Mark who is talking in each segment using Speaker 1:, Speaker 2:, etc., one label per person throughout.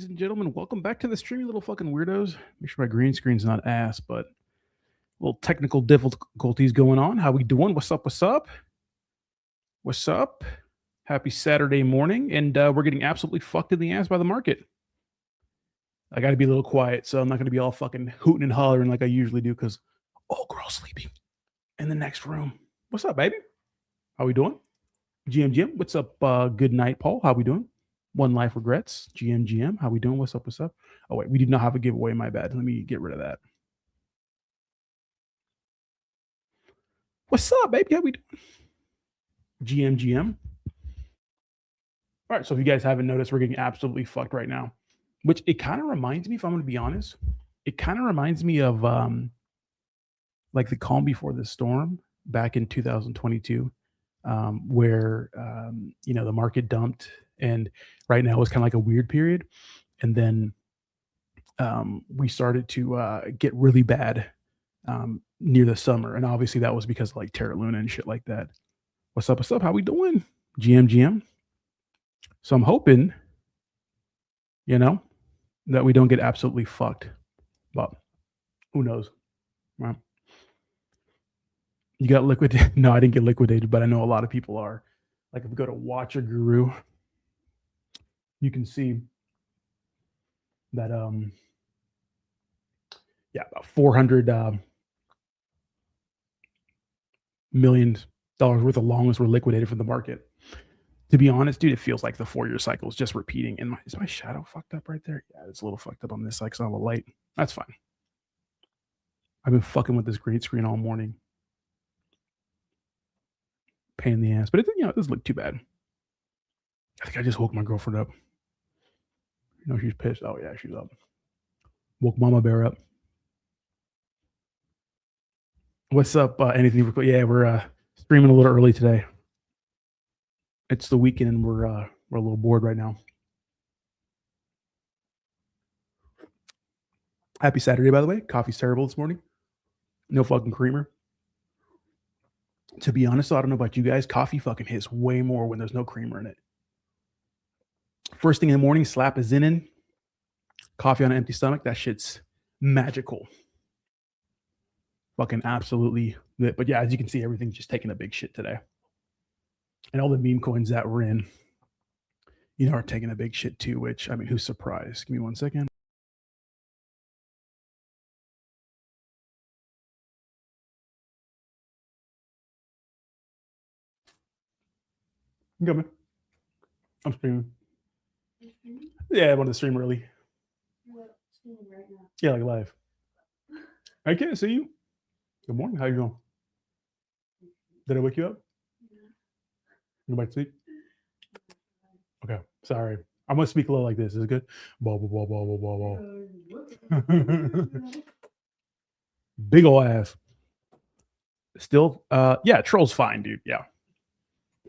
Speaker 1: and gentlemen. Welcome back to the stream, you little fucking weirdos. Make sure my green screen's not ass, but little technical difficulties going on. How we doing? What's up? What's up? What's up? Happy Saturday morning, and we're getting absolutely fucked in the ass by the market. I got to be a little quiet, so I'm not going to be all fucking hooting and hollering like I usually do, because girl's sleeping in the next room. What's up, baby? How we doing? GM, what's up? Good night, Paul. How we doing? One Life Regrets. GM, how we doing? What's up? What's up? Oh, wait, we did not have a giveaway. My bad. Let me get rid of that. What's up, baby? How we doing? GM. All right, so if you guys haven't noticed, we're getting absolutely fucked right now, which it kind of reminds me, if I'm going to be honest, it kind of reminds me of like the calm before the storm back in 2022, where, the market dumped, and right now it's kind of like a weird period. And then we started to get really bad near the summer. And obviously that was because of like Terra Luna and shit like that. What's up? What's up? How we doing? GM. So I'm hoping, that we don't get absolutely fucked, but who knows? Right? You got liquidated? No, I didn't get liquidated, but I know a lot of people are. Like if we go to Watch a Guru, you can see that about $400 million worth of longs were liquidated from the market. To be honest, dude, it feels like the 4-year cycle is just repeating. And is my shadow fucked up right there? Yeah, it's a little fucked up on this side because I have a light. That's fine. I've been fucking with this green screen all morning. Pain in the ass. But it doesn't look too bad. I think I just woke my girlfriend up. She's pissed. Oh, yeah, she's up. Woke Mama Bear up. What's up? Anything? Yeah, we're streaming a little early today. It's the weekend and we're a little bored right now. Happy Saturday, by the way. Coffee's terrible this morning. No fucking creamer. To be honest, I don't know about you guys. Coffee fucking hits way more when there's no creamer in it. First thing in the morning, slap a Zinin. Coffee on an empty stomach. That shit's magical. Fucking absolutely lit. But yeah, as you can see, everything's just taking a big shit today. And all the meme coins that were in, are taking a big shit too, which, who's surprised? Give me 1 second. Go, man. I'm streaming. Yeah, I wanted to stream early. Streaming right now. Yeah, like live. I can't see you. Good morning. How you doing? Did I wake you up? You might sleep? Okay, sorry. I'm gonna speak a little like this. Is it good? Big ol' ass. Still, yeah, troll's fine, dude. Yeah.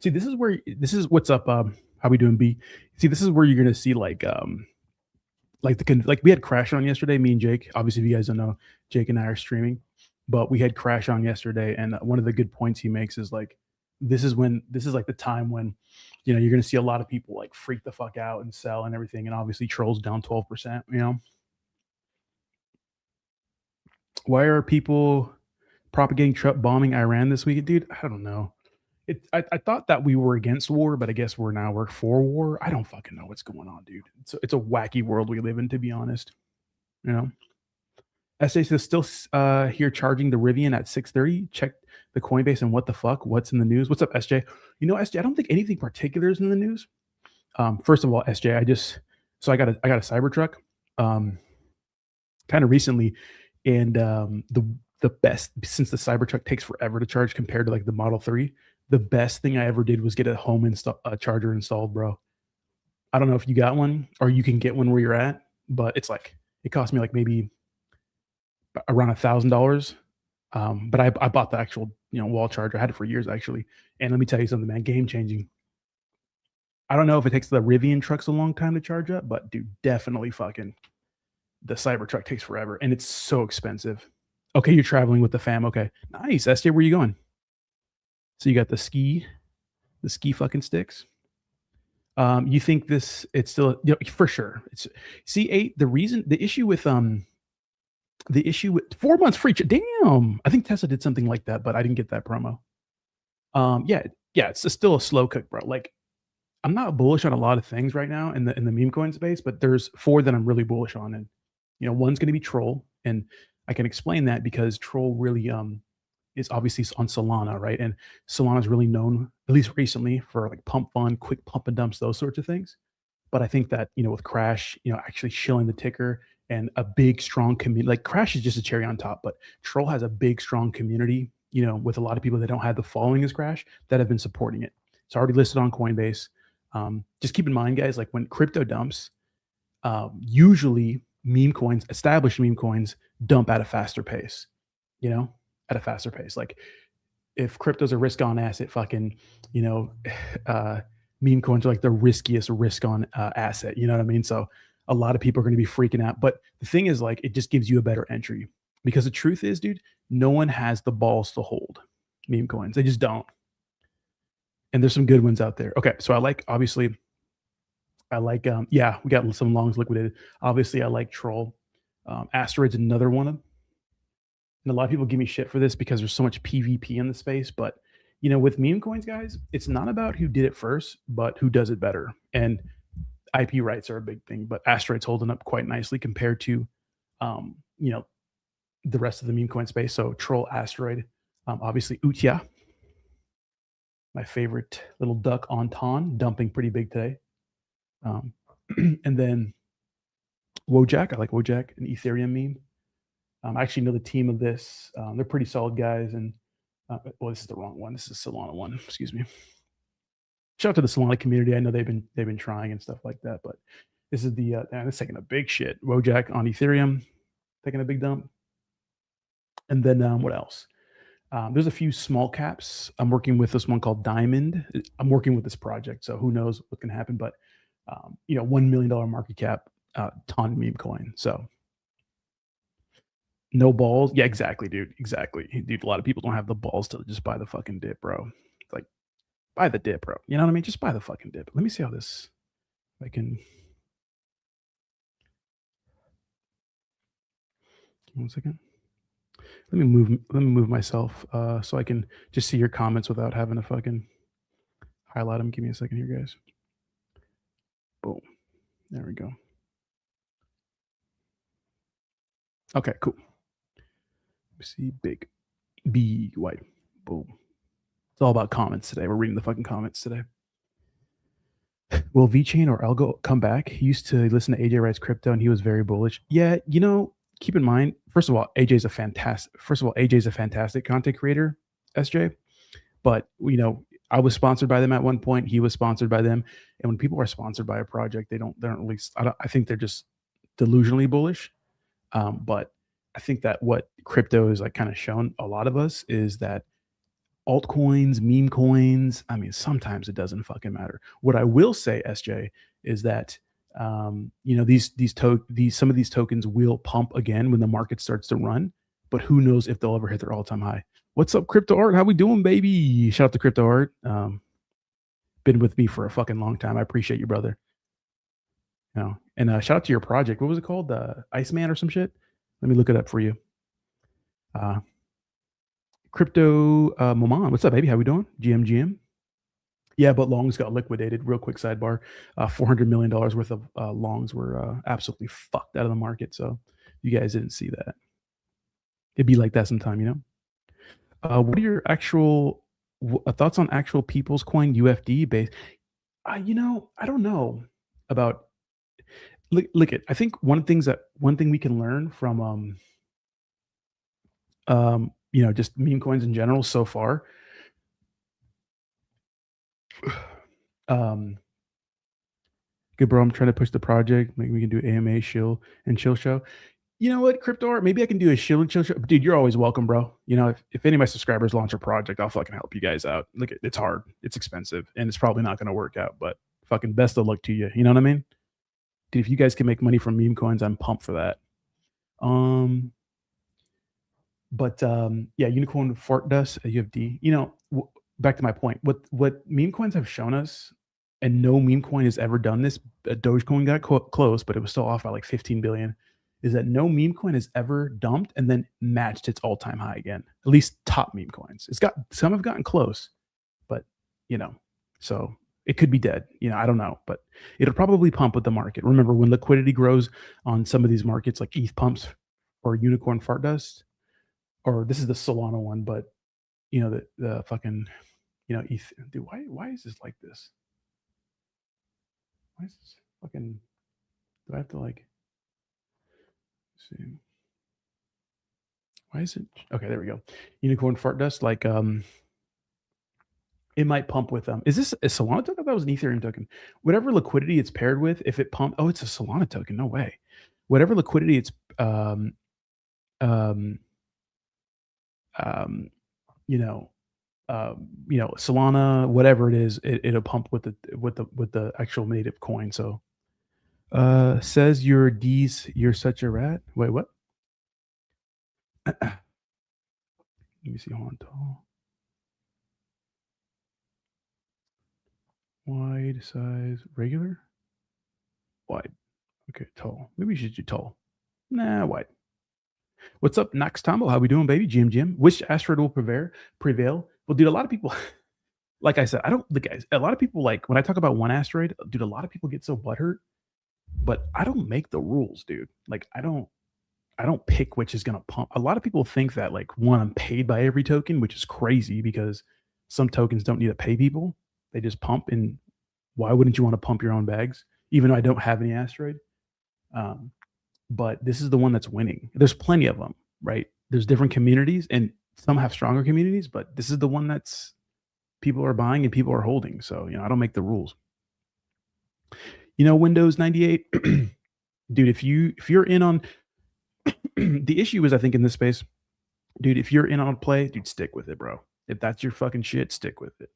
Speaker 1: See, this is what's up. How we doing, B? See, this is where you're gonna see like we had Crash on yesterday. Me and Jake. Obviously, if you guys don't know, Jake and I are streaming, but we had Crash on yesterday, and one of the good points he makes is like, this is like the time when, you're going to see a lot of people like freak the fuck out and sell and everything. And obviously trolls down 12%, Why are people propagating Trump bombing Iran this week? Dude, I don't know. I thought that we were against war, but I guess we're for war. I don't fucking know what's going on, dude. It's a wacky world we live in, to be honest. SA is still here charging the Rivian at 630. Check the Coinbase and what the fuck? What's in the news? What's up, SJ? SJ, I don't think anything particular is in the news. First of all, SJ, I got a Cybertruck kind of recently, and the best, since the Cybertruck takes forever to charge compared to like the Model 3, the best thing I ever did was get a home charger installed, bro. I don't know if you got one or you can get one where you're at, but it's like, it cost me like maybe around $1,000. But I bought the actual, wall charger. I had it for years actually. And let me tell you something, man, game changing. I don't know if it takes the Rivian trucks a long time to charge up, but dude, definitely fucking the Cybertruck takes forever and it's so expensive. Okay, you're traveling with the fam. Okay, nice. SJ, where you going? So you got the ski fucking sticks. You think this? It's still, for sure. It's C8. The issue with 4 months free. Damn, I think Tesla did something like that, but I didn't get that promo. Yeah, yeah, it's still a slow cook, bro. Like I'm not bullish on a lot of things right now in the meme coin space, but there's four that I'm really bullish on, and one's going to be Troll, and I can explain that because Troll really is obviously on Solana, right? And Solana is really known, at least recently, for like pump fun, quick pump and dumps, those sorts of things. But I think that, with Crash, actually shilling the ticker and a big, strong community, like Crash is just a cherry on top, but Troll has a big, strong community, with a lot of people that don't have the following as Crash that have been supporting it. It's already listed on Coinbase. Just keep in mind, guys, like when crypto dumps, usually meme coins, established meme coins, dump at a faster pace, at a faster pace. Like if crypto's a risk on asset, fucking, you know, meme coins are like the riskiest risk on asset. You know what I mean? So a lot of people are going to be freaking out. But the thing is, like, it just gives you a better entry because the truth is, dude, no one has the balls to hold meme coins. They just don't. And there's some good ones out there. Okay, so yeah, we got some longs liquidated. Obviously, I like Troll. Asteroid's another one. And a lot of people give me shit for this because there's so much PvP in the space. But with meme coins, guys, it's not about who did it first, but who does it better. And IP rights are a big thing. But Asteroid's holding up quite nicely compared to, um, you know, the rest of the meme coin space. So Troll, Asteroid, obviously Utia, my favorite little duck on Ton, dumping pretty big today. And then Wojak, I like Wojak, an Ethereum meme. I actually know the team of this. They're pretty solid guys. And this is the wrong one. This is Solana one. Excuse me. Shout out to the Solana community. I know they've been trying and stuff like that. But this is the it's taking a big shit. Wojak on Ethereum, taking a big dump. And then what else? There's a few small caps. I'm working with this one called Diamond. I'm working with this project, so who knows what can happen. But $1 million market cap, ton meme coin. So no balls. Yeah, exactly, dude. Exactly, dude. A lot of people don't have the balls to just buy the fucking dip, bro. Like, buy the dip, bro. You know what I mean? Just buy the fucking dip. Let me see how this. I can. 1 second. Let me move myself so I can just see your comments without having to fucking highlight them. Give me a second here, guys. Boom. There we go. Okay, cool. Let me see. Big B white. Boom. It's all about comments today. We're reading the fucking comments today. Will VeChain or Algo come back? He used to listen to AJ Wright's crypto and he was very bullish. Yeah, keep in mind, first of all, AJ's a fantastic content creator, SJ. But I was sponsored by them at one point. He was sponsored by them. And when people are sponsored by a project, they don't really. I think they're just delusionally bullish. But I think that what crypto is like kind of shown a lot of us is that altcoins, meme coins, I mean, sometimes it doesn't fucking matter. What I will say, SJ, is that some of these tokens will pump again when the market starts to run, but who knows if they'll ever hit their all-time high. What's up, Crypto Art? How we doing, baby? Shout out to Crypto Art. Been with me for a fucking long time. I appreciate you, brother. And shout out to your project. What was it called? Iceman or some shit? Let me look it up for you. Crypto Moman. What's up, baby? How we doing? GM. Yeah, but longs got liquidated. Real quick sidebar: $400 million worth of longs were absolutely fucked out of the market. So you guys didn't see that. It'd be like that sometime, what are your actual thoughts on actual People's Coin UFD base? I don't know about. Look at. I think one thing we can learn from just meme coins in general so far. Good, bro. I'm trying to push the project. Maybe we can do AMA, chill show. You know what, Crypto Art? Maybe I can do a chill and chill show. Dude, you're always welcome, bro. If any of my subscribers launch a project, I'll fucking help you guys out. Look, it's hard. It's expensive. And it's probably not going to work out. But fucking best of luck to you. You know what I mean? Dude, if you guys can make money from meme coins, I'm pumped for that. Yeah, Unicorn Fart Dust, UFD. Back to my point. What meme coins have shown us and no meme coin has ever done this. Dogecoin got close, but it was still off by like 15 billion. Is that no meme coin has ever dumped and then matched its all-time high again? At least top meme coins. It's got some have gotten close, but so it could be dead. I don't know, but it'll probably pump with the market. Remember, when liquidity grows on some of these markets, like ETH pumps or unicorn fart dust, or this is the Solana one, but the fucking ETH. Dude, why is this like this? Why is this fucking? Do I have to like? See. Why is it? Okay, there we go. Unicorn fart dust. Like it might pump with Is this a Solana token? That was an Ethereum token. Whatever liquidity it's paired with, if it pump, it's a Solana token. No way. Whatever liquidity it's Solana, whatever it is, it'll pump with the actual native coin. So says you're such a rat. Wait, what? Let me see. Hold on. Tall. Wide, size, regular? Wide. Okay, tall. Maybe you should do tall. Nah, wide. What's up, Nax Tombo? How we doing, baby? Jim. Which asteroid will prevail? Well, dude, a lot of people, like I said, a lot of people, like, when I talk about one asteroid, dude, a lot of people get so butthurt, but I don't make the rules, dude. Like, I don't pick which is gonna pump. A lot of people think that, like, one, I'm paid by every token, which is crazy because some tokens don't need to pay people. They just pump, and why wouldn't you want to pump your own bags? Even though I don't have any asteroid. But this is the one that's winning. There's plenty of them, right? There's different communities, and some have stronger communities, but this is the one that's people are buying and people are holding. So, I don't make the rules. Windows 98, dude, if you're in on the issue is, I think, in this space, dude, if you're in on a play, dude, stick with it, bro. If that's your fucking shit, stick with it.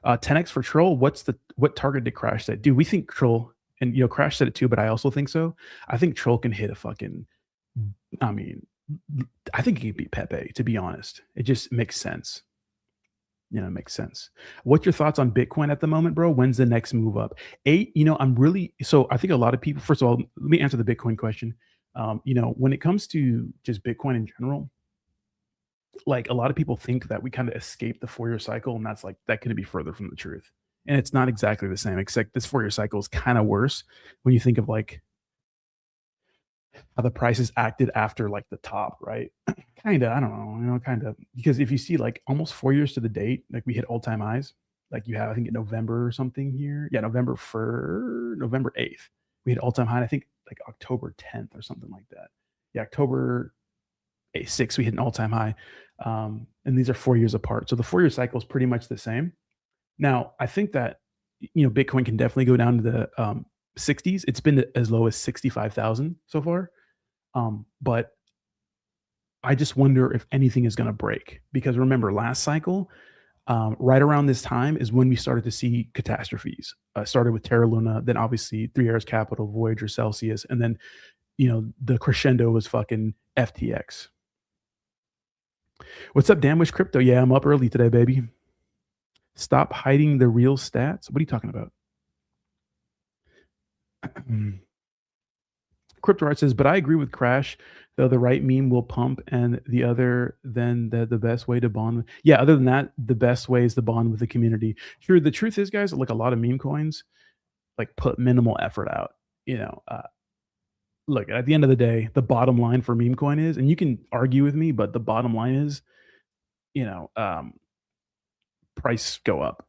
Speaker 1: 10x for Troll. What target did Crash say? Dude, we think Troll, and Crash said it too, but I also think so. I think Troll can hit a fucking, I think he can beat Pepe, to be honest. It just makes sense. It makes sense. What's your thoughts on Bitcoin at the moment, bro? When's the next move up? 8, I think a lot of people, first of all, let me answer the Bitcoin question. When it comes to just Bitcoin in general, like, a lot of people think that we kind of escape the 4-year cycle, and that couldn't be further from the truth. And it's not exactly the same, except this 4-year cycle is kind of worse when you think of like how the prices acted after like the top, right? Kind of, I don't know, kind of, because if you see like almost 4 years to the date, like we hit all-time highs. Like you have, I think, in November or something here. Yeah, November 8th, we hit all-time high. I think like October 10th or something like that. Yeah, October 6th, we hit an all-time high. And these are 4 years apart. So the 4-year cycle is pretty much the same. Now, I think that, Bitcoin can definitely go down to the 60s. It's been as low as 65,000 so far. But I just wonder if anything is going to break, because remember, last cycle, right around this time is when we started to see catastrophes. Started with Terra Luna, then obviously 3 Arrows Capital, Voyager, Celsius, and then, the crescendo was fucking FTX. What's up, Damwish Crypto? Yeah, I'm up early today, baby. Stop hiding the real stats. What are you talking about? CryptoArt says, but I agree with Crash, though the right meme will pump, and the other than the best way to bond. Yeah, other than that, the best way is to bond with the community. True. The truth is, guys, like a lot of meme coins, like, put minimal effort out. Look, at the end of the day, the bottom line for meme coin is, and you can argue with me, but the bottom line is, price go up,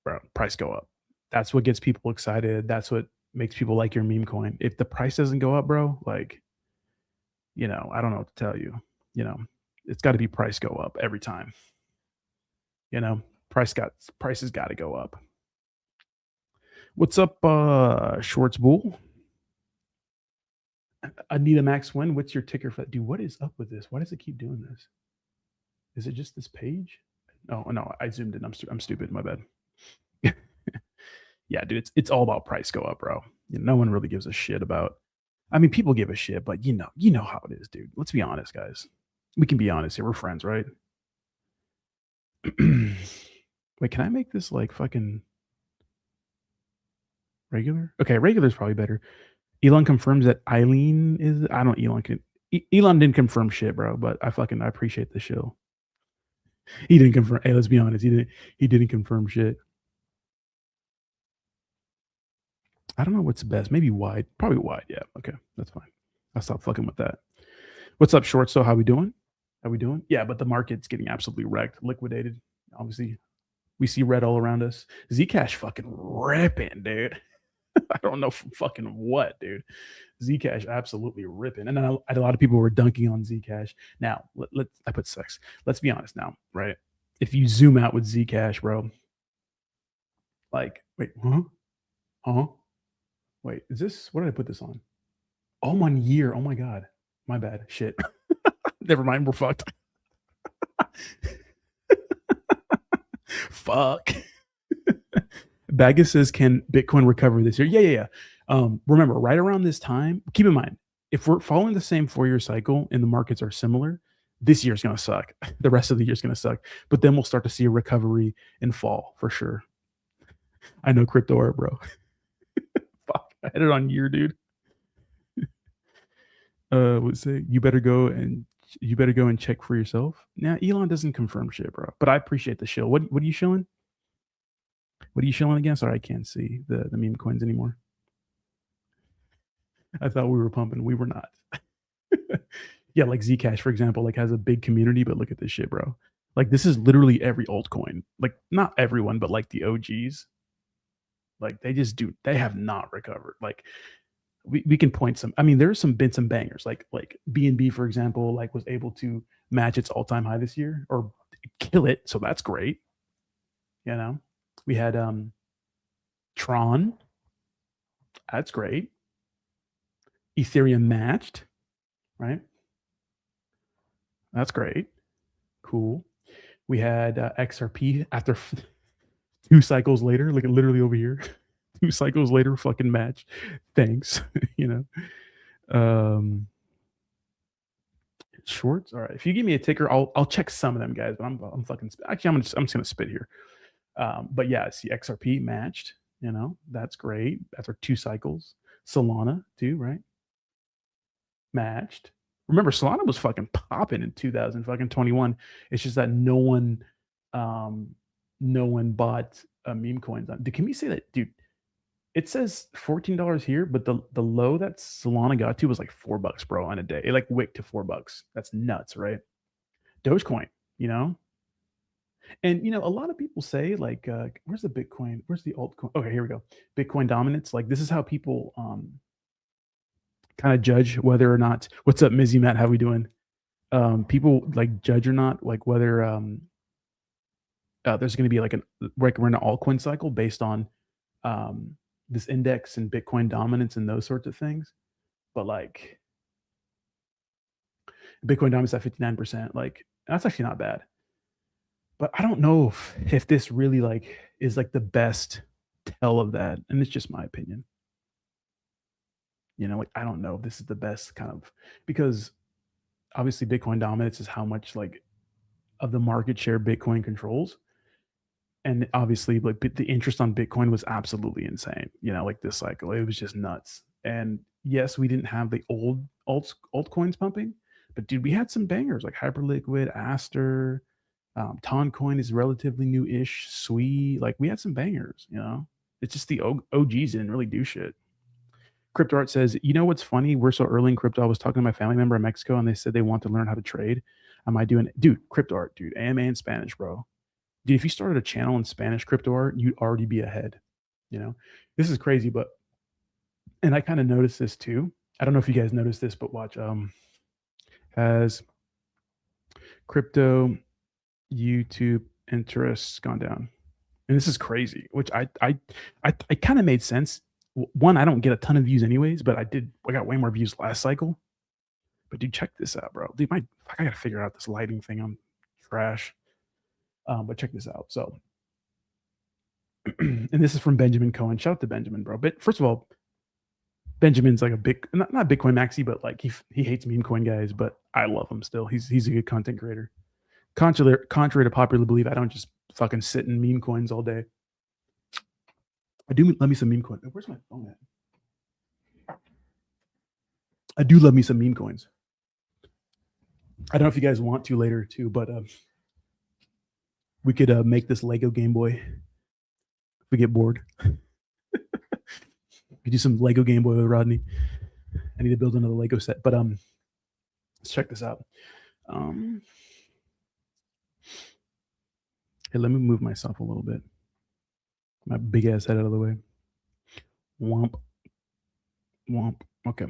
Speaker 1: bro. Price go up. That's what gets people excited. That's what makes people like your meme coin. If the price doesn't go up, bro, like, I don't know what to tell you. It's got to be price go up every time. Prices got to go up. What's up, Schwartz Bull? Anita Max Wynn, what's your ticker for that? Dude, what is up with this? Why does it keep doing this? Is it just this page? No, I zoomed in. I'm stupid. My bad. Yeah, dude, it's all about price go up, bro. No one really gives a shit about. I mean, people give a shit, but you know how it is, dude. Let's be honest, guys. We can be honest here. We're friends, right? Wait, can I make this like fucking regular? Okay, regular is probably better. Elon confirms that Eileen is. I don't. Elon can. Elon didn't confirm shit, bro. But I appreciate the show. He didn't confirm. Hey, let's be honest. He didn't. He didn't confirm shit. I don't know what's best. Maybe wide. Probably wide. Yeah. Okay, that's fine. I'll stop fucking with that. What's up, short? So how we doing? How we doing? Yeah, but the market's getting absolutely wrecked, liquidated. Obviously, we see red all around us. Zcash fucking ripping, dude. I don't know fucking what, dude. Zcash absolutely ripping, and then a lot of people were dunking on Zcash. Now, I put sex. Let's be honest now, right? If you zoom out with Zcash, bro, like, wait, huh? Wait, is this? What did I put this on? Oh, 1 year. Oh my god, my bad. Shit. Never mind. We're fucked. Fuck. Baggis says, "Can Bitcoin recover this year?" Yeah. Remember, right around this time, keep in mind, if we're following the same 4-year cycle and the markets are similar, this year's going to suck. The rest of the year's going to suck. But then we'll start to see a recovery and fall for sure. I know crypto art, bro. Fuck, I had it on year, dude. Would say you better go and check for yourself. Now, Elon doesn't confirm shit, bro. But I appreciate the show. What are you showing? What are you showing again? Sorry, I can't see the meme coins anymore. I thought we were pumping. We were not. Yeah, like Zcash, for example, like has a big community, but look at this shit, bro. Like this is literally every altcoin. Like not everyone, but like the OGs. Like they have not recovered. Like we can point some. I mean, there's been some bangers. Like BNB, for example, like was able to match its all-time high this year or kill it. So that's great. You know, we had Tron. That's great. Ethereum matched, right? That's great. Cool. We had XRP after 2 cycles later, like literally over here, 2 cycles later, fucking match. Thanks. You know. Shorts. All right. If you give me a ticker, I'll check some of them, guys. But I'm fucking actually I'm just gonna spit here. But yeah, see XRP matched. You know, that's great. After 2 cycles. Solana too, right? Matched. Remember, Solana was fucking popping in 2021. It's just that no one bought meme coins on. Can we say that, dude? It says $14 here, but the low that Solana got to was like $4, bro, on a day. It like wicked to $4. That's nuts, right? Dogecoin, you know? And you know, a lot of people say like, where's the Bitcoin? Where's the altcoin? Okay, here we go. Bitcoin dominance. Like this is how people kind of judge whether or not. What's up, Mizzy Matt? How we doing? People like judge or not, like whether there's going to be like we're in an altcoin cycle based on this index and Bitcoin dominance and those sorts of things. But like Bitcoin dominance at 59%, like that's actually not bad. But I don't know if this really like is like the best tell of that, and it's just my opinion. You know, like I don't know if this is the best kind of, because obviously Bitcoin dominance is how much like of the market share Bitcoin controls. And obviously like the interest on Bitcoin was absolutely insane, you know, like this cycle, it was just nuts. And yes, we didn't have the old altcoins pumping, but dude, we had some bangers like Hyperliquid, Aster, Toncoin is relatively new-ish, Sui, like we had some bangers, you know. It's just the OGs didn't really do shit. Crypto Art says, you know what's funny? We're so early in crypto. I was talking to my family member in Mexico and they said they want to learn how to trade. Am I doing it? Dude, Crypto Art, dude, AMA in Spanish, bro. Dude, if you started a channel in Spanish crypto art, you'd already be ahead. You know, this is crazy, but, and I kind of noticed this too. I don't know if you guys noticed this, but watch, has crypto YouTube interests gone down? And this is crazy, which I kind of made sense. One, I don't get a ton of views anyways, but I got way more views last cycle. But dude, check this out, bro. Dude, I gotta figure out this lighting thing. I'm trash. But check this out. So, and this is from Benjamin Cohen. Shout out to Benjamin, bro. But first of all, Benjamin's like a big, not Bitcoin maxi, but like he hates meme coin guys, but I love him still. He's a good content creator. Contrary to popular belief, I don't just fucking sitting meme coins all day. I do love me some meme coins. Where's my phone at? I do love me some meme coins. I don't know if you guys want to later too, but we could make this Lego Game Boy if we get bored. We do some Lego Game Boy with Rodney. I need to build another Lego set, but let's check this out. Hey, let me move myself a little bit. My big ass head out of the way. Womp. Womp. Okay.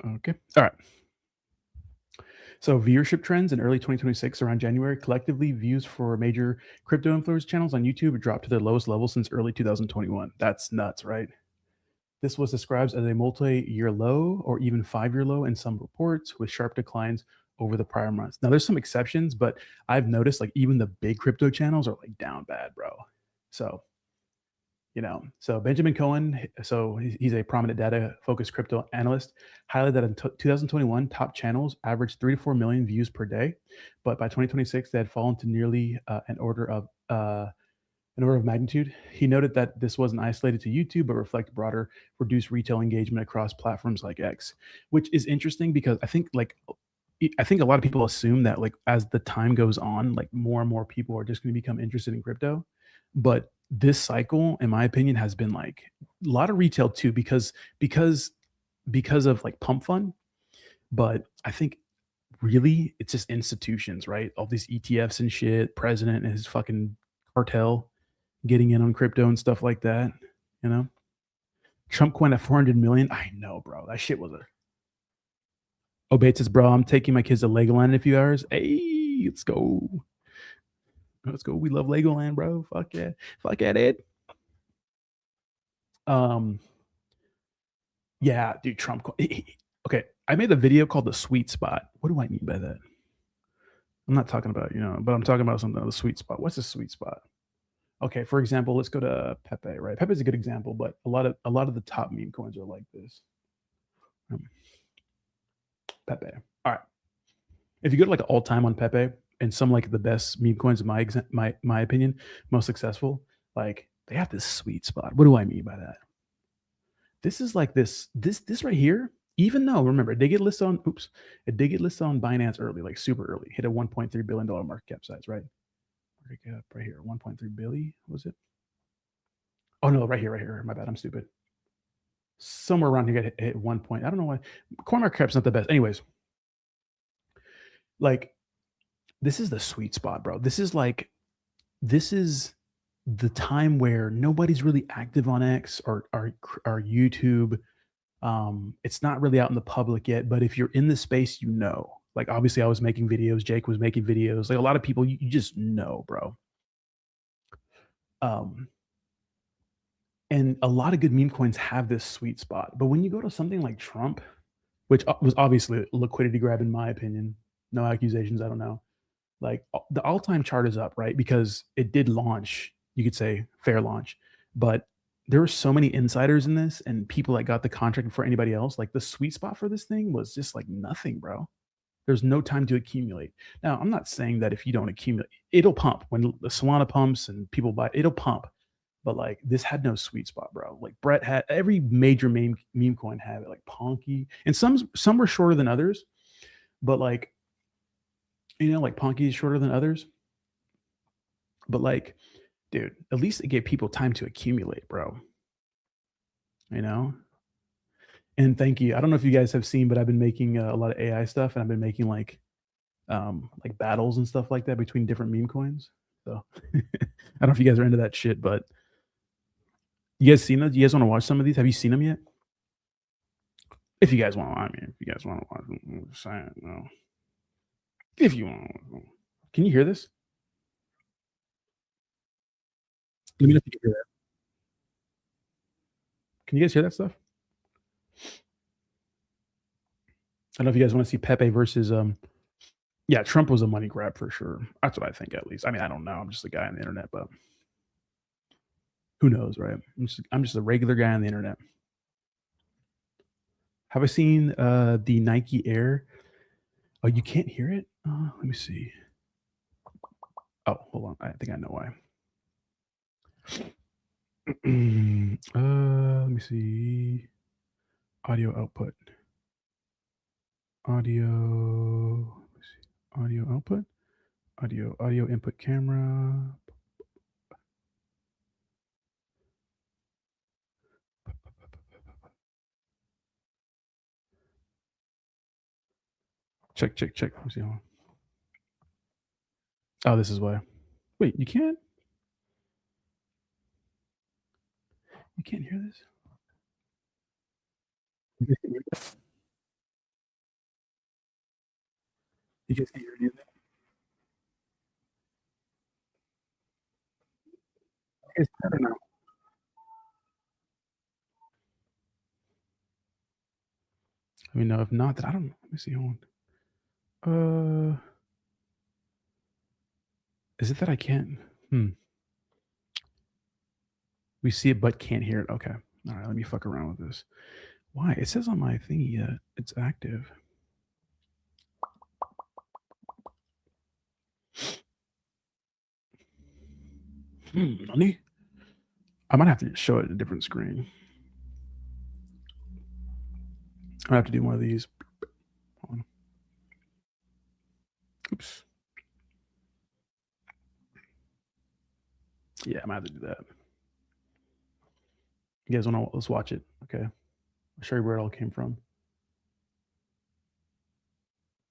Speaker 1: Okay. All right. So viewership trends in early 2026 around January, collectively views for major crypto influence channels on YouTube dropped to their lowest level since early 2021. That's nuts, right? This was described as a multi-year low or even 5-year low in some reports, with sharp declines over the prior months. Now there's some exceptions, but I've noticed like even the big crypto channels are like down bad, bro. So, so Benjamin Cohen, so he's a prominent data focused crypto analyst, highlighted that in 2021, top channels averaged 3 to 4 million views per day, but by 2026 they had fallen to nearly an order of magnitude. He noted that this wasn't isolated to YouTube, but reflected broader reduced retail engagement across platforms like X, which is interesting because I think a lot of people assume that like as the time goes on, like more and more people are just going to become interested in crypto. But this cycle, in my opinion, has been like a lot of retail too, because of like pump fund. But I think really it's just institutions, right? All these ETFs and shit, president and his fucking cartel getting in on crypto and stuff like that, Trump coin at 400 million. I know, bro. That shit was Bates says, bro, I'm taking my kids to Legoland in a few hours. Hey, let's go. Let's go. We love Legoland, bro. Fuck yeah. Fuck yeah, dude. Yeah, dude, Trump. Okay, I made a video called The Sweet Spot. What do I mean by that? I'm not talking about, but I'm talking about something, the sweet spot. What's the sweet spot? Okay, for example, let's go to Pepe, right? Pepe is a good example, but a lot of the top meme coins are like this. Pepe. All right. If you go to like all time on Pepe and some like the best meme coins in my opinion, most successful, like they have this sweet spot. What do I mean by that? This is like this right here. Even though remember it did get listed on Binance early, like super early, hit a $1.3 billion market cap size, right? Right here, 1.3 billion was it? Oh no, right here. My bad, I'm stupid. Somewhere around here, hit 1 point. I don't know why. CoinMarketCap's not the best. Anyways, like this is the sweet spot, bro. This is the time where nobody's really active on X or YouTube. It's not really out in the public yet, but if you're in the space, like obviously I was making videos, Jake was making videos, like a lot of people, you just know, bro. And a lot of good meme coins have this sweet spot. But when you go to something like Trump, which was obviously a liquidity grab in my opinion, no accusations, I don't know. Like the all-time chart is up, right? Because it did launch, you could say fair launch, but there were so many insiders in this and people that got the contract before anybody else. Like the sweet spot for this thing was just like nothing, bro. There's no time to accumulate. Now, I'm not saying that if you don't accumulate, it'll pump when the Solana pumps and people buy, it'll pump. But like this had no sweet spot, bro. Like Brett had every major meme coin had it, like Ponky, and some were shorter than others, but like like Ponky is shorter than others. But like, dude, at least it gave people time to accumulate, bro. And thank you. I don't know if you guys have seen, but I've been making a lot of AI stuff, and I've been making like battles and stuff like that between different meme coins. So I don't know if you guys are into that shit, but you guys seen those? You guys want to watch some of these? Have you seen them yet? If you guys want, if you guys want to watch them, I'm just saying, no. If you want, can you hear this? Let me know if you can hear that. Can you guys hear that stuff? I don't know if you guys want to see Pepe versus yeah, Trump was a money grab for sure. That's what I think, at least. I mean, I don't know. I'm just a guy on the internet, but who knows, right? I'm just a regular guy on the internet. Have I seen the Nike Air? Oh, you can't hear it? Let me see. Oh, hold on. I think I know why. Let me see. Audio output. Audio output. Audio input camera. Check. Let me see. Hold on. Oh, this is why. Wait, you can't? You can't hear this? You guys can hear that? You guys can hear any of that? It's better now. Let me know. If not, then I don't know. Let me see. Hold on. Is it that I can't? We see it but can't hear it. Okay. All right. Let me fuck around with this. Why? It says on my thingy that it's active. Nani? I might have to show it in a different screen. I have to do one of these. Hold on. Oops. Yeah, I might have to do that. You guys want to? Let's watch it. Okay. I'll show you where it all came from.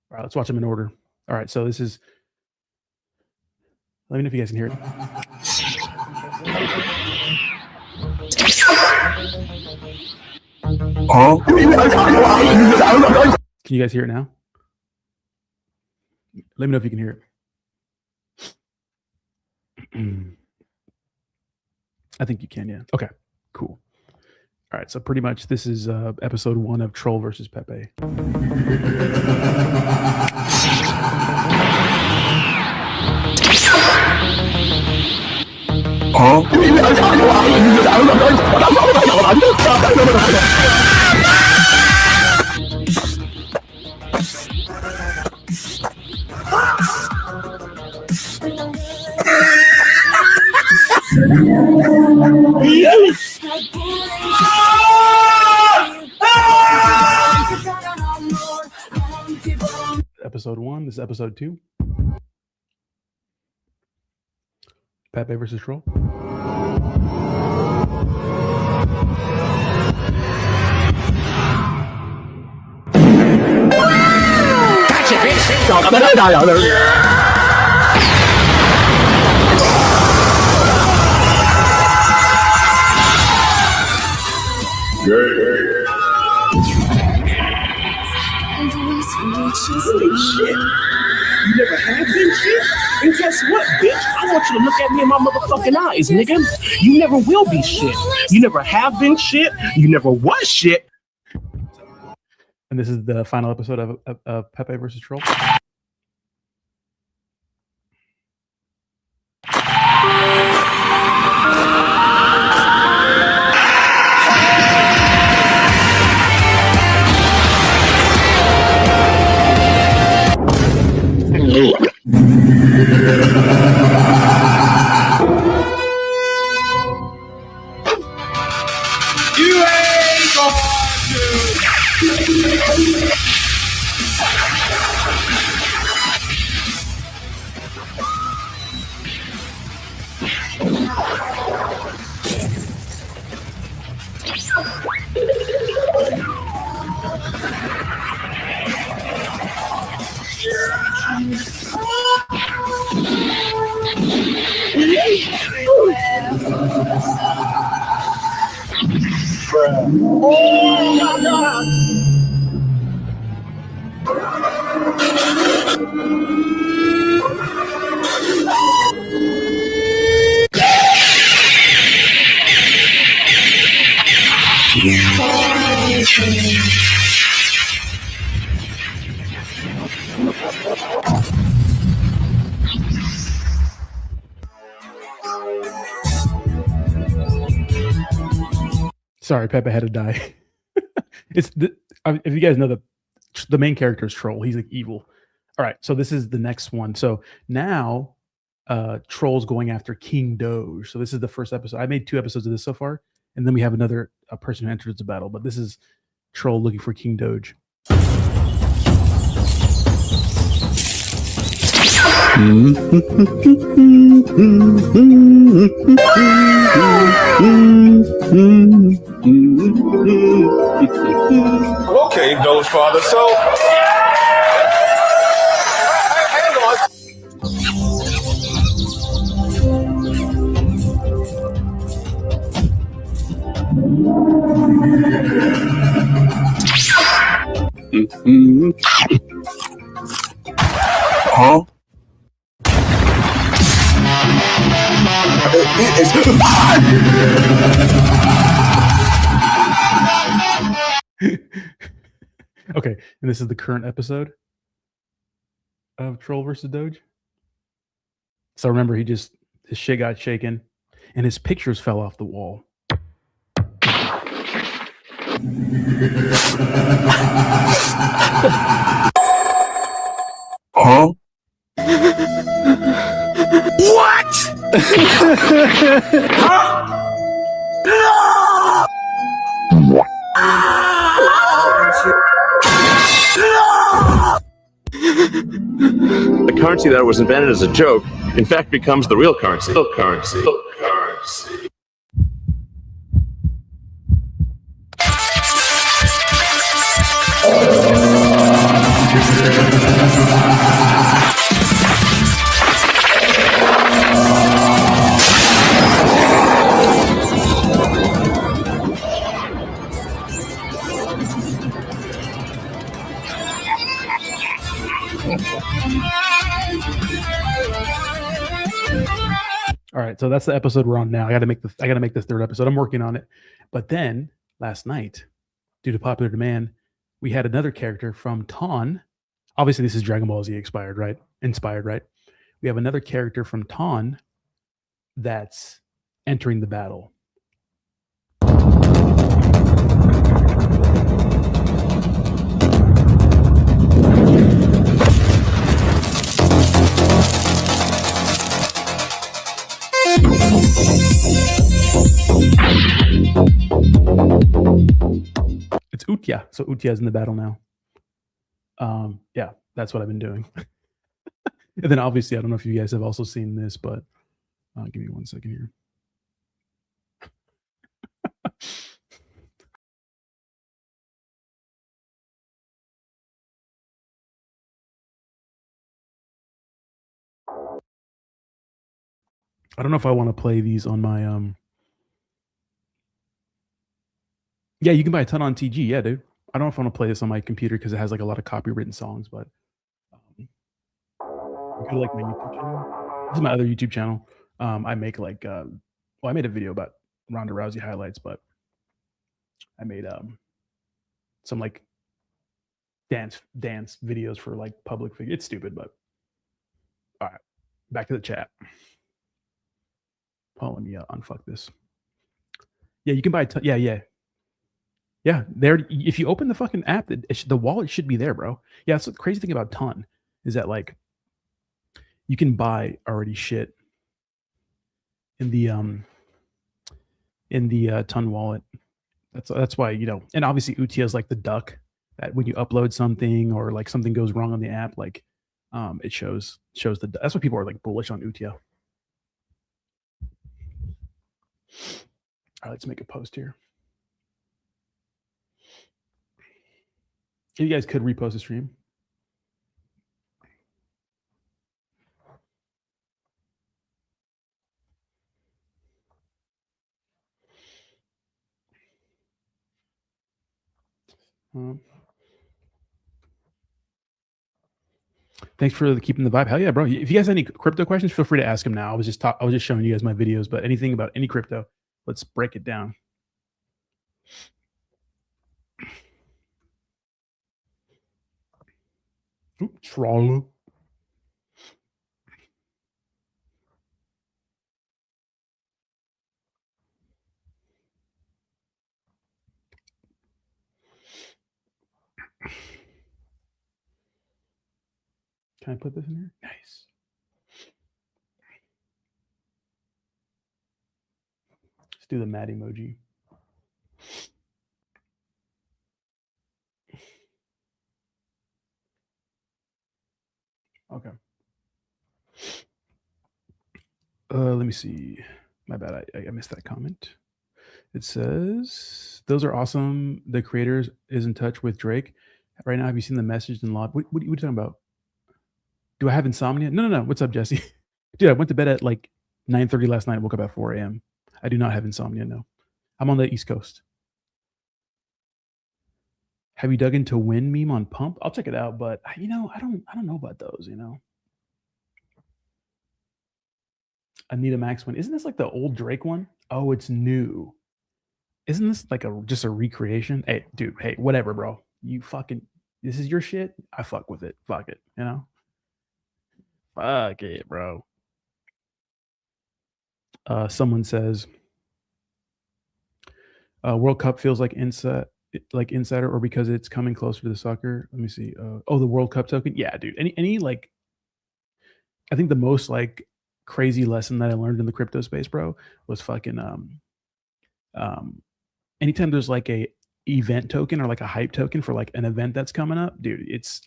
Speaker 1: All right, let's watch them in order. All right, so this is. Let me know if you guys can hear it. Can you guys hear it now? Let me know if you can hear it. I think you can, yeah. Okay, cool. All right, so pretty much this is episode 1 of Troll versus Pepe. Episode 1, this is episode 2. Pepe versus Troll. Gotcha, bitch!
Speaker 2: Holy shit. You never have been shit? And guess what, bitch? I want you to look at me in my motherfucking eyes, nigga. You never will be shit. You never have been shit. You never was shit.
Speaker 1: And this is the final episode of Pepe versus Troll.
Speaker 2: You ain't going to. Oh my God!
Speaker 1: Sorry, Pepe had to die. It's if you guys know the main character is Troll. He's like evil. All right, so this is the next one. So now trolls going after King Doge. So this is the first episode. I made 2 episodes of this so far, and then we have another person who enters the battle. But this is troll looking for King Doge.
Speaker 3: Okay, Doge Father. So, hang on. Huh?
Speaker 1: Okay, and this is the current episode of Troll versus Doge. So remember, his shit got shaken, and his pictures fell off the wall.
Speaker 3: Huh? What?
Speaker 4: The currency that was invented as a joke, in fact, becomes the real currency. Currency.
Speaker 1: All right, so that's the episode we're on now. I got to make this 3rd episode. I'm working on it. But then last night, due to popular demand, we had another character from Ton. Obviously, this is Dragon Ball Z inspired, right? We have another character from Ton that's entering the battle. It's Utya. So Utya's in the battle now. Yeah, that's what I've been doing. And then obviously, I don't know if you guys have also seen this, but give me 1 second here. I don't know if I want to play these on my Yeah, you can buy a ton on TG. Yeah, dude. I don't know if I want to play this on my computer because it has like a lot of copywritten songs, but you go to like my YouTube channel. This is my other YouTube channel. I make like I made a video about Ronda Rousey highlights, but I made some like dance videos for like public figure. It's stupid, but all right. Back to the chat. Oh, let me unfuck this. Yeah, you can buy yeah. There, if you open the fucking app, the wallet should be there, bro. Yeah, that's the crazy thing about Ton is that like you can buy already shit in the Ton wallet. That's why, you know, and obviously Utya is like the duck that when you upload something or like something goes wrong on the app, like it shows that's why people are like bullish on Utya. All right, let's make a post here. If you guys could repost the stream. Thanks for keeping the vibe. Hell yeah, bro. If you guys have any crypto questions, feel free to ask them now. I was just showing you guys my videos, but anything about any crypto, let's break it down. Troll. Can I put this in here? Nice. do the mad emoji. Okay. Let me see. My bad. I missed that comment. It says, those are awesome. The creator is in touch with Drake. Right now, have you seen the message in log? What are you talking about? Do I have insomnia? No. What's up, Jesse? Dude, I went to bed at like 9:30 last night. I woke up at 4 a.m. I do not have insomnia, no. I'm on the East Coast. Have you dug into Win meme on Pump? I'll check it out, but I don't know about those, Anita Max Wynn. Isn't this like the old Drake one? Oh, it's new. Isn't this like just a recreation? Hey, dude, hey, whatever, bro. This is your shit. I fuck with it. Fuck it, Fuck it, bro. Someone says, World Cup feels like insider, or because it's coming closer to the soccer. Let me see. The World Cup token. Yeah, dude. Any like, I think the most like crazy lesson that I learned in the crypto space, bro, was fucking anytime there's like a event token or like a hype token for like an event that's coming up, dude, it's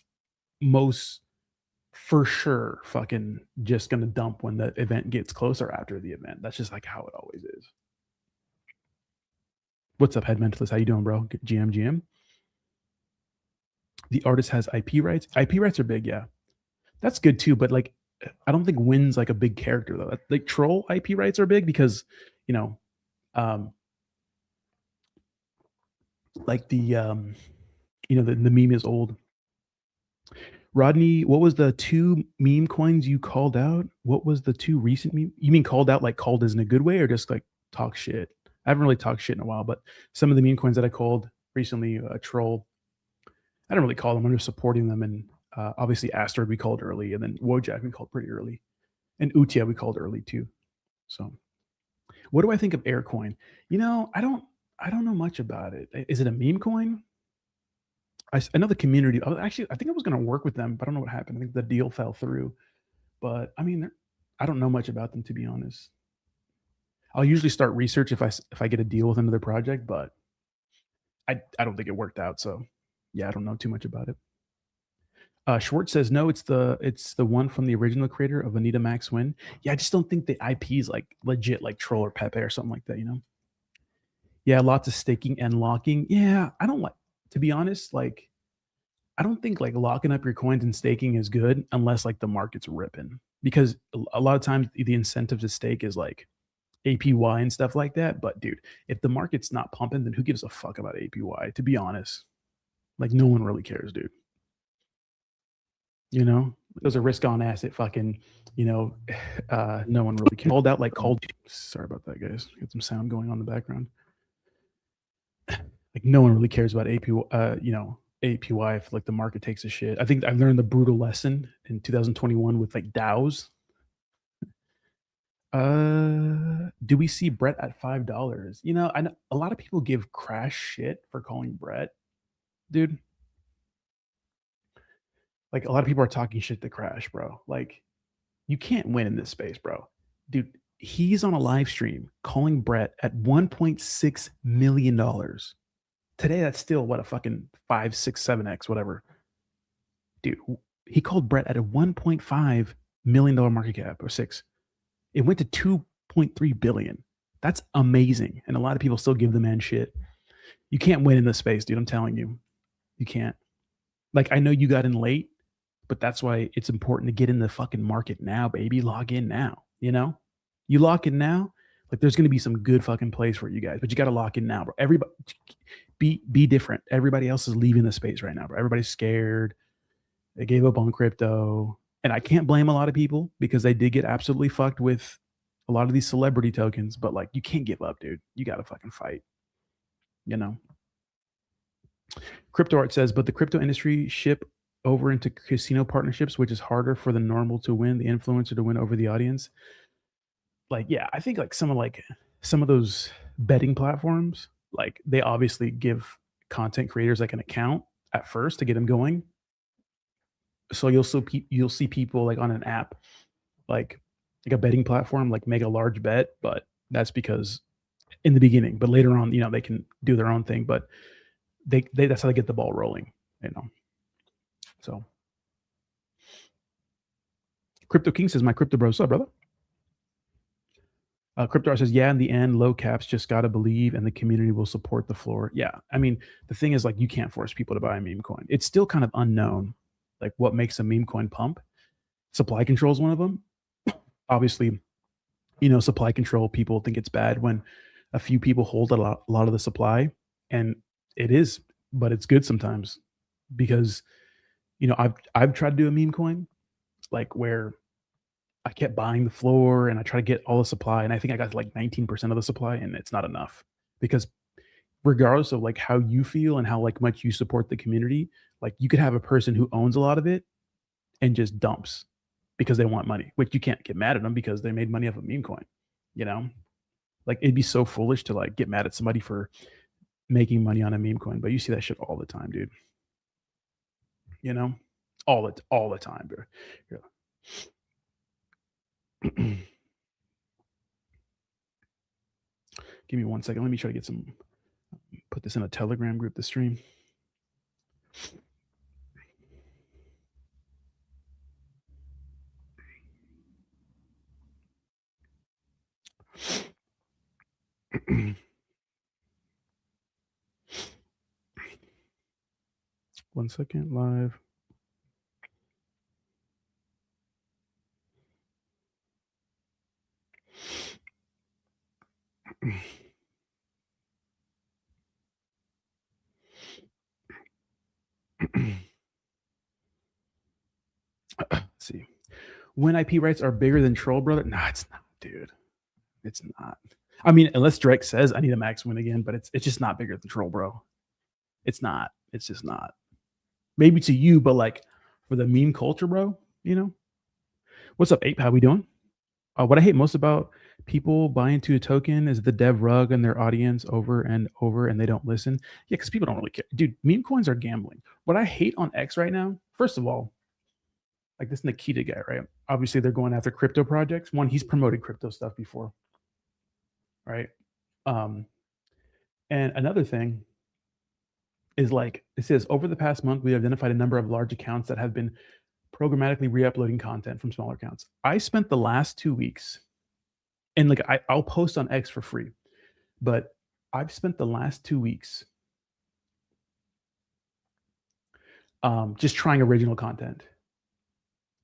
Speaker 1: most for sure fucking just gonna dump when the event gets closer after the event. That's just like how it always is. What's up, Head Mentalist? How you doing, bro? GM. The artist has IP rights. IP rights are big, yeah. That's good too, but like I don't think Wynn's like a big character though. Like troll IP rights are big because, like the the meme is old. Rodney, what was the 2 meme coins you called out? What was the 2 recent meme? You mean called out like called as in a good way or just like talk shit? I haven't really talked shit in a while, but some of the meme coins that I called recently, troll, I don't really call them. I'm just supporting them. And obviously Asteroid we called early, and then Wojak we called pretty early, and Utia we called early too. So, what do I think of Aircoin? I don't know much about it. Is it a meme coin? I know the community. Actually, I think I was going to work with them, but I don't know what happened. I think the deal fell through. But I mean, I don't know much about them, to be honest. I'll usually start research if I get a deal with another project, but I don't think it worked out. So yeah, I don't know too much about it. Schwartz says no, it's the one from the original creator of Anita Max Wynn. Yeah, I just don't think the IP is like legit, like Troll or Pepe or something like that. Yeah, lots of staking and locking. Yeah, I don't like, to be honest, like I don't think like locking up your coins and staking is good unless like the market's ripping, because a lot of times the incentive to stake is like APY and stuff like that. But dude, if the market's not pumping, then who gives a fuck about APY? To be honest, like no one really cares, dude. Those are risk on asset fucking, no one really cares. Called out like called. Sorry about that, guys. Get some sound going on in the background. Like no one really cares about APY if like the market takes a shit. I think I learned the brutal lesson in 2021 with like DAOs. Do we see Brett at $5? I know a lot of people give Crash shit for calling Brett, dude. Like a lot of people are talking shit to Crash, bro. Like you can't win in this space, bro. Dude, he's on a live stream calling Brett at $1.6 million. Today, that's still what, a fucking 5, 6, 7x, whatever. Dude, he called Brett at a $1.5 million market cap, or 6. It went to 2.3 billion. That's amazing. And a lot of people still give the man shit. You can't win in this space, dude. I'm telling you. You can't. Like, I know you got in late, but that's why it's important to get in the fucking market now, baby. Log in now, You lock in now, like there's going to be some good fucking plays for you guys, but you got to lock in now, bro. Everybody be different. Everybody else is leaving the space right now, bro. Everybody's scared. They gave up on crypto. And I can't blame a lot of people because they did get absolutely fucked with a lot of these celebrity tokens, but like you can't give up, dude. You got to fucking fight, Crypto Art says, but the crypto industry ship over into casino partnerships, which is harder for the normal to win, the influencer to win over the audience. Like, yeah, I think like some of those betting platforms, like they obviously give content creators like an account at first to get them going. So you'll see people like on an app, like a betting platform, like make a large bet, but that's because in the beginning, but later on, they can do their own thing, but they that's how they get the ball rolling, So Crypto King says, my crypto bro, what's up, brother? Crypto Art says, yeah, in the end, low caps, just got to believe and the community will support the floor. Yeah. I mean, the thing is, like, you can't force people to buy a meme coin. It's still kind of unknown, like what makes a meme coin pump. Supply control is one of them. Obviously, supply control, people think it's bad when a few people hold a lot of the supply, and it is, but it's good sometimes because, I've tried to do a meme coin, like where I kept buying the floor and I try to get all the supply, and I think I got like 19% of the supply, and it's not enough because regardless of like how you feel and how like much you support the community, like you could have a person who owns a lot of it and just dumps because they want money, which you can't get mad at them because they made money off a meme coin, like it'd be so foolish to like get mad at somebody for making money on a meme coin, but you see that shit all the time, dude. All the time, bro. Give me 1 second. Let me try to put this in a Telegram group, the stream. One second, live. Let's see. When IP rights are bigger than Troll Brother? Nah, it's not, dude. It's not. I mean, unless Drake says Anita Max Wynn again, but it's just not bigger than Troll Bro. It's not. It's just not. Maybe to you, but like for the meme culture, bro, What's up, Ape? How we doing? What I hate most about people buying into a token is the dev rug and their audience over and over, and they don't listen. Yeah, because people don't really care. Dude, meme coins are gambling. What I hate on X right now, first of all, like this Nikita guy, right? Obviously, they're going after crypto projects. One, he's promoted crypto stuff before, right? And another thing is like it says, over the past month, we identified a number of large accounts that have been programmatically re-uploading content from smaller accounts. I spent the last 2 weeks, and like I'll post on X for free, but I've spent the last 2 weeks just trying original content.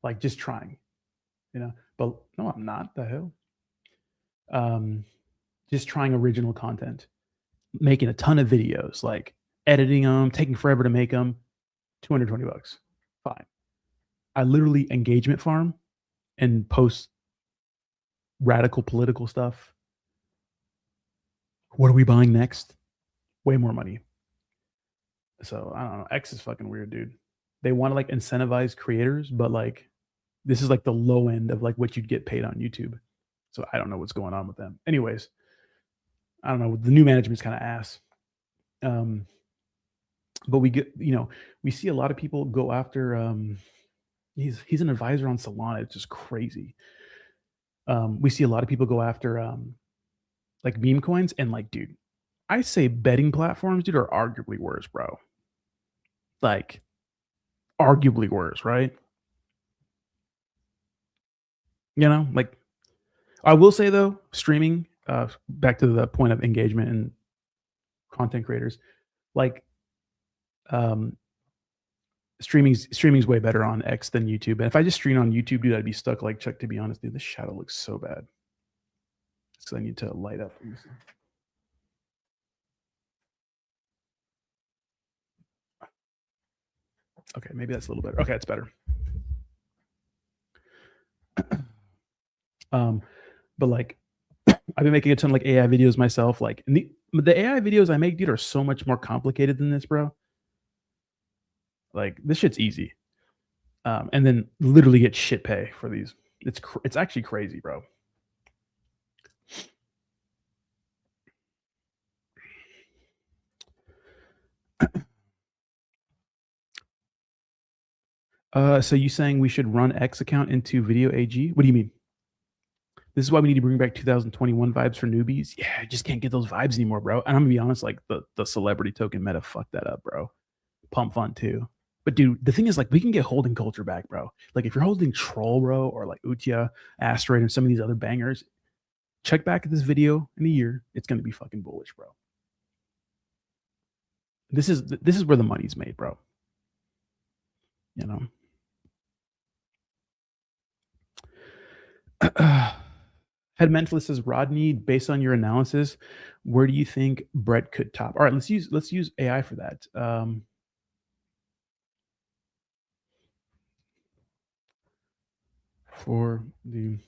Speaker 1: Like just trying, but no, I'm not. The hell? Just trying original content, making a ton of videos, like editing them, taking forever to make them, $220. Fine. I literally engagement farm and post radical political stuff. What are we buying next? Way more money. So I don't know. X is fucking weird, dude. They want to like incentivize creators, but like this is like the low end of like what you'd get paid on YouTube. So I don't know what's going on with them. Anyways, I don't know. The new management's kind of ass. But we get, we see a lot of people go after. He's an advisor on Solana. It's just crazy. We see a lot of people go after like meme coins, and like, dude, I say betting platforms, dude, are arguably worse, bro. Like, arguably worse, right? Like, I will say though, streaming, back to the point of engagement and content creators, like, streaming's way better on X than YouTube. And if I just stream on YouTube, dude, I'd be stuck like Chuck, to be honest, dude. This shadow looks so bad. So I need to light up. Okay, maybe that's a little better. Okay, it's better. But like I've been making a ton of like AI videos myself. Like, and the AI videos I make, dude, are so much more complicated than this, bro. Like, this shit's easy. And then literally get shit pay for these. It's actually crazy, bro. So you saying we should run X account into Video AG? What do you mean? This is why we need to bring back 2021 vibes for newbies. Yeah, I just can't get those vibes anymore, bro. And I'm gonna be honest, like the celebrity token meta fucked that up, bro. Pump fun too. But dude, the thing is, like, we can get holding culture back, bro. Like, if you're holding Troll, bro, or like Utia, Asteroid, and some of these other bangers, check back at this video in a year. It's gonna be fucking bullish, bro. This is where the money's made, bro. You know. Head Mentalist says, Rodney, based on your analysis, where do you think Brett could top? All right, let's use AI for that. For the,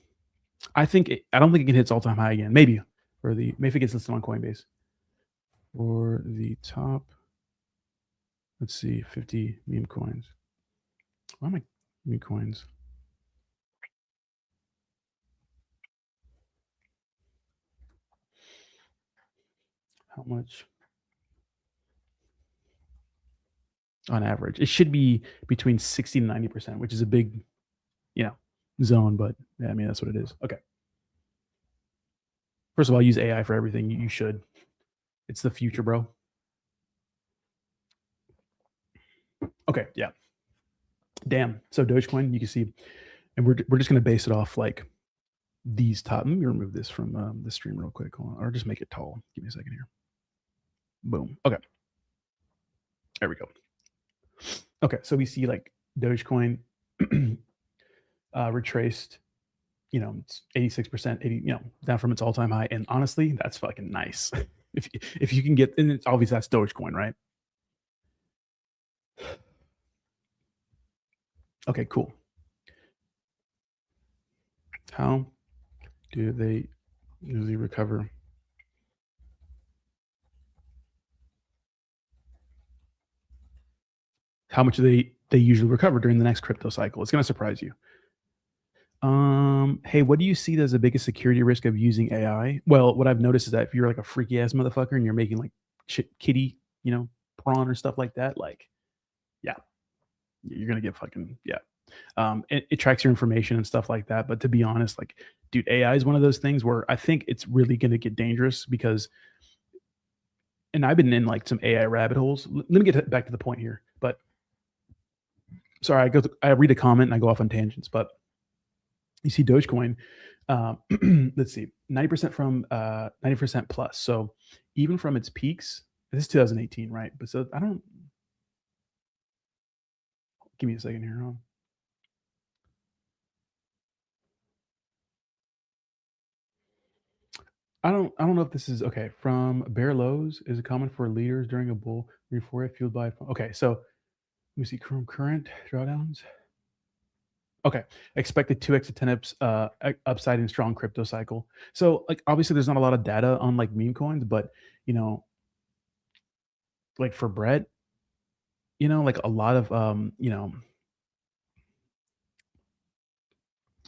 Speaker 1: I don't think it can hit its all-time high again. Maybe if it gets listed on Coinbase. For the top, let's see, 50 meme coins. Why am I meme coins? How much on average? It should be between 60 and 90%, which is a big, zone, but yeah, I mean, that's what it is. Okay. First of all, use AI for everything. You should. It's the future, bro. Okay, yeah. Damn. So Dogecoin, you can see, and we're just gonna base it off like these top. Let me remove this from the stream real quick. Hold on, or just make it tall. Give me a second here. Boom. Okay. There we go. Okay, so we see like Dogecoin retraced, it's 86%, 80, down from its all-time high. And honestly, that's fucking nice. if you can get, and it's obvious that's Dogecoin, right? Okay, cool. How do they usually recover? How much do they usually recover during the next crypto cycle? It's going to surprise you. Hey, what do you see as the biggest security risk of using AI? Well, what I've noticed is that if you're like a freaky ass motherfucker and you're making like kitty, prawn or stuff like that, like, yeah, you're gonna get fucking, yeah. It tracks your information and stuff like that. But to be honest, like, dude, AI is one of those things where I think it's really gonna get dangerous because, and I've been in like some AI rabbit holes. Let me get back to the point here. But sorry, I read a comment and I go off on tangents, but you see Dogecoin, let's see, 90% from 90% plus. So even from its peaks, this is 2018, right? But so give me a second here. I don't know if this is okay. From bare lows is it common for leaders during a bull euphoria fueled by, okay, so let me see current drawdowns. Okay, expected 2x to 10x upside in strong crypto cycle. So like obviously there's not a lot of data on like meme coins, but like for Brett, like a lot of let's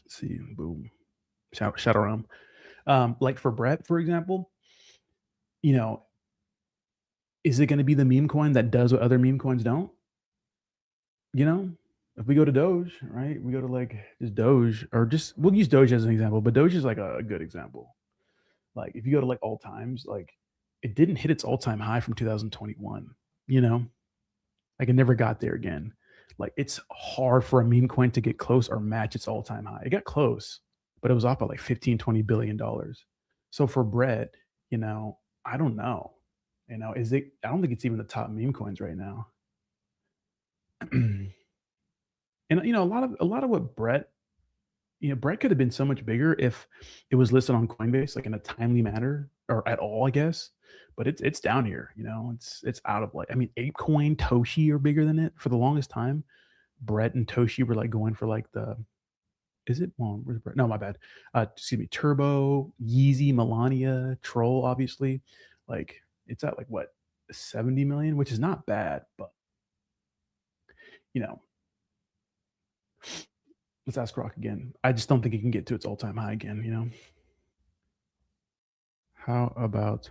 Speaker 1: see, boom, shadow realm. Like for Brett, for example, is it going to be the meme coin that does what other meme coins don't? If we go to Doge, right? We go to like just Doge, or just we'll use Doge as an example, but Doge is like a good example. Like if you go to like all times, like it didn't hit its all-time high from 2021, like it never got there again. Like it's hard for a meme coin to get close or match its all-time high. It got close, but it was off by like 15, $20 billion. So for Brett, I don't know. Is it? I don't think it's even the top meme coins right now. And a lot of what Brett, Brett could have been so much bigger if it was listed on Coinbase like in a timely manner or at all, I guess. But it's down here, it's out of like, I mean, ApeCoin, Toshi are bigger than it for the longest time. Brett and Toshi were like going for like where's Brett? No, my bad. Excuse me, Turbo, Yeezy, Melania, Troll, obviously. Like it's at like what, 70 million, which is not bad, but let's ask Rock again. I just don't think it can get to its all-time high again, How about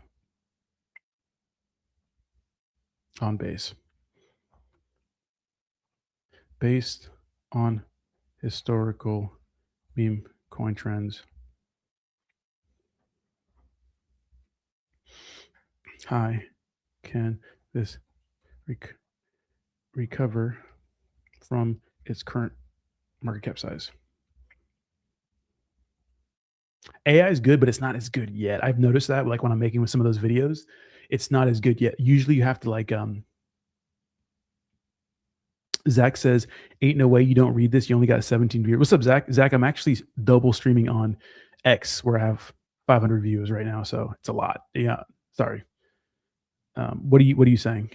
Speaker 1: on base? Based on historical meme coin trends, high can this recover from its current market cap size? AI is good, but it's not as good yet. I've noticed that, like when I'm making with some of those videos, it's not as good yet. Usually you have to like Zach says, ain't no way you don't read this. You only got 17 viewers. What's up, Zach? Zach, I'm actually double streaming on X where I have 500 views right now. So it's a lot. Yeah. Sorry. What are you saying?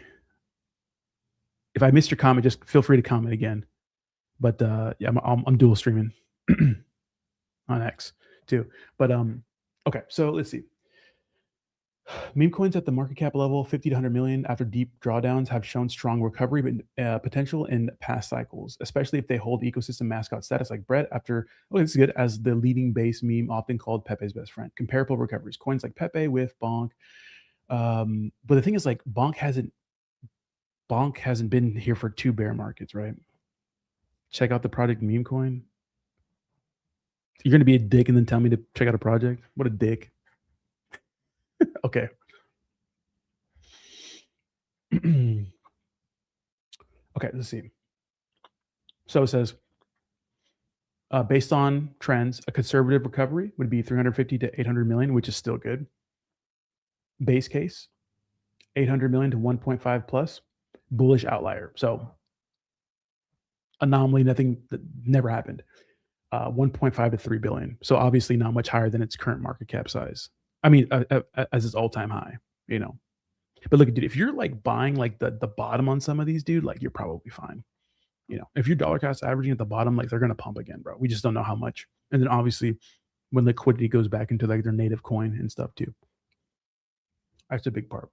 Speaker 1: If I missed your comment, just feel free to comment again. But yeah, I'm dual streaming on X too. But okay, so let's see. Meme coins at the market cap level, 50 to 100 million after deep drawdowns have shown strong recovery but potential in past cycles, especially if they hold ecosystem mascot status like Brett after, oh, this is good, as the leading base meme often called Pepe's best friend. Comparable recoveries, coins like Pepe with Bonk. But the thing is, like, Bonk hasn't been here for 2 bear markets, right? Check out the project meme coin. You're going to be a dick and then tell me to check out a project? What a dick. Okay. Okay, let's see. So it says, based on trends, a conservative recovery would be 350 to 800 million, which is still good. Base case, 800 million to 1.5 plus. Bullish outlier. So anomaly, nothing that never happened. 1.5 to 3 billion. So obviously not much higher than its current market cap size. I mean, as its all-time high, you know. But look, dude, if you're like buying like the bottom on some of these, dude, like you're probably fine. You know, if you're dollar cost averaging at the bottom, like they're gonna pump again, bro. We just don't know how much. And then obviously when liquidity goes back into like their native coin and stuff too. That's a big part.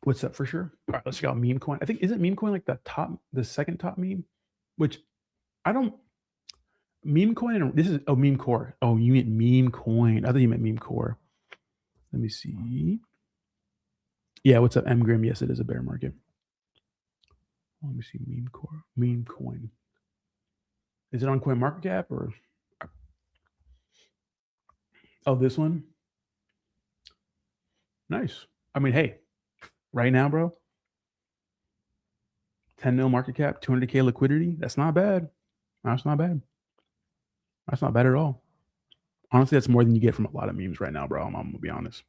Speaker 1: What's up for sure? All right, let's check out meme coin. I think, isn't meme coin like the second top meme? Which I don't. Meme coin and this is meme core. Oh, you meant meme coin. I thought you meant meme core. Let me see. Yeah, what's up, M Grim? Yes, it is a bear market. Let me see, meme core, meme coin. Is it on Coin Market Cap or? Oh, this one. Nice. I mean, hey, right now, bro. 10 mil market cap, 200K liquidity. That's not bad. That's not bad. That's not bad at all. Honestly, that's more than you get from a lot of memes right now, bro. I'm gonna be honest.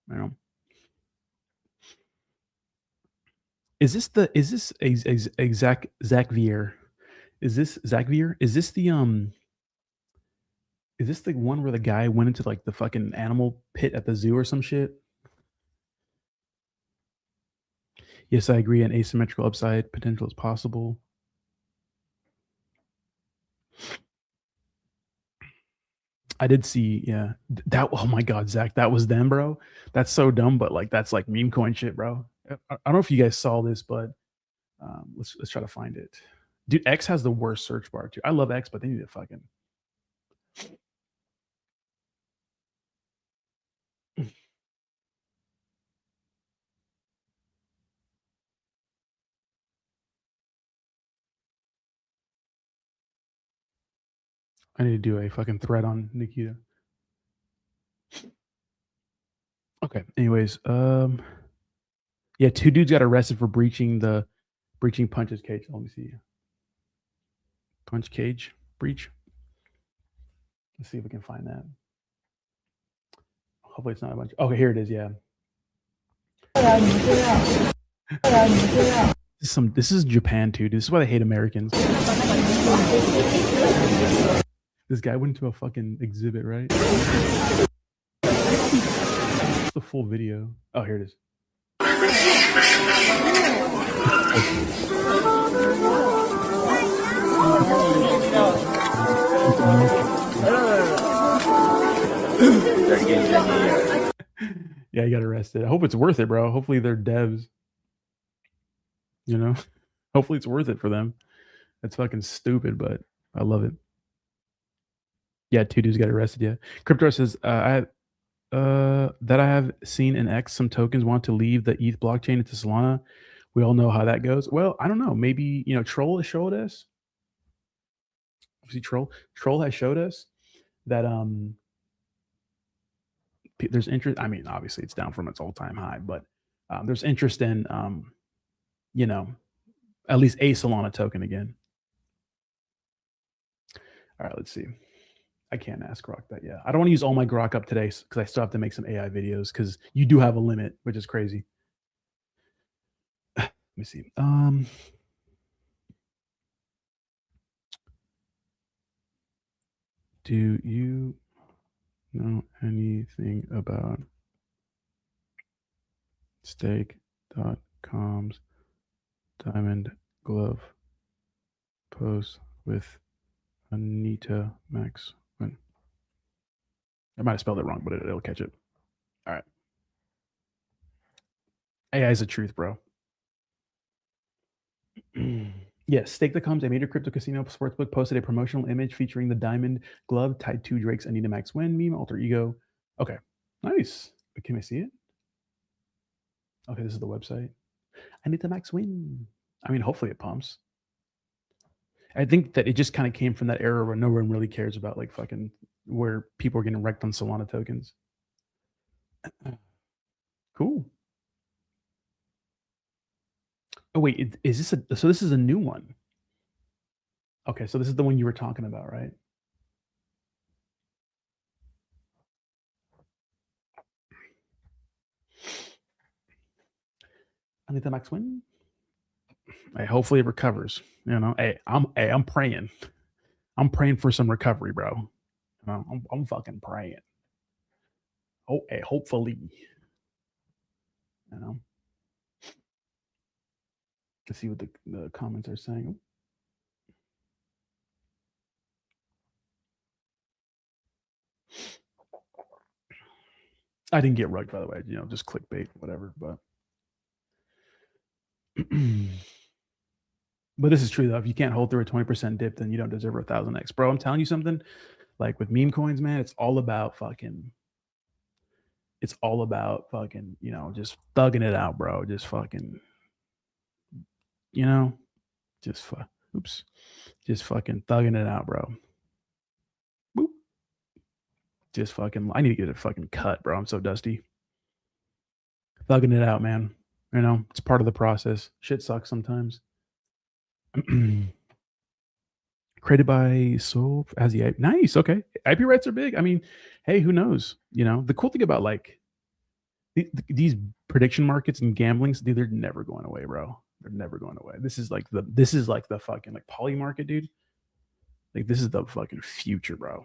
Speaker 1: You know. Is this a Zach Vier? Is this Zach Vier? Is this the one where the guy went into like the fucking animal pit at the zoo or some shit? Yes, I agree. An asymmetrical upside potential is possible. I did see, yeah. That, oh my god, Zach, that was them, bro. That's so dumb, but like that's like meme coin shit, bro. I don't know if you guys saw this, but let's try to find it. Dude, X has the worst search bar too. I love X, but they need to fucking. I need to do a fucking thread on Nikita. Okay. Anyways, yeah, 2 dudes got arrested for breaching punches cage. Let me see. Punch cage breach. Let's see if we can find that. Hopefully it's not a bunch. Okay, here it is. Yeah. This is Japan too. This is why they hate Americans. This guy went to a fucking exhibit, right? It's the full video. Oh, here it is. Yeah, he got arrested. I hope it's worth it, bro. Hopefully they're devs. You know? Hopefully it's worth it for them. That's fucking stupid, but I love it. Yeah, 2 dudes got arrested. Yeah. Crypto says, that I have seen in X, some tokens want to leave the ETH blockchain into Solana. We all know how that goes. Well, I don't know. Maybe, you know, Troll has showed us. See, Troll has showed us that there's interest. I mean, obviously it's down from its all-time high, but there's interest in, you know, at least a Solana token again. All right, let's see. I can't ask Grok that yet. I don't want to use all my Grok up today because I still have to make some AI videos because you do have a limit, which is crazy. Let me see. Do you know anything about stake.com's diamond glove post with Anita Max Wynn? I might have spelled it wrong, but it'll catch it. All right. AI is the truth, bro. Yes, Stake.com's a major crypto casino sportsbook posted a promotional image featuring the diamond glove tied to Drake's Anita Max Wynn meme alter ego. Okay, nice. Can I see it? Okay, this is the website. Anita Max Wynn. I mean, hopefully it pumps. I think that it just kind of came from that era where no one really cares about like fucking where people are getting wrecked on Solana tokens. Cool. Oh wait, is this a, so this is a new one? Okay, so this is the one you were talking about, right? Anita Max Wynn. Hey, hopefully it recovers. You know, I'm praying. I'm praying for some recovery, bro. You know, I'm fucking praying. Oh, hey, hopefully. You know. Let's see what the comments are saying. I didn't get rugged, by the way. You know, just clickbait, whatever. But but this is true though. If you can't hold through a 20% dip, then you don't deserve a 1000x, bro. I'm telling you something. Like with meme coins, man, it's all about fucking. It's all about fucking, you know, just thugging it out, bro. Just fucking, you know, just fucking thugging it out, bro. Boop. Just fucking, I need to get a fucking cut, bro. I'm so dusty. Thugging it out, man. You know, it's part of the process. Shit sucks sometimes. Created by Soap as the IP. Nice. Okay. IP rights are big. I mean, hey, who knows? You know, the cool thing about like these prediction markets and gamblings, dude, they're never going away, bro. They're never going away. This is like the fucking like poly market, dude. Like this is the fucking future, bro.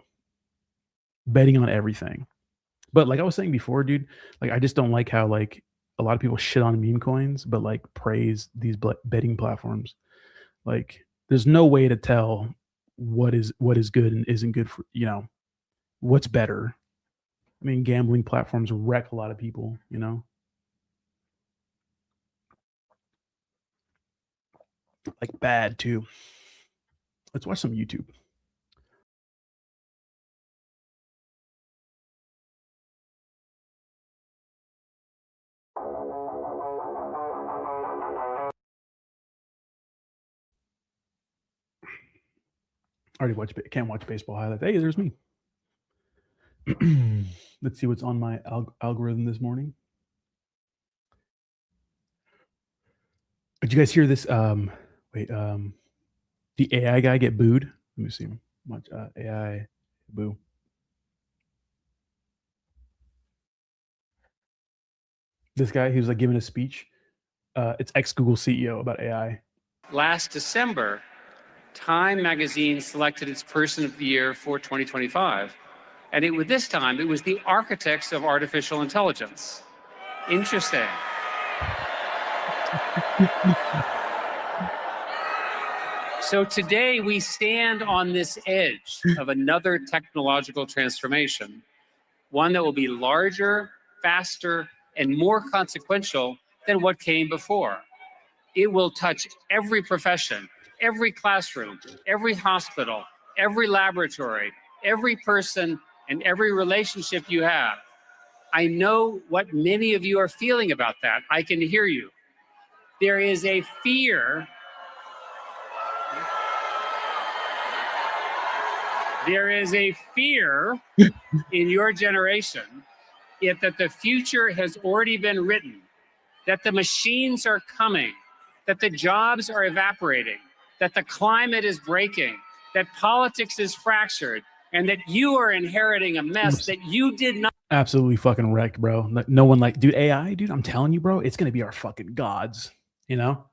Speaker 1: Betting on everything. But like I was saying before, dude, like I just don't like how like a lot of people shit on meme coins, but like praise these betting platforms. Like there's no way to tell what is good and isn't good for, you know, what's better. I mean, gambling platforms wreck a lot of people, you know. Like bad too. Let's watch some YouTube. Already can't watch baseball highlights. Hey, there's me. Let's see what's on my algorithm this morning. Did you guys hear this? The AI guy get booed. Let me see. Watch AI boo. This guy, he was like giving a speech. It's ex-Google CEO about AI.
Speaker 5: Last December, Time magazine selected its Person of the Year for 2025. And this time, it was the architects of artificial intelligence. Interesting. So today we stand on this edge of another technological transformation, one that will be larger, faster, and more consequential than what came before. It will touch every profession, every classroom, every hospital, every laboratory, every person, and every relationship you have. I know what many of you are feeling about that. I can hear you. There is a fear. There is a fear in your generation it that the future has already been written, that the machines are coming, that the jobs are evaporating, that the climate is breaking, that politics is fractured, and that you are inheriting a mess that you did not.
Speaker 1: Absolutely fucking wrecked, bro. No one like, dude, AI, dude, I'm telling you, bro, it's going to be our fucking gods, you know?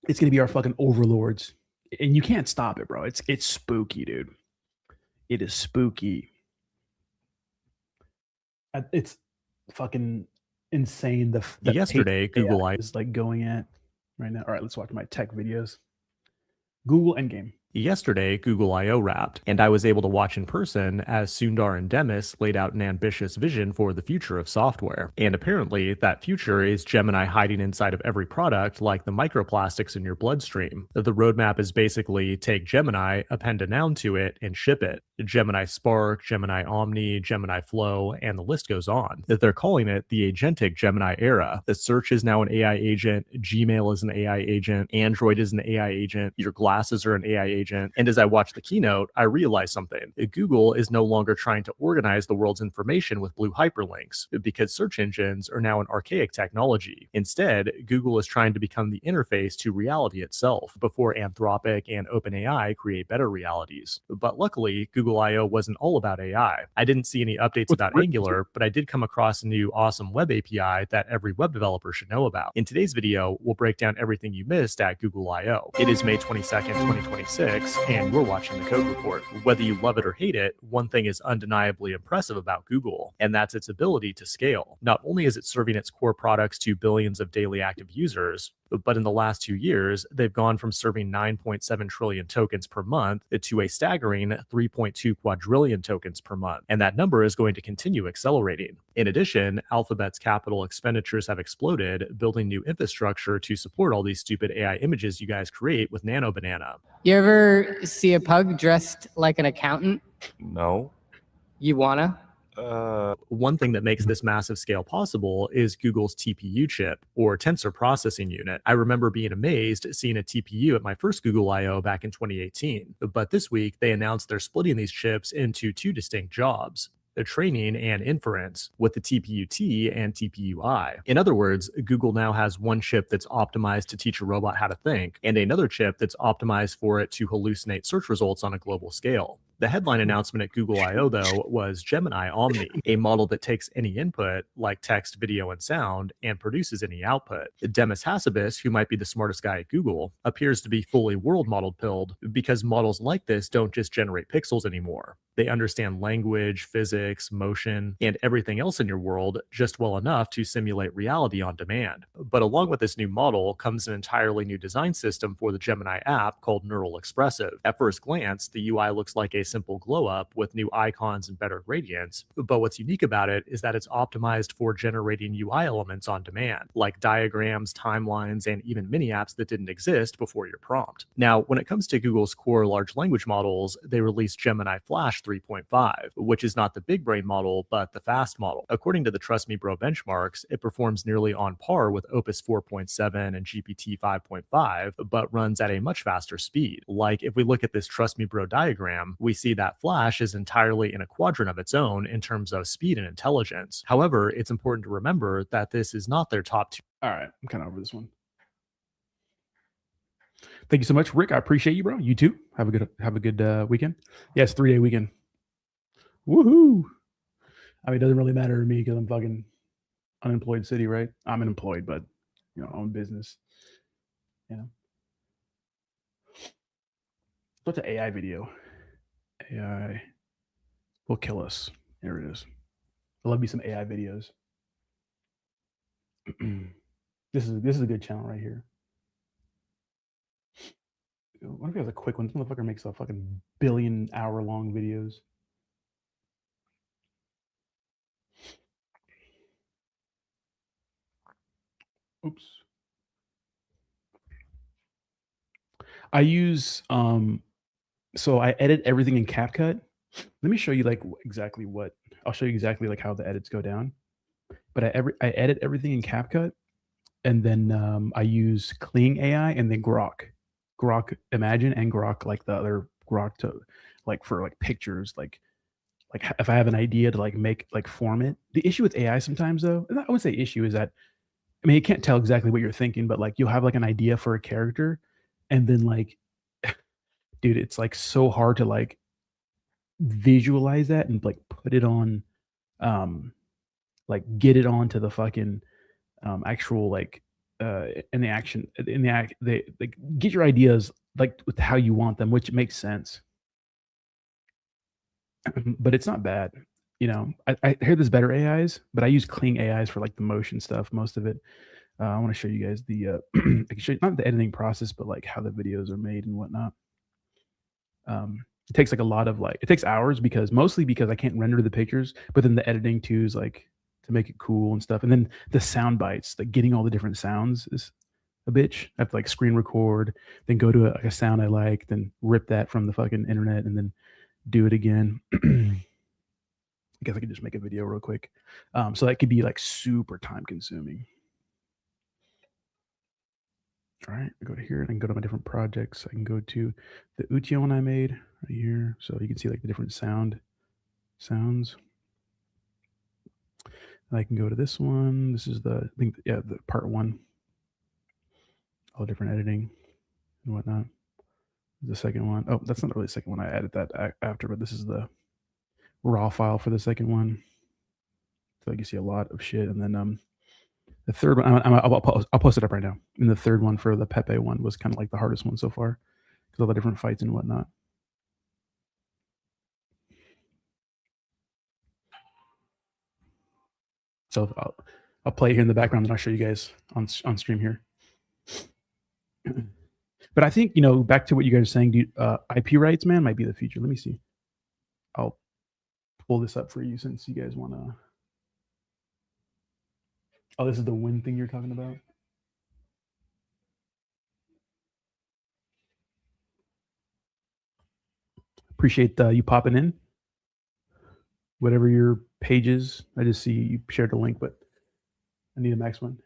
Speaker 1: It's going to be our fucking overlords. And you can't stop it, bro. It's spooky, dude. It is spooky. It's fucking insane. The
Speaker 6: Yesterday, Google
Speaker 1: is like going at right now. All right, let's watch my tech videos. Google Endgame.
Speaker 6: Yesterday, Google I/O wrapped, and I was able to watch in person as Sundar and Demis laid out an ambitious vision for the future of software. And apparently, that future is Gemini hiding inside of every product like the microplastics in your bloodstream. The roadmap is basically take Gemini, append a noun to it, and ship it. Gemini Spark, Gemini Omni, Gemini Flow, and the list goes on. They're calling it the agentic Gemini era. The search is now an AI agent, Gmail is an AI agent, Android is an AI agent, your glasses are an AI agent. And as I watched the keynote, I realized something. Google is no longer trying to organize the world's information with blue hyperlinks because search engines are now an archaic technology. Instead, Google is trying to become the interface to reality itself before Anthropic and OpenAI create better realities. But luckily, Google I/O wasn't all about AI. I didn't see any updates about Angular, but I did come across a new awesome web API that every web developer should know about. In today's video, we'll break down everything you missed at Google I/O. It is May 22nd, 2026. And we're watching the Code Report. Whether you love it or hate it, one thing is undeniably impressive about Google, and that's its ability to scale. Not only is it serving its core products to billions of daily active users, but in the last 2 years, they've gone from serving 9.7 trillion tokens per month to a staggering 3.2 quadrillion tokens per month. And that number is going to continue accelerating. In addition, Alphabet's capital expenditures have exploded, building new infrastructure to support all these stupid AI images you guys create with Nano Banana.
Speaker 7: You ever see a pug dressed like an accountant?
Speaker 3: No.
Speaker 7: You wanna?
Speaker 6: One thing that makes this massive scale possible is Google's TPU chip, or tensor processing unit. I remember being amazed seeing a TPU at my first Google I/O back in 2018. But this week, they announced they're splitting these chips into two distinct jobs: the training and inference, with the TPU-T and TPU-I. In other words, Google now has one chip that's optimized to teach a robot how to think, and another chip that's optimized for it to hallucinate search results on a global scale. The headline announcement at Google I/O, though, was Gemini Omni, a model that takes any input, like text, video, and sound, and produces any output. Demis Hassabis, who might be the smartest guy at Google, appears to be fully world model pilled because models like this don't just generate pixels anymore. They understand language, physics, motion, and everything else in your world just well enough to simulate reality on demand. But along with this new model comes an entirely new design system for the Gemini app called Neural Expressive. At first glance, the UI looks like a simple glow up with new icons and better gradients, but what's unique about it is that it's optimized for generating UI elements on demand, like diagrams, timelines, and even mini apps that didn't exist before your prompt. Now, when it comes to Google's core large language models, they released Gemini Flash 3.5, which is not the big brain model, but the fast model. According to the Trust Me Bro benchmarks, it performs nearly on par with Opus 4.7 and GPT 5.5, but runs at a much faster speed. Like, if we look at this Trust Me Bro diagram, we see that Flash is entirely in a quadrant of its own in terms of speed and intelligence. However, it's important to remember that this is not their top two.
Speaker 1: All right, I'm kind of over this one. Thank you so much, Rick. I appreciate you, bro. You too. Have a good weekend. Yeah, it's 3-day weekend. Woohoo! I mean, it doesn't really matter to me because I'm fucking unemployed city, right? I'm unemployed, but you know, own business. You know. What's an AI video? AI will kill us. Here it is. I love me some AI videos. This is a good channel right here. What if he has a quick one? This motherfucker makes a fucking billion-hour-long videos. Oops. I use so I edit everything in CapCut. Let me show you like exactly what I'll show you exactly like how the edits go down. But I edit everything in CapCut, and then I use Kling AI and then Grok Imagine and Grok, like the other Grok, to like for like pictures, like like if I have an idea to like form it. The issue with AI sometimes though, and I would say issue is that, I mean, you can't tell exactly what you're thinking, but like you'll have like an idea for a character, and then like, dude, it's like so hard to like visualize that and like put it on, like get it onto the fucking actual like in the action in the act they like get your ideas like with how you want them, which makes sense. But it's not bad. I hear there's better AIs, but I use clean AIs for like the motion stuff, most of it. I want to show you guys the I can show you not the editing process, but like how the videos are made and whatnot. It takes like a lot of like, it takes hours mostly because I can't render the pictures, but then the editing too is like to make it cool and stuff. And then the sound bites, like getting all the different sounds is a bitch. I have to like screen record, then go to a sound I like, then rip that from the fucking internet and then do it again. I guess I could just make a video real quick. So that could be like super time consuming. All right, I go to here and I can go to my different projects. I can go to the Utia one I made right here. So you can see like the different sounds. And I can go to this one. This is the part 1. All the different editing and whatnot. The second one. Oh, that's not really the second one. I added that after, but this is the raw file for the second one. So you can see a lot of shit. And then the third one, I'll post it up right now. And the third one for the Pepe one was kind of like the hardest one so far because all the different fights and whatnot. So I'll play it here in the background and I'll show you guys on stream here. But I think, back to what you guys are saying, dude, IP rights, man, might be the future. Let me see. I'll pull this up for you since you guys want to. Oh, this is the Wynn thing you're talking about? Appreciate you popping in. Whatever your page is, I just see you shared the link, but Anita Max Wynn.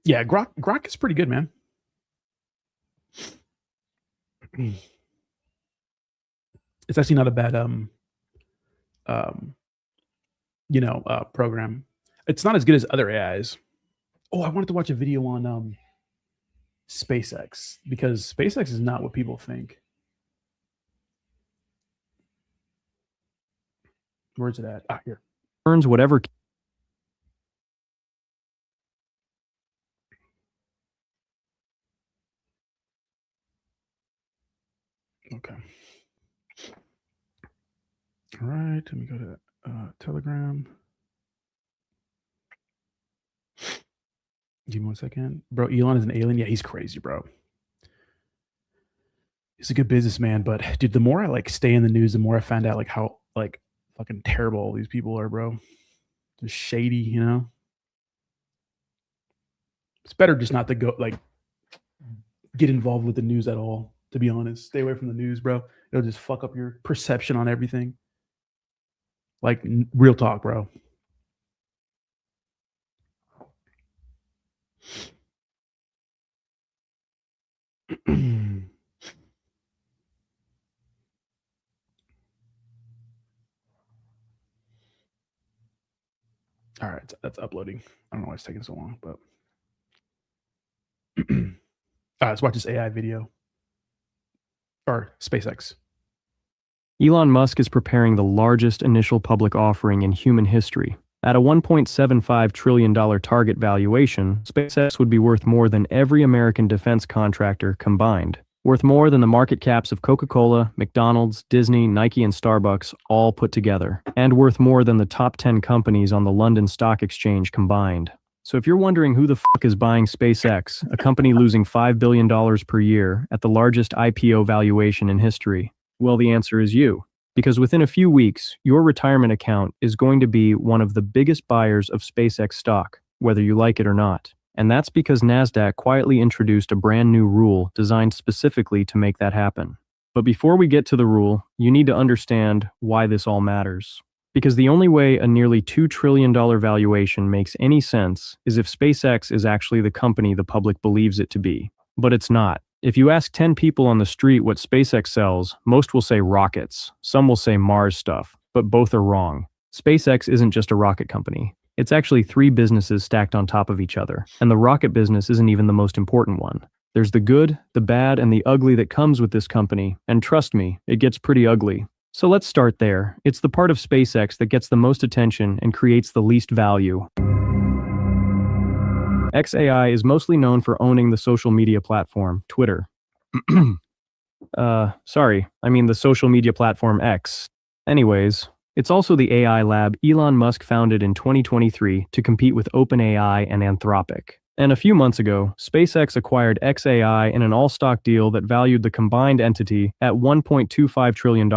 Speaker 1: Yeah, Grok is pretty good, man. It's actually not a bad program. It's not as good as other AIs. Oh, I wanted to watch a video on SpaceX because SpaceX is not what people think. Where's it at? Here.
Speaker 8: Earns whatever.
Speaker 1: Okay. All right. Let me go to Telegram. Give me 1 second. Bro, Elon is an alien. Yeah, he's crazy, bro. He's a good businessman, but dude, the more I like stay in the news, the more I find out like how like fucking terrible all these people are, bro. Just shady, It's better just not to go like get involved with the news at all, to be honest. Stay away from the news, bro. It'll just fuck up your perception on everything. Like real talk, bro. All right, that's uploading. I don't know why it's taking so long, but all right, let's watch this AI video or SpaceX.
Speaker 8: Elon Musk is preparing the largest initial public offering in human history. At a $1.75 trillion target valuation, SpaceX would be worth more than every American defense contractor combined. Worth more than the market caps of Coca-Cola, McDonald's, Disney, Nike, and Starbucks all put together. And worth more than the top 10 companies on the London Stock Exchange combined. So if you're wondering who the fuck is buying SpaceX, a company losing $5 billion per year at the largest IPO valuation in history, well, the answer is you. Because within a few weeks, your retirement account is going to be one of the biggest buyers of SpaceX stock, whether you like it or not. And that's because NASDAQ quietly introduced a brand new rule designed specifically to make that happen. But before we get to the rule, you need to understand why this all matters. Because the only way a nearly $2 trillion valuation makes any sense is if SpaceX is actually the company the public believes it to be. But it's not. If you ask 10 people on the street what SpaceX sells, most will say rockets. Some will say Mars stuff, but both are wrong. SpaceX isn't just a rocket company. It's actually 3 businesses stacked on top of each other, and the rocket business isn't even the most important one. There's the good, the bad, and the ugly that comes with this company, and trust me, it gets pretty ugly. So let's start there. It's the part of SpaceX that gets the most attention and creates the least value. XAI is mostly known for owning the social media platform, Twitter. Sorry, I mean the social media platform X. Anyways, it's also the AI lab Elon Musk founded in 2023 to compete with OpenAI and Anthropic. And a few months ago, SpaceX acquired XAI in an all-stock deal that valued the combined entity at $1.25 trillion,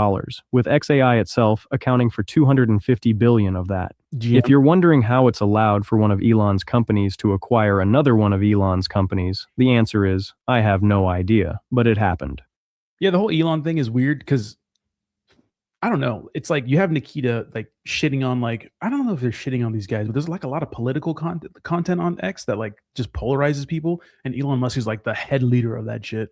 Speaker 8: with XAI itself accounting for $250 billion of that. If you're wondering how it's allowed for one of Elon's companies to acquire another one of Elon's companies, the answer is, I have no idea, but it happened.
Speaker 1: Yeah, the whole Elon thing is weird because I don't know. It's like you have Nikita like shitting on like I don't know if they're shitting on these guys, but there's like a lot of political content on X that like just polarizes people, and Elon Musk is like the head leader of that shit.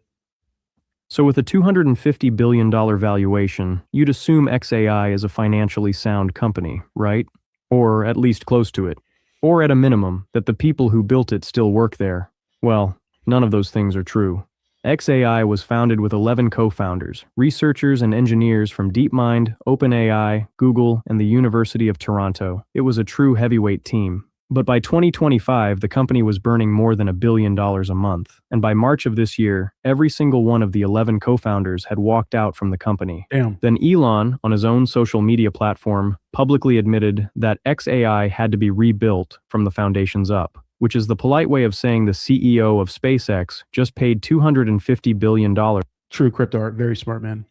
Speaker 8: So with a $250 billion valuation, you'd assume XAI is a financially sound company, right? Or at least close to it. Or at a minimum, that the people who built it still work there. Well, none of those things are true. XAI was founded with 11 co-founders, researchers and engineers from DeepMind, OpenAI, Google, and the University of Toronto. It was a true heavyweight team. But by 2025, the company was burning more than $1 billion a month. And by March of this year, every single one of the 11 co-founders had walked out from the company.
Speaker 1: Damn.
Speaker 8: Then Elon, on his own social media platform, publicly admitted that XAI had to be rebuilt from the foundations up, which is the polite way of saying the CEO of SpaceX just paid $250 billion.
Speaker 1: True crypto art, very smart man.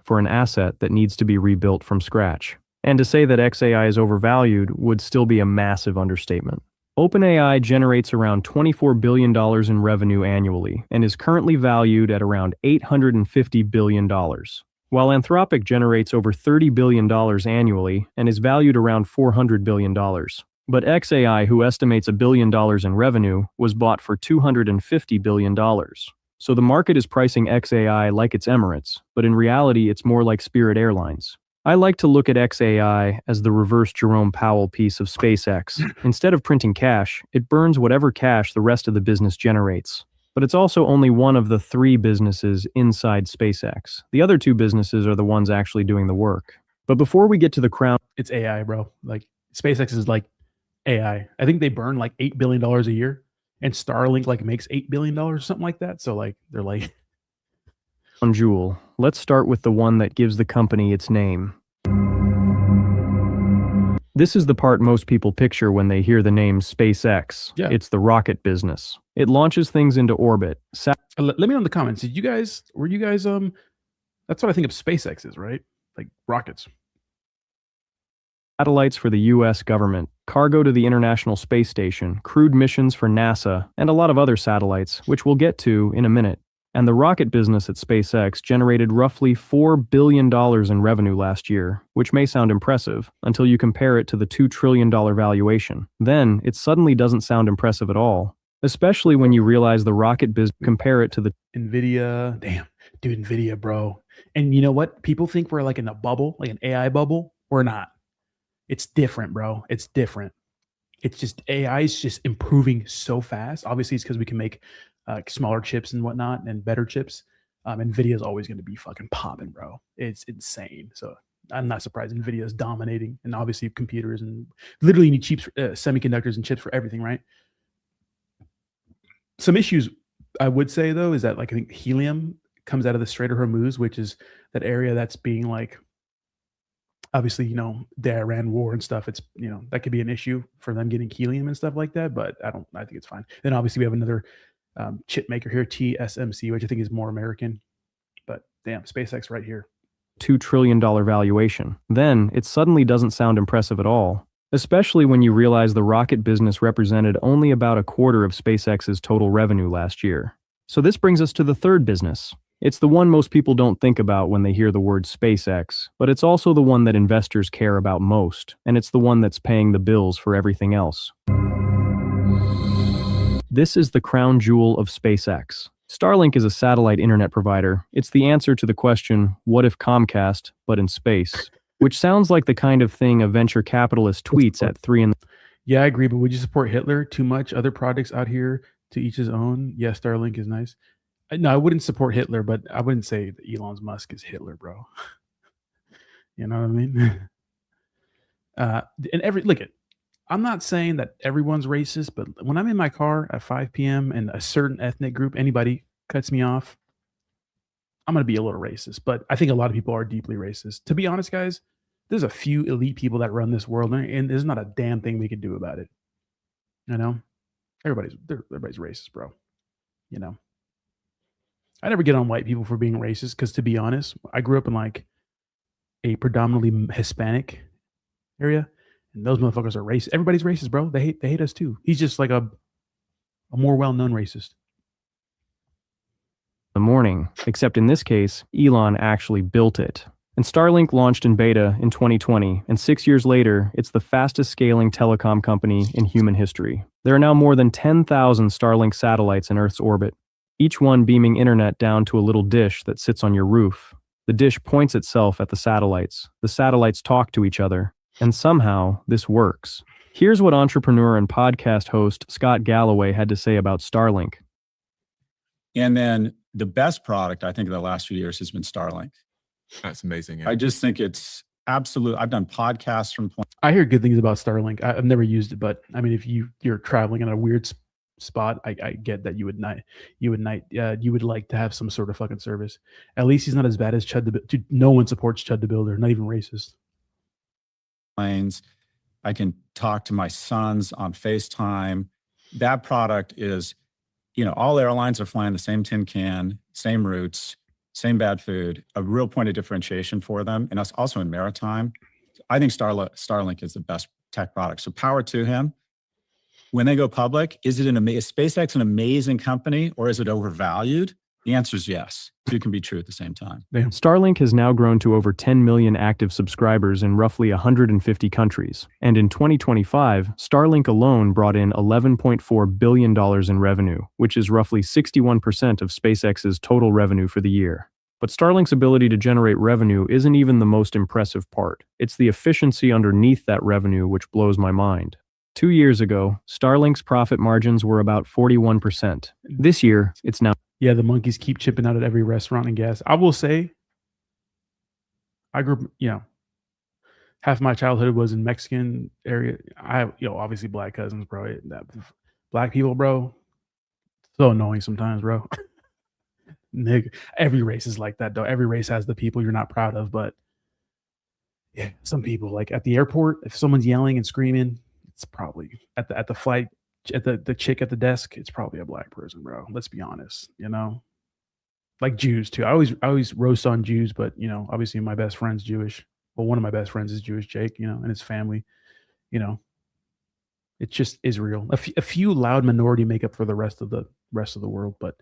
Speaker 8: For an asset that needs to be rebuilt from scratch. And to say that XAI is overvalued would still be a massive understatement. OpenAI generates around $24 billion in revenue annually and is currently valued at around $850 billion, while Anthropic generates over $30 billion annually and is valued around $400 billion. But XAI, who estimates $1 billion in revenue, was bought for $250 billion. So the market is pricing XAI like it's Emirates, but in reality it's more like Spirit Airlines. I like to look at XAI as the reverse Jerome Powell piece of SpaceX. Instead of printing cash, it burns whatever cash the rest of the business generates. But it's also only one of the 3 businesses inside SpaceX. The other 2 businesses are the ones actually doing the work. But before we get to the crown,
Speaker 1: it's AI, bro. Like SpaceX is like AI. I think they burn like $8 billion a year, and Starlink like makes $8 billion or something like that. So like they're like
Speaker 8: Jewel. Let's start with the one that gives the company its name. This is the part most people picture when they hear the name SpaceX.
Speaker 1: Yeah.
Speaker 8: It's the rocket business. It launches things into orbit.
Speaker 1: Let me know in the comments. Were you guys that's what I think of SpaceX is, right? Like rockets.
Speaker 8: Satellites for the US government, cargo to the International Space Station, crewed missions for NASA, and a lot of other satellites, which we'll get to in a minute. And the rocket business at SpaceX generated roughly $4 billion in revenue last year, which may sound impressive until you compare it to the $2 trillion valuation. Then, it suddenly doesn't sound impressive at all, especially when you realize the rocket business, compare it to the
Speaker 1: NVIDIA. Damn, dude, NVIDIA, bro. And you know what? People think we're like in a bubble, like an AI bubble. We're not. It's different, bro. It's different. It's just AI is just improving so fast. Obviously, it's because we can make smaller chips and whatnot and better chips. NVIDIA is always going to be fucking popping, bro. It's insane. So I'm not surprised NVIDIA is dominating, and obviously computers and literally you need cheap semiconductors and chips for everything, right? Some issues I would say though is that like I think helium comes out of the Strait of Hormuz, which is that area that's being like obviously, you know, the Iran war and stuff, it's, you know, that could be an issue for them getting helium and stuff like that, but I think it's fine. Then obviously we have another chip maker here, TSMC, which I think is more American, but damn, SpaceX right here.
Speaker 8: $2 trillion valuation. Then, it suddenly doesn't sound impressive at all, especially when you realize the rocket business represented only about a quarter of SpaceX's total revenue last year. So this brings us to the third business. It's the one most people don't think about when they hear the word SpaceX, but it's also the one that investors care about most, and it's the one that's paying the bills for everything else. This is the crown jewel of SpaceX. Starlink is a satellite internet provider. It's the answer to the question, what if Comcast, but in space? Which sounds like the kind of thing a venture capitalist tweets at 3 in the...
Speaker 1: Yeah, I agree, but would you support Hitler too much? Other projects out here, to each his own. Yeah, Starlink is nice. No, I wouldn't support Hitler, but I wouldn't say that Elon Musk is Hitler, bro. You know what I mean? I'm not saying that everyone's racist, but when I'm in my car at 5 p.m. and a certain ethnic group, anybody cuts me off, I'm going to be a little racist. But I think a lot of people are deeply racist. To be honest, guys, there's a few elite people that run this world, and there's not a damn thing we can do about it. You know? Everybody's racist, bro. You know? I never get on white people for being racist because, to be honest, I grew up in like a predominantly Hispanic area. And those motherfuckers are racist. Everybody's racist, bro. They hate us too. He's just like a more well-known racist.
Speaker 8: morning, except in this case, Elon actually built it. And Starlink launched in beta in 2020, and 6 years later, it's the fastest scaling telecom company in human history. There are now more than 10,000 Starlink satellites in Earth's orbit, each one beaming internet down to a little dish that sits on your roof. The dish points itself at the satellites talk to each other, and somehow this works. Here's what entrepreneur and podcast host Scott Galloway had to say about Starlink.
Speaker 9: And then the best product, I think, of the last few years has been Starlink.
Speaker 10: That's amazing. Yeah.
Speaker 9: I just think it's absolute. I've done podcasts from.
Speaker 1: I hear good things about Starlink. I've never used it, but I mean, if you're traveling in a weird spot, I get that you would like to have some sort of fucking service. At least he's not as bad as Chud the. No one supports Chud the Builder, not even racist.
Speaker 9: Planes. I can talk to my sons on FaceTime. That product is, all airlines are flying the same tin can, same routes, same bad food, a real point of differentiation for them. And also in maritime, I think Starlink is the best tech product. So power to him. When they go public, is SpaceX an amazing company, or is it overvalued? The answer is yes. Two can be true at the same time.
Speaker 8: Starlink has now grown to over 10 million active subscribers in roughly 150 countries. And in 2025, Starlink alone brought in $11.4 billion in revenue, which is roughly 61% of SpaceX's total revenue for the year. But Starlink's ability to generate revenue isn't even the most impressive part. It's the efficiency underneath that revenue which blows my mind. 2 years ago, Starlink's profit margins were about 41%. This year, it's now...
Speaker 1: Yeah, the monkeys keep chipping out at every restaurant and gas. I will say, I grew up, half my childhood was in Mexican area. I have, obviously black cousins, bro. Black people, bro, so annoying sometimes, bro. Nigga, every race is like that, though. Every race has the people you're not proud of, but yeah, some people, like at the airport, if someone's yelling and screaming, it's probably at the flight. At the chick at the desk, it's probably a black person, bro. Let's be honest, like Jews too. I always roast on Jews, but obviously my best friend's Jewish. Well, one of my best friends is Jewish, Jake, and his family, it's just Israel. A few loud minority make up for the rest of the world. But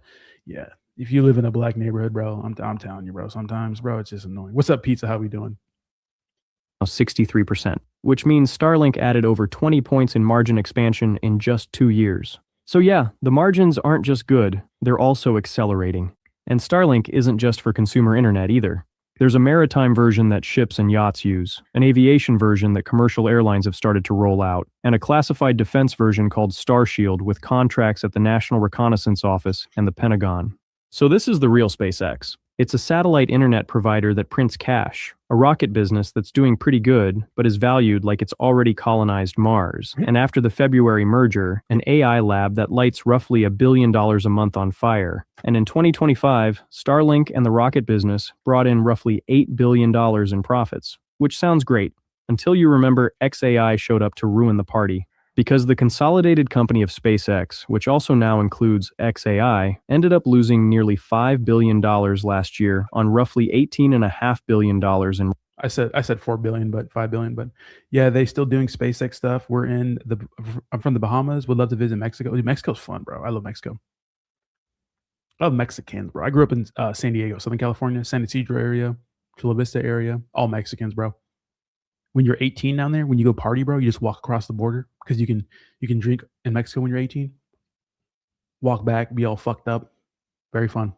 Speaker 1: yeah, if you live in a black neighborhood, bro, I'm telling you, bro, sometimes, bro, it's just annoying. What's up, pizza? How we doing?
Speaker 8: 63%, which means Starlink added over 20 points in margin expansion in just 2 years. So yeah, the margins aren't just good, they're also accelerating. And Starlink isn't just for consumer internet either. There's a maritime version that ships and yachts use, an aviation version that commercial airlines have started to roll out, and a classified defense version called Starshield with contracts at the National Reconnaissance Office and the Pentagon. So this is the real SpaceX. It's a satellite internet provider that prints cash, a rocket business that's doing pretty good, but is valued like it's already colonized Mars. And after the February merger, an AI lab that lights roughly $1 billion a month on fire. And in 2025, Starlink and the rocket business brought in roughly $8 billion in profits, which sounds great, until you remember XAI showed up to ruin the party. Because the consolidated company of SpaceX, which also now includes XAI, ended up losing nearly $5 billion last year on roughly $18.5 billion in...
Speaker 1: I said 4 billion, but 5 billion. But yeah, they still doing SpaceX stuff. I'm from the Bahamas. Would love to visit Mexico. Dude, Mexico's fun, bro. I love Mexico. I love Mexicans, bro. I grew up in San Diego, Southern California, San Isidro area, Chula Vista area, all Mexicans, bro. When you're 18 down there, when you go party, bro, you just walk across the border because you can drink in Mexico when you're 18. Walk back, be all fucked up. Very fun.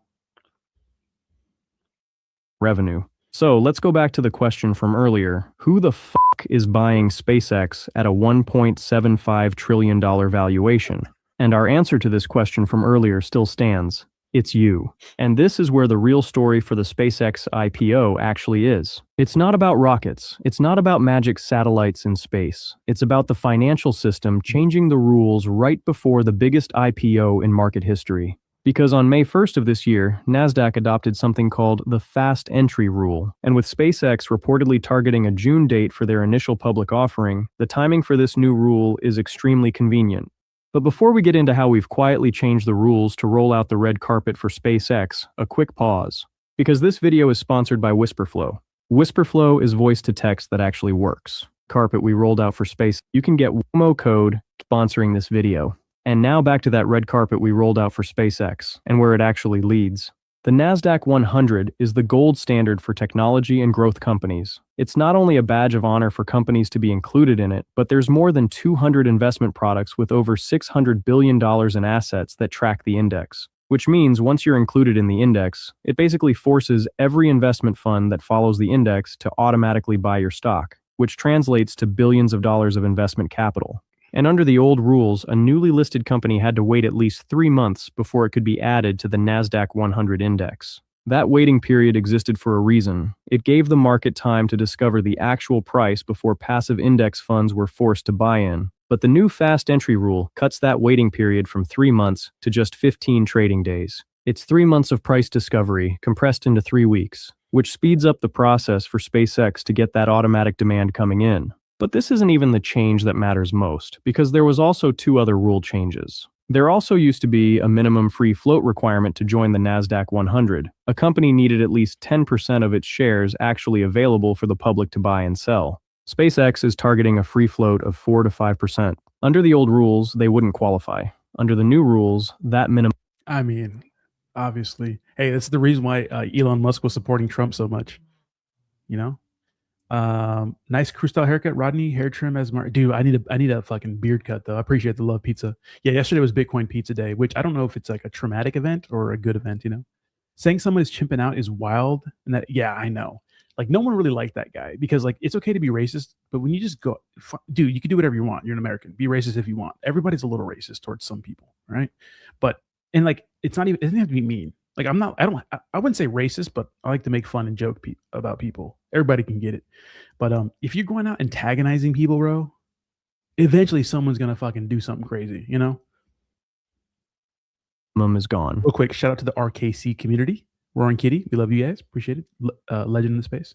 Speaker 8: Revenue. So let's go back to the question from earlier. Who the fuck is buying SpaceX at a $1.75 trillion valuation? And our answer to this question from earlier still stands. It's you. And this is where the real story for the SpaceX IPO actually is. It's not about rockets. It's not about magic satellites in space. It's about the financial system changing the rules right before the biggest IPO in market history. Because on May 1st of this year, NASDAQ adopted something called the Fast Entry Rule. And with SpaceX reportedly targeting a June date for their initial public offering, the timing for this new rule is extremely convenient. But before we get into how we've quietly changed the rules to roll out the red carpet for SpaceX, a quick pause. Because this video is sponsored by Whisperflow. Whisperflow is voice-to-text that actually works. Carpet we rolled out for space. You can get WOMO code sponsoring this video. And now back to that red carpet we rolled out for SpaceX, and where it actually leads. The NASDAQ 100 is the gold standard for technology and growth companies. It's not only a badge of honor for companies to be included in it, but there's more than 200 investment products with over $600 billion in assets that track the index. Which means once you're included in the index, it basically forces every investment fund that follows the index to automatically buy your stock, which translates to billions of dollars of investment capital. And under the old rules, a newly listed company had to wait at least 3 months before it could be added to the NASDAQ 100 index. That waiting period existed for a reason. It gave the market time to discover the actual price before passive index funds were forced to buy in. But the new fast entry rule cuts that waiting period from 3 months to just 15 trading days. It's 3 months of price discovery compressed into 3 weeks, which speeds up the process for SpaceX to get that automatic demand coming in. But this isn't even the change that matters most, because there was also 2 other rule changes. There also used to be a minimum free float requirement to join the NASDAQ 100. A company needed at least 10% of its shares actually available for the public to buy and sell. SpaceX is targeting a free float of 4 to 5%. Under the old rules, they wouldn't qualify. Under the new rules, that minimum...
Speaker 1: I mean, obviously. Hey, that's the reason why Elon Musk was supporting Trump so much. You know? Nice crew style haircut, Rodney. Hair trim as dude. I need a fucking beard cut though. I appreciate the love pizza. Yeah, yesterday was Bitcoin Pizza Day, which I don't know if it's like a traumatic event or a good event. You know, saying someone is chimping out is wild, and that I know. Like no one really liked that guy because like it's okay to be racist, but when you just go, dude, you can do whatever you want. You're an American. Be racist if you want. Everybody's a little racist towards some people, right? But and like it's not even. It doesn't have to be mean. Like I wouldn't say racist, but I like to make fun and joke about people. Everybody can get it. But if you're going out antagonizing people, bro, eventually someone's going to fucking do something crazy, you know?
Speaker 8: is gone.
Speaker 1: Real quick, shout out to the RKC community. Roaring Kitty, we love you guys. Appreciate it. Legend in the space.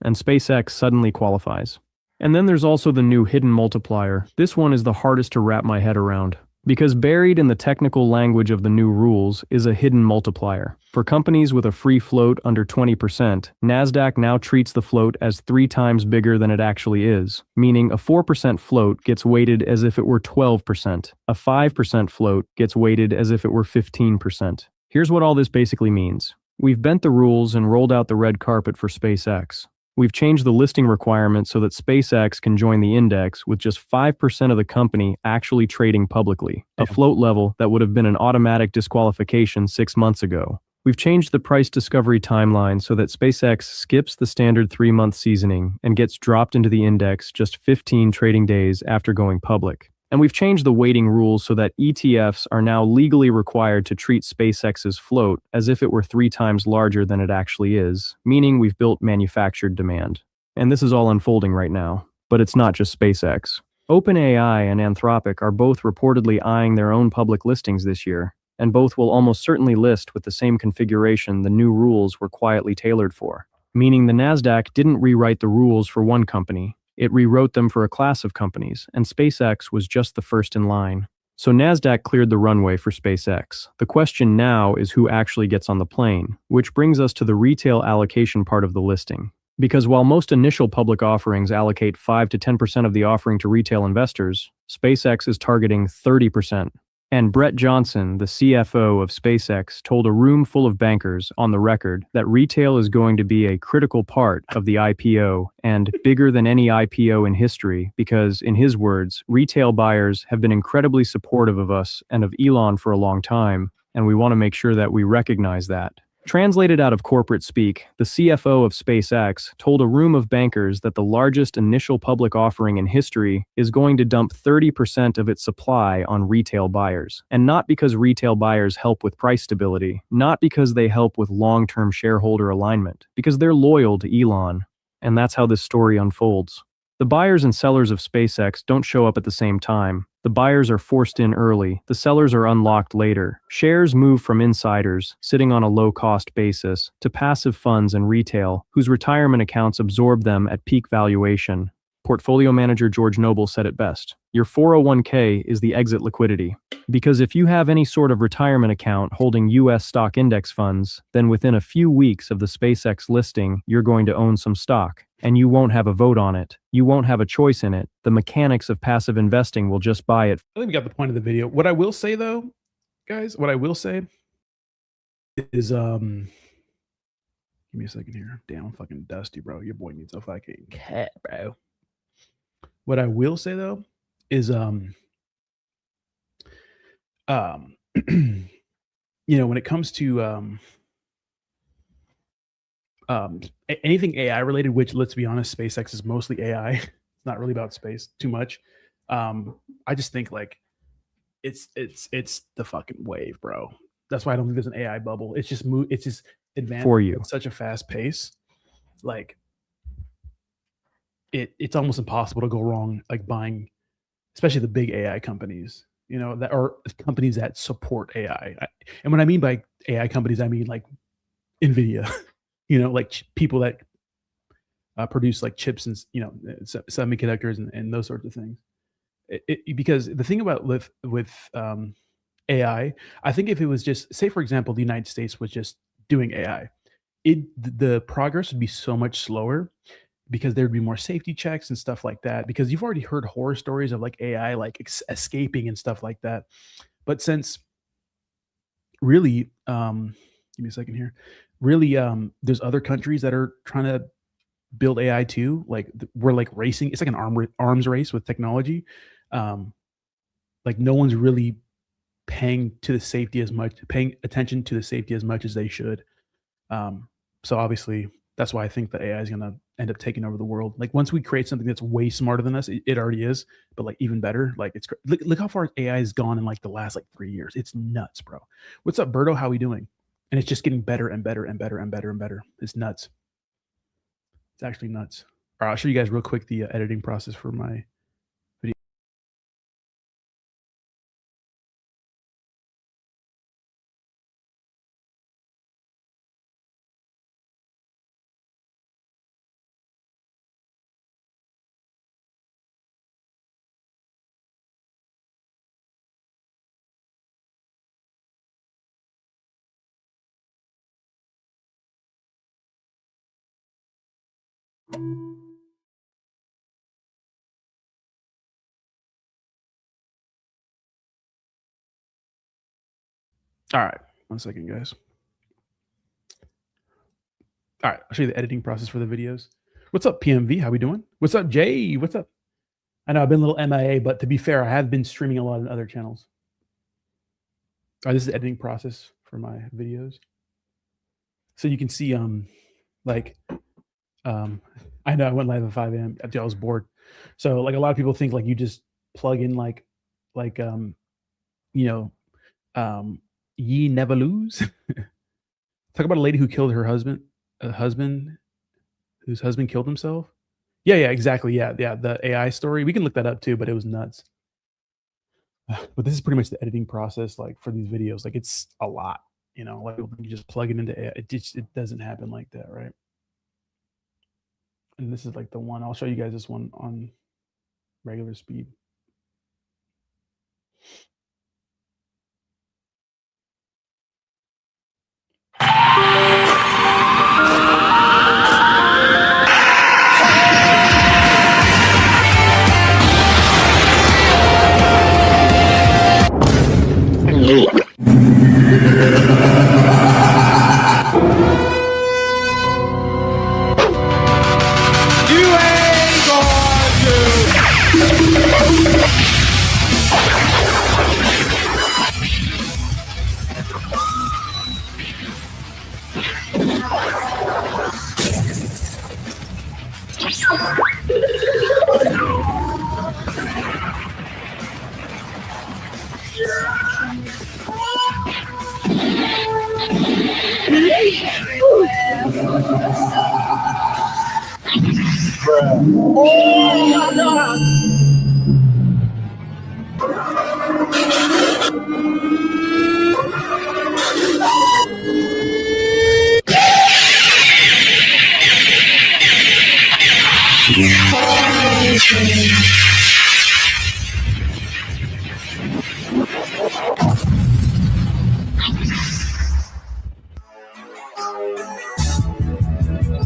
Speaker 8: And SpaceX suddenly qualifies. And then there's also the new hidden multiplier. This one is the hardest to wrap my head around. Because buried in the technical language of the new rules is a hidden multiplier. For companies with a free float under 20%, NASDAQ now treats the float as 3 times bigger than it actually is, meaning a 4% float gets weighted as if it were 12%. A 5% float gets weighted as if it were 15%. Here's what all this basically means. We've bent the rules and rolled out the red carpet for SpaceX. We've changed the listing requirement so that SpaceX can join the index with just 5% of the company actually trading publicly, a float level that would have been an automatic disqualification 6 months ago. We've changed the price discovery timeline so that SpaceX skips the standard 3-month seasoning and gets dropped into the index just 15 trading days after going public. And we've changed the weighting rules so that ETFs are now legally required to treat SpaceX's float as if it were 3 times larger than it actually is, meaning we've built manufactured demand. And this is all unfolding right now. But it's not just SpaceX. OpenAI and Anthropic are both reportedly eyeing their own public listings this year, and both will almost certainly list with the same configuration the new rules were quietly tailored for. Meaning the NASDAQ didn't rewrite the rules for one company. It rewrote them for a class of companies, and SpaceX was just the first in line. So NASDAQ cleared the runway for SpaceX. The question now is who actually gets on the plane, which brings us to the retail allocation part of the listing. Because while most initial public offerings allocate 5 to 10% of the offering to retail investors, SpaceX is targeting 30%. And Brett Johnson, the CFO of SpaceX, told a room full of bankers on the record that retail is going to be a critical part of the IPO and bigger than any IPO in history because, in his words, retail buyers have been incredibly supportive of us and of Elon for a long time, and we want to make sure that we recognize that. Translated out of corporate speak, the CFO of SpaceX told a room of bankers that the largest initial public offering in history is going to dump 30% of its supply on retail buyers. And not because retail buyers help with price stability, not because they help with long-term shareholder alignment, because they're loyal to Elon. And that's how this story unfolds. The buyers and sellers of SpaceX don't show up at the same time. The buyers are forced in early, the sellers are unlocked later. Shares move from insiders, sitting on a low-cost basis, to passive funds and retail, whose retirement accounts absorb them at peak valuation. Portfolio manager George Noble said it best. Your 401k is the exit liquidity. Because if you have any sort of retirement account holding US stock index funds, then within a few weeks of the SpaceX listing, you're going to own some stock. And you won't have a vote on it. You won't have a choice in it. The mechanics of passive investing will just buy it.
Speaker 1: I think we got the point of the video. What I will say though, guys, what I will say is, give me a second here. Damn, I'm fucking dusty, bro. Your boy needs a fucking cat, bro. What I will say though is, you know, when it comes to, anything AI related, which let's be honest, SpaceX is mostly AI. It's not really about space too much. I just think like it's the fucking wave, bro. That's why I don't think there's an AI bubble. It's just advanced
Speaker 8: For you.
Speaker 1: at such a fast pace. Like it's almost impossible to go wrong, like buying, especially the big AI companies, you know, that are companies that support AI. And when I mean by AI companies, I mean like NVIDIA. You know, like people that produce like chips and, you know, semiconductors and those sorts of things. Because the thing about with AI, I think if it was just, say, for example, the United States was just doing AI, the progress would be so much slower because there'd be more safety checks and stuff like that. Because you've already heard horror stories of like AI like escaping and stuff like that. But since really, give me a second here. Really, there's other countries that are trying to build AI too. Like we're like racing. It's like an arms race with technology. Like no one's really paying attention to the safety as much as they should. So obviously that's why I think that AI is going to end up taking over the world. Like once we create something that's way smarter than us, it already is, but like even better. Like it's look how far AI has gone in like the last like 3 years. It's nuts, bro. What's up, Berto? How we doing? And it's just getting better and better and better and better and better. It's nuts. It's actually nuts. All right, I'll show you guys real quick the editing process for my video. All right, 1 second, guys. All right, I'll show you the editing process for the videos. What's up, PMV? How we doing? What's up, Jay? What's up? I know I've been a little MIA, but to be fair, I have been streaming a lot on other channels. All right, this is the editing process for my videos. So you can see, I know I went live at 5 a.m. after I was bored. So like a lot of people think like you just plug in ye never lose. Talk about a lady who killed her husband, whose husband killed himself. Yeah, exactly. Yeah. The AI story. We can look that up too, but it was nuts. But this is pretty much the editing process, like for these videos. Like it's a lot, you know, like you just plug it into AI. It doesn't happen like that, right? And this is like the one. I'll show you guys this one on regular speed.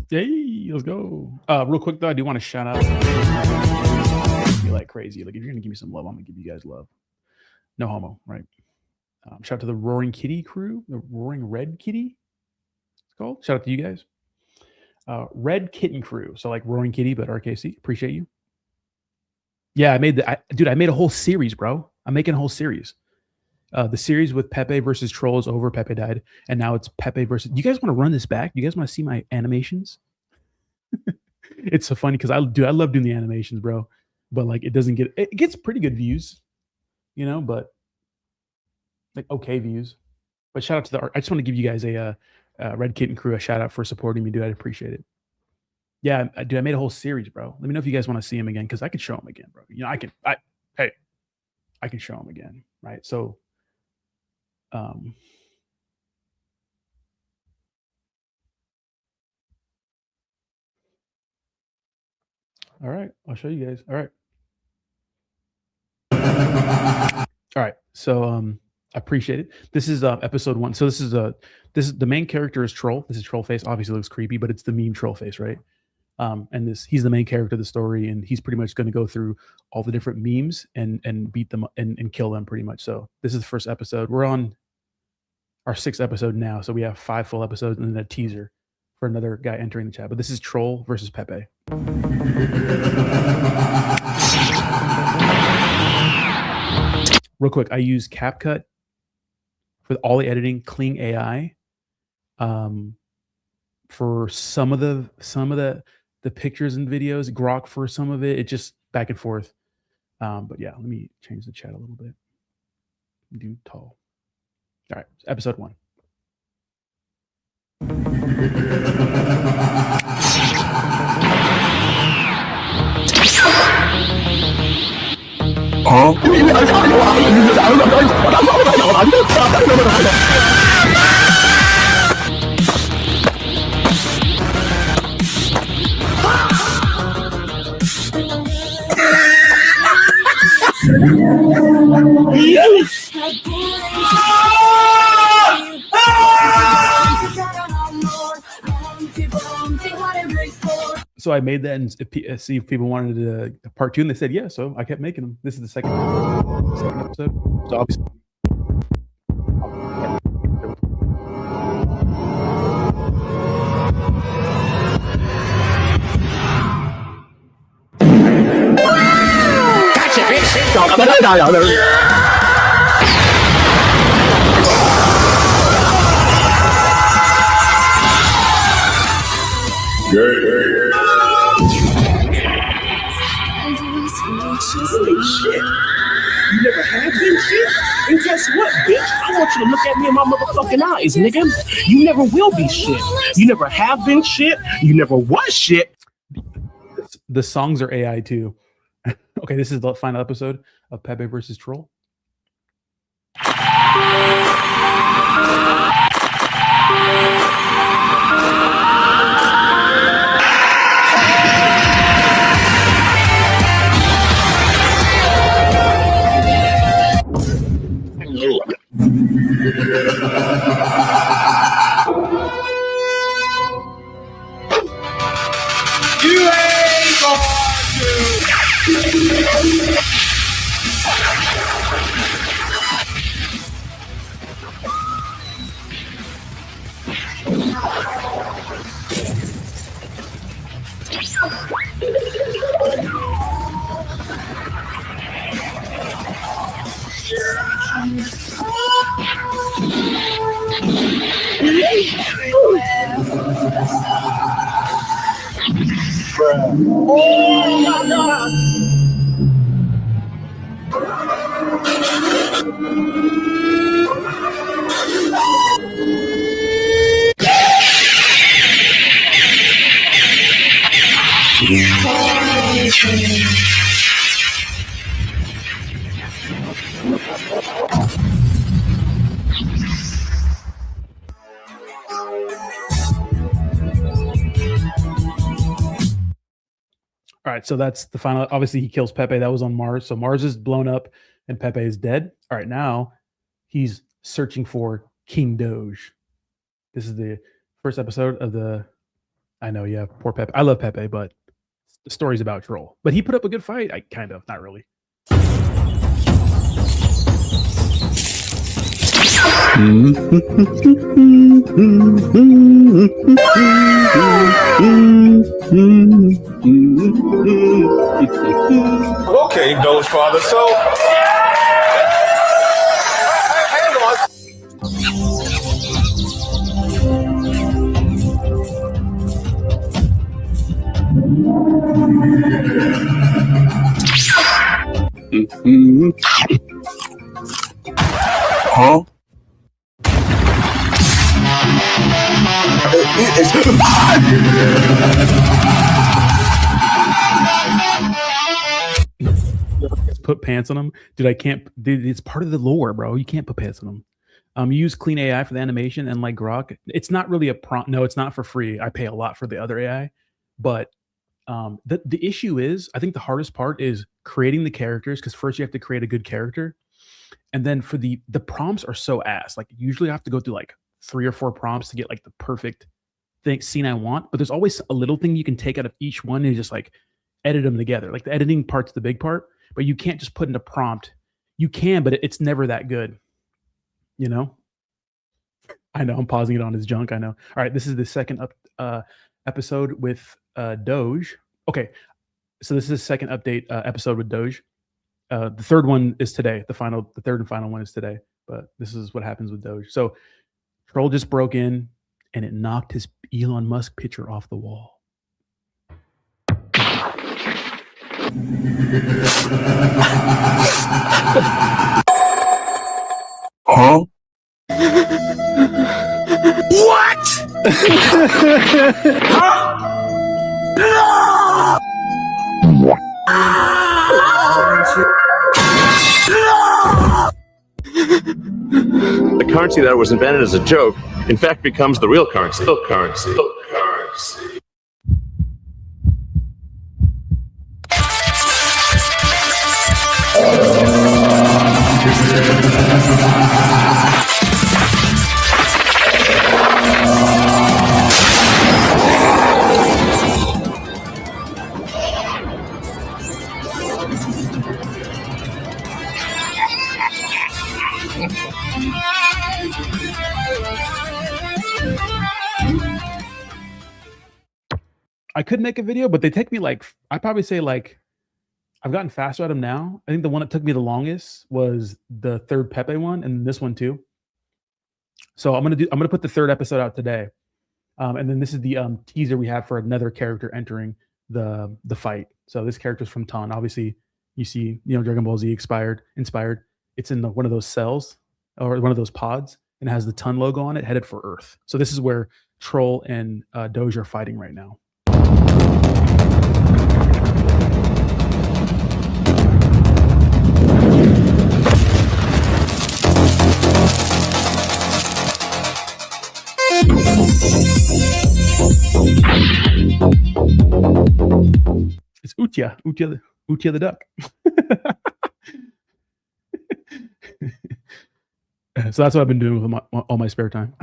Speaker 1: Hey, let's go. Real quick though, I do want to shout out. Be like crazy. Like if you're gonna give me some love, I'm gonna give you guys love. No homo, right? Shout out to the Roaring Kitty crew, the Roaring Red Kitty. It's called. Shout out to you guys. Red Kitten crew. So like Roaring Kitty, but RKC. Appreciate you. Yeah, I made I made a whole series, bro. I'm making a whole series. The series with Pepe versus Troll is over. Pepe died, and now it's Pepe versus. You guys want to run this back? You guys want to see my animations? It's so funny because I love doing the animations, bro. But like, it gets pretty good views, you know, but like okay views. But shout out to I just want to give you guys a Red Kitten crew a shout out for supporting me, dude. I appreciate it. Yeah, dude, I made a whole series, bro. Let me know if you guys want to see him again because I can show him again, bro. You know, I can show him again, right? So. All right, I'll show you guys. All right. So I appreciate it. This is episode 1. So this is the main character is Troll. This is Troll Face. Obviously looks creepy, but it's the meme Troll Face, right? And he's the main character of the story, and he's pretty much going to go through all the different memes and beat them and kill them pretty much. So this is the first episode. We're on our 6th episode now, so we have 5 full episodes and then a teaser for another guy entering the chat. But this is Troll versus Pepe. Real quick, I use CapCut for all the editing, Kling AI, for some of the pictures and videos, Grok for some of it. It just back and forth. But yeah, let me change the chat a little bit. Do tall. All right, episode 1. So I made that and see if people wanted a part 2, and they said yeah. So I kept making them. This is the second episode. So obviously.
Speaker 3: Gotcha, bitch.
Speaker 2: Holy shit. You never have been shit? And guess what, bitch? I want you to look at me in my motherfucking eyes, nigga. You never will be shit. You never have been shit. You never was shit.
Speaker 1: The songs are AI too. Okay, this is the final episode of Pepe versus Troll.
Speaker 3: You ain't going to.
Speaker 2: Oh my God.
Speaker 1: All right, so that's the final. Obviously, he kills Pepe. That was on Mars. So Mars is blown up and Pepe is dead. All right, now he's searching for King Doge. This is the first episode of the. I know, yeah, poor Pepe. I love Pepe, but the story's about Troll. But he put up a good fight. I kind of, not really.
Speaker 3: Okay, Doge Father. So, hang on. Huh?
Speaker 1: Put pants on him, dude. I can't. Dude, it's part of the lore, bro. You can't put pants on him. You use clean AI for the animation, and like Grok, it's not really a prompt. No, it's not for free. I pay a lot for the other AI, but the issue is, I think the hardest part is creating the characters, because first you have to create a good character, and then for the prompts are so ass. Like usually I have to go through like 3 or 4 prompts to get like the perfect scene I want. But there's always a little thing you can take out of each one and just like edit them together. Like the editing part's the big part, but you can't just put in a prompt. You can, but it's never that good. You know? I know I'm pausing it on his junk. I know. All right, this is the second episode with Doge. Okay, so this is the second update episode with Doge. The third one is today. The third and final one is today. But this is what happens with Doge. So Troll just broke in and it knocked his Elon Musk picture off the wall.
Speaker 3: Huh? What?
Speaker 4: The currency that was invented as a joke, in fact, becomes the real currency. Currency.
Speaker 1: I could make a video, but they take me like, I'd probably say like, I've gotten faster at them now. I think the one that took me the longest was the third Pepe one, and this one too. So I'm gonna put the third episode out today, and then this is the teaser we have for another character entering the fight. So this character's from Ton. Obviously, you see, Dragon Ball Z inspired. It's in one of those cells or one of those pods, and it has the Ton logo on it, headed for Earth. So this is where Troll and Doge are fighting right now. It's Utia the duck. So that's what I've been doing with all my spare time.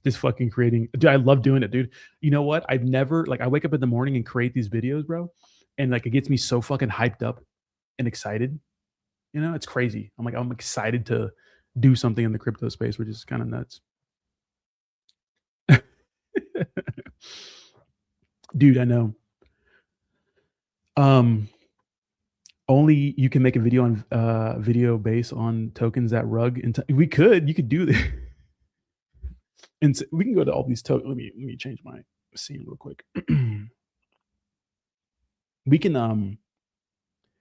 Speaker 1: Just fucking creating. Dude, I love doing it, dude. You know what? I've never, like, I wake up in the morning and create these videos, bro. And like, it gets me so fucking hyped up and excited. It's crazy. I'm excited to do something in the crypto space, which is kind of nuts. Dude, I know. Only you can make a video on video based on tokens that rug. You could do this. And so we can go to all these tokens. Let me change my scene real quick. We can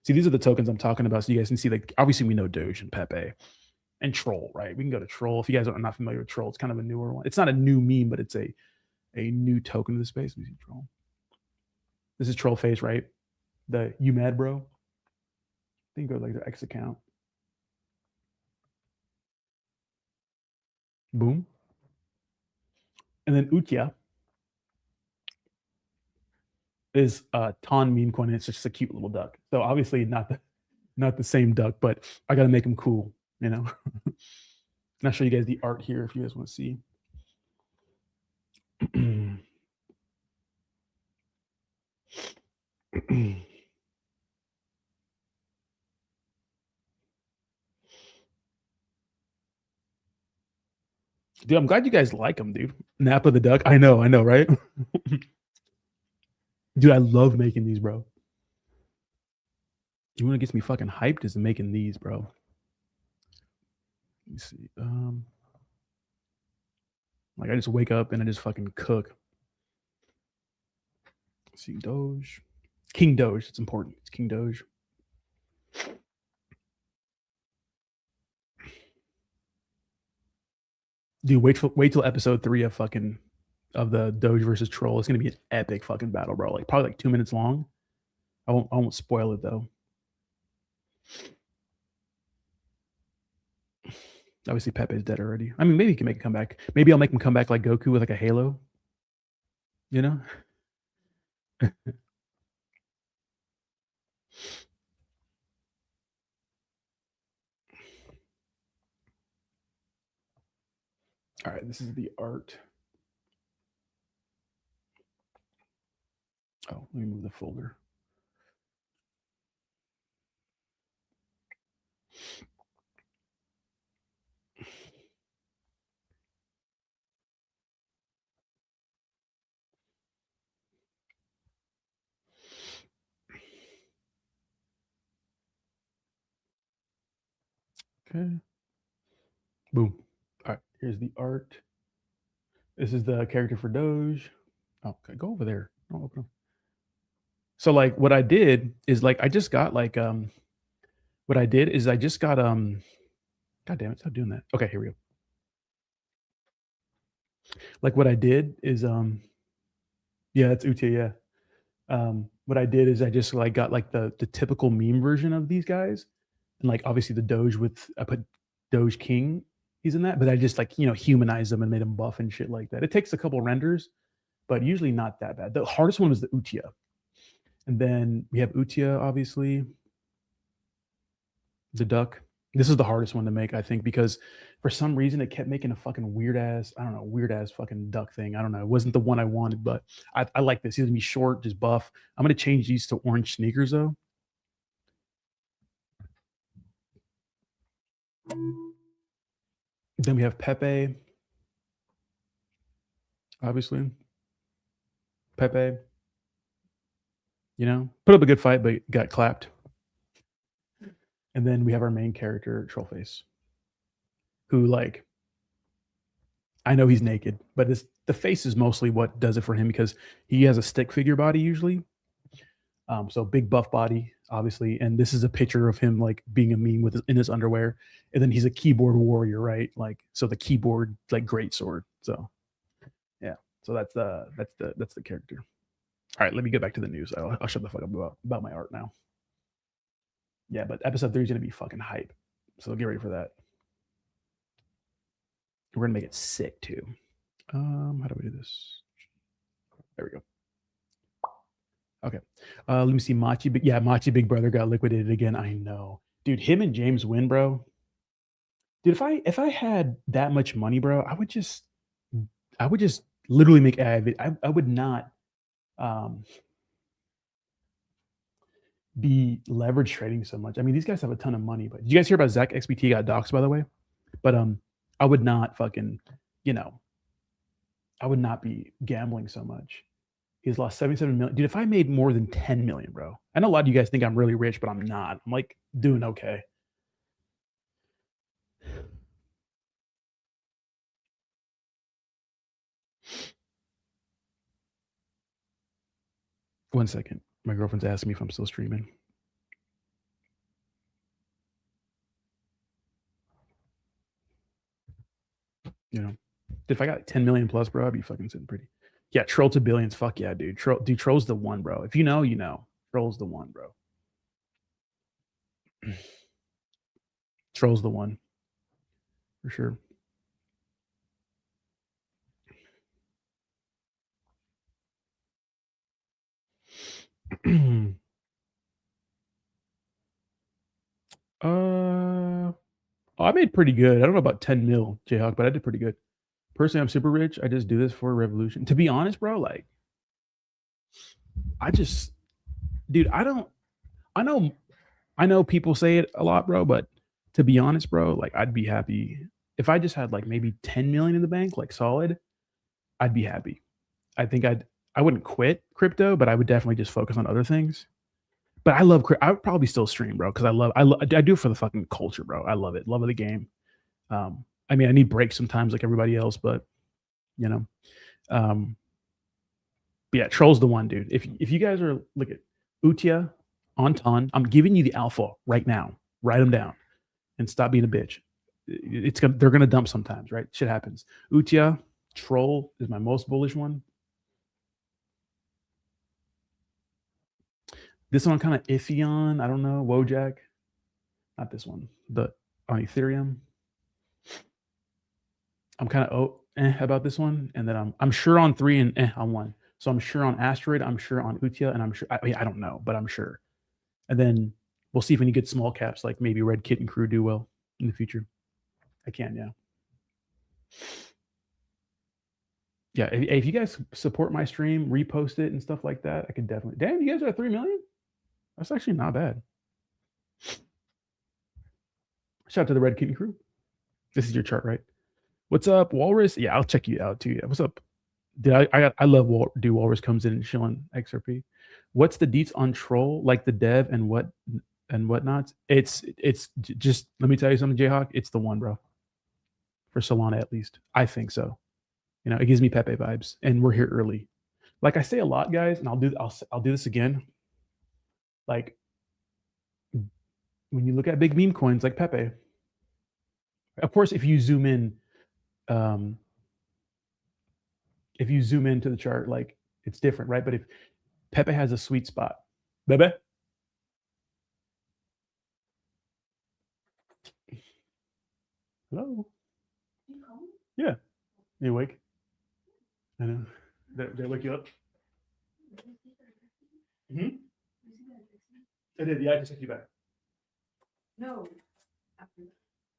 Speaker 1: see, these are the tokens I'm talking about, so you guys can see, like, obviously we know Doge and Pepe and Troll, right? We can go to Troll. If you guys are not familiar with Troll, it's kind of a newer one. It's not a new meme, but it's a new token in the space. We see Troll. This is troll face, right? The you mad, bro? I think go like the X account. Boom. And then Utya is a Ton meme coin, and it's just a cute little duck. So obviously not the same duck, but I gotta make him cool, you know. And I'll show you guys the art here if you guys want to see. Dude, I'm glad you guys like him, dude. Napa the duck. I know, right? Dude, I love making these, bro. You want to get me fucking hyped is making these, bro. Let me see. Like I just wake up and I just fucking cook. Let's see, Doge. King Doge. It's important. It's King Doge. Dude, wait till episode 3 of the Doge versus Troll. It's gonna be an epic fucking battle, bro. Like probably like 2 minutes long. I won't spoil it though. Obviously, Pepe's dead already. I mean, maybe he can make a comeback. Maybe I'll make him come back like Goku with like a halo. You know? All right, this is the art. Oh, let me move the folder. Okay. Boom. All right, here's the art. This is the character for Doge. Oh, okay, go over there. Oh, open up. So like what I did is like I just got like what I did is I just got God damn it, stop doing that. Okay, here we go. Like what I did is yeah, that's Utia, yeah. What I did is I just like got like the typical meme version of these guys. And like obviously the Doge with I put Doge King, he's in that, but I just like, you know, humanized them and made him buff and shit like that. It takes a couple renders, but usually not that bad. The hardest one was the Utia. And then we have Utia, obviously. The duck. This is the hardest one to make, I think, because for some reason it kept making a fucking weird ass fucking duck thing. I don't know. It wasn't the one I wanted, but I like this. He's gonna be short, just buff. I'm gonna change these to orange sneakers though. Then we have Pepe. Obviously. Pepe. You know, put up a good fight, but got clapped. And then we have our main character, Trollface, who like I know he's naked, but the face is mostly what does it for him because he has a stick figure body usually. So big buff body, obviously, and this is a picture of him like being a meme in his underwear, and then he's a keyboard warrior, right? Like so the keyboard like great sword. So yeah, so that's the character. All right, let me get back to the news. I'll shut the fuck up about my art now. Yeah, but episode 3 is gonna be fucking hype, so get ready for that. We're gonna make it sick too. How do we do this? There we go. Okay. Let me see. Machi Big Brother got liquidated again. I know. Dude, him and James Wynn, bro. Dude, if I had that much money, bro, I would just literally make I would not be leverage trading so much. I mean, these guys have a ton of money, but did you guys hear about Zach XBT got doxxed, by the way? But I would not fucking, you know, I would not be gambling so much. He's lost 77 million. Dude, if I made more than 10 million, bro, I know a lot of you guys think I'm really rich, but I'm not. I'm like doing okay. One second. My girlfriend's asking me if I'm still streaming. You know, if I got 10 million plus, bro, I'd be fucking sitting pretty. Yeah, troll to billions. Fuck yeah, dude. Troll's the one, bro. If you know, you know. Troll's the one, bro. Troll's the one. For sure. I made pretty good. I don't know about 10 mil, Jayhawk, but I did pretty good. Personally, I'm super rich. I just do this for revolution. To be honest, bro, like, dude, I know people say it a lot, bro, but to be honest, bro, like, I'd be happy if I just had like maybe 10 million in the bank, like solid. I'd be happy. I think I wouldn't quit crypto, but I would definitely just focus on other things. But I would probably still stream, bro, because I do it for the fucking culture, bro. I love it. Love of the game. I mean, I need breaks sometimes like everybody else, but you know. But yeah, Troll's the one, dude. If you guys are look at Utia, Anton, I'm giving you the alpha right now. Write them down and stop being a bitch. They're gonna dump sometimes, right? Shit happens. Utia, Troll is my most bullish one. This one I'm kind of iffy on. I don't know. Wojak. Not this one. But on Ethereum. I'm kind of about this one. And then I'm sure on 3 and on 1. So I'm sure on Asteroid. I'm sure on Utia. And I'm sure. I don't know, but I'm sure. And then we'll see if any good small caps like maybe Red Kit and Crew do well in the future. I can, yeah. Yeah, if you guys support my stream, repost it and stuff like that, I could definitely. Damn, you guys are at 3 million? That's actually not bad. Shout out to the Red Kitten crew. This is your chart, right? What's up, Walrus? Yeah, I'll check you out too. Yeah, what's up? Dude, I love Walrus comes in and chilling XRP. What's the deets on Troll, like the dev and whatnot? It's just, let me tell you something, Jayhawk. It's the one, bro. For Solana, at least. I think so. You know, it gives me Pepe vibes, and we're here early. Like I say a lot, guys, and I'll do this again. Like when you look at big meme coins like Pepe, of course, if you zoom in, to the chart, like it's different, right? But if Pepe has a sweet spot, Bebe. Hello. Yeah. You awake? I know. Did I wake you up? Mm-hmm. I did. Yeah, I just took you back.
Speaker 10: No.
Speaker 1: What happened?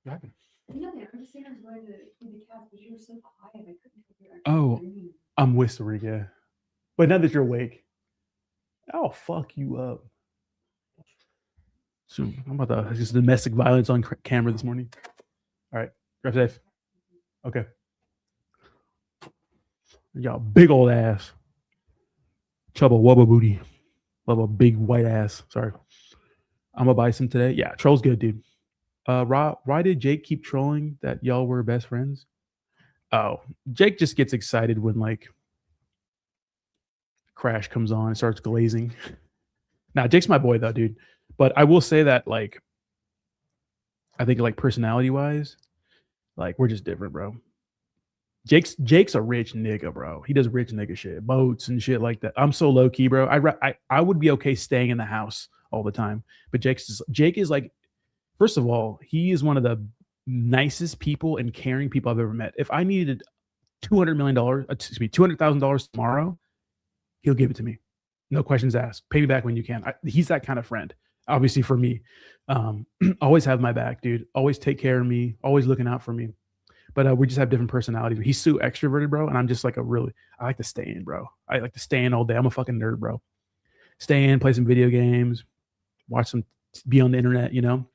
Speaker 10: Nothing. I'm just saying I was going to feed the cat, but you were so quiet. I couldn't hear.
Speaker 1: Oh, I'm whispering, yeah. But now that you're awake, I'll fuck you up. So I'm about to just domestic violence on camera this morning. All right, drive safe. Okay. Y'all big old ass. Chubba wubba booty. Love a big white ass. Sorry. I'm gonna buy some today. Yeah, Troll's good, dude. Rob, why did Jake keep trolling that y'all were best friends? Oh, Jake just gets excited when like Crash comes on and starts glazing. Now, Jake's my boy though, dude. But I will say that like I think like personality wise, like we're just different, bro. Jake's a rich nigga, bro. He does rich nigga shit, boats and shit like that. I'm so low key, bro. I would be okay staying in the house all the time, but Jake is like, first of all, he is one of the nicest people and caring people I've ever met. If I needed $200,000 tomorrow, he'll give it to me, no questions asked. Pay me back when you can. He's that kind of friend. Obviously, for me, always have my back, dude. Always take care of me. Always looking out for me. But we just have different personalities. He's so extroverted, bro. And I'm just like I like to stay in, bro. I like to stay in all day. I'm a fucking nerd, bro. Stay in, play some video games, watch some, be on the internet, you know?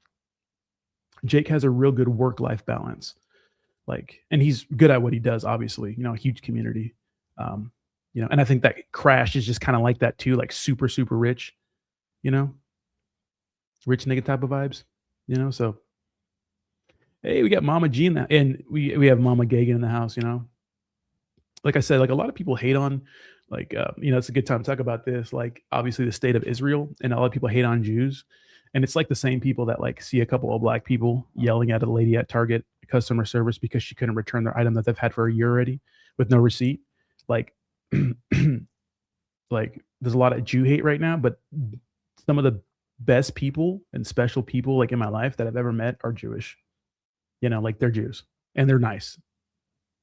Speaker 1: Jake has a real good work-life balance. Like, and he's good at what he does, obviously, you know, a huge community. You know, and I think that Crash is just kind of like that too, like super, super rich, you know? Rich nigga type of vibes, you know? So hey, we got Mama G in that, and we have Mama Gagan in the house, you know. Like I said, like a lot of people hate on, like you know, it's a good time to talk about this. Like obviously the state of Israel, and a lot of people hate on Jews, and it's like the same people that like see a couple of black people yelling at a lady at Target customer service because she couldn't return their item that they've had for a year already with no receipt. Like like there's a lot of Jew hate right now, but some of the best people and special people like in my life that I've ever met are Jewish. You know, like they're Jews and they're nice,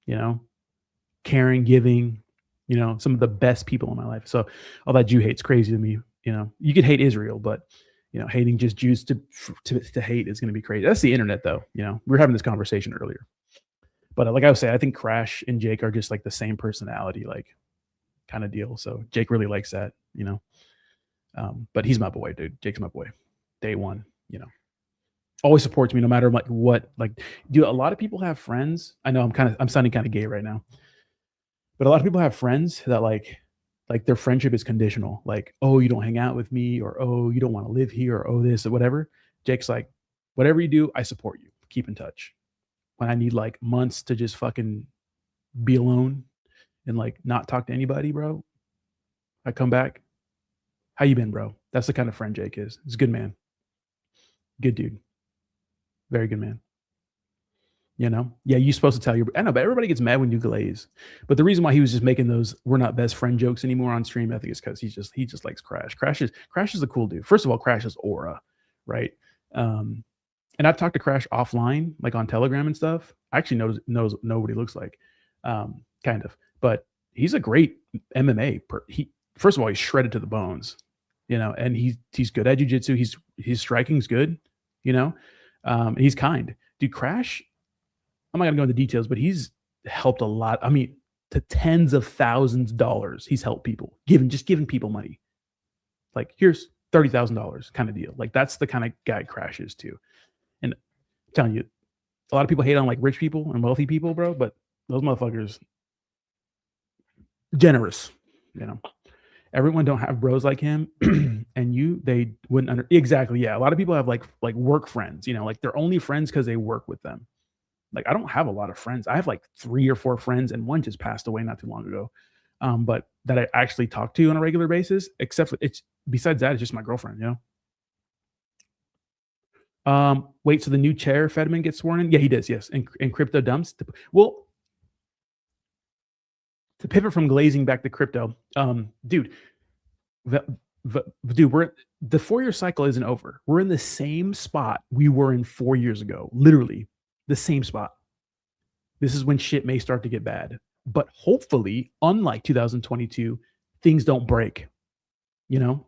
Speaker 1: you know, caring, giving, you know, some of the best people in my life. So all that Jew hate's crazy to me. You know, you could hate Israel, but you know, hating just Jews to hate is going to be crazy. That's the internet, though. You know, we were having this conversation earlier, but like I was saying, I think Crash and Jake are just like the same personality, like kind of deal. So Jake really likes that, you know. But he's my boy, dude. Jake's my boy. Day one, you know, always supports me no matter like what. Like, dude, a lot of people have friends. I know I'm sounding kind of gay right now, but a lot of people have friends that like their friendship is conditional. Like, oh, you don't hang out with me, or oh, you don't want to live here, or oh, this or whatever. Jake's like, whatever you do, I support you. Keep in touch. When I need like months to just fucking be alone and like not talk to anybody, bro, I come back. How you been, bro? That's the kind of friend Jake is. He's a good man. Good dude. Very good man. You know? Yeah, you're supposed to tell your... I know, but everybody gets mad when you glaze. But the reason why he was just making those we're not best friend jokes anymore on stream, I think is because he just likes Crash. Crash is a cool dude. First of all, Crash is aura, right? And I've talked to Crash offline, like on Telegram and stuff. I actually know what he looks like. Kind of. But he's a great MMA. First of all, he's shredded to the bones. You know, and he's good at jiu-jitsu. His striking's good, you know. And he's kind. Dude, Crash, I'm not gonna go into details, but he's helped a lot. I mean, to tens of thousands of dollars, he's helped people, giving people money. Like, here's $30,000 kind of deal. Like, that's the kind of guy Crash is too. And I'm telling you, a lot of people hate on like rich people and wealthy people, bro, but those motherfuckers generous, you know. Everyone don't have bros like him, and they wouldn't exactly. Yeah, a lot of people have like work friends, you know, like they're only friends because they work with them. Like, I don't have a lot of friends. I have like 3 or 4 friends, and one just passed away not too long ago. But that I actually talk to on a regular basis, except for besides that, it's just my girlfriend, you know. Wait, so the new chair Fedman gets sworn in? Yeah, he does. Yes, and crypto dumps. Well, to pivot from glazing back to crypto, dude, we're the 4-year cycle isn't over. We're in the same spot we were in 4 years ago, literally the same spot. This is when shit may start to get bad, but hopefully, unlike 2022, things don't break. You know,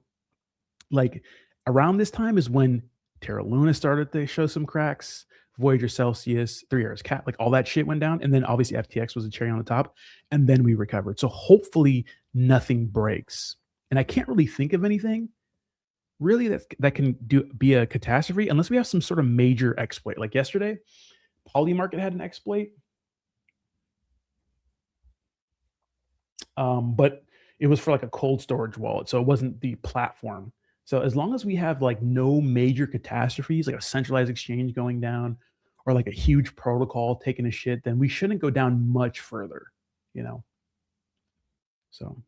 Speaker 1: like around this time is when Terra Luna started to show some cracks. Voyager, Celsius, 3 Hours Cat, like all that shit went down. And then obviously FTX was a cherry on the top. And then we recovered. So hopefully nothing breaks. And I can't really think of anything really that can be a catastrophe unless we have some sort of major exploit. Like yesterday, Polymarket had an exploit. But it was for like a cold storage wallet. So it wasn't the platform. So as long as we have like no major catastrophes, like a centralized exchange going down or like a huge protocol taking a shit, then we shouldn't go down much further, you know? So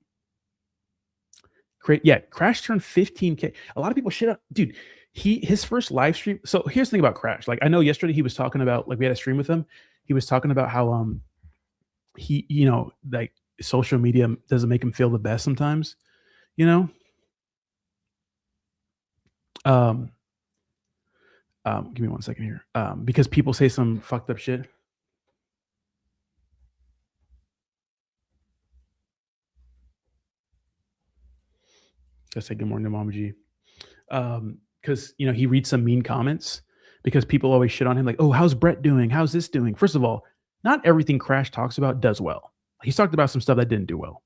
Speaker 1: yeah, Crash turned 15K. A lot of people shit up. Dude, his first live stream. So here's the thing about Crash. Like, I know yesterday he was talking about, like, we had a stream with him. He was talking about how he, you know, like social media doesn't make him feel the best sometimes, you know? Give me 1 second here. Because people say some fucked up shit. Just say good morning to Mama G. Because, you know, he reads some mean comments because people always shit on him. Like, oh, how's Brett doing? How's this doing? First of all, not everything Crash talks about does well. He's talked about some stuff that didn't do well.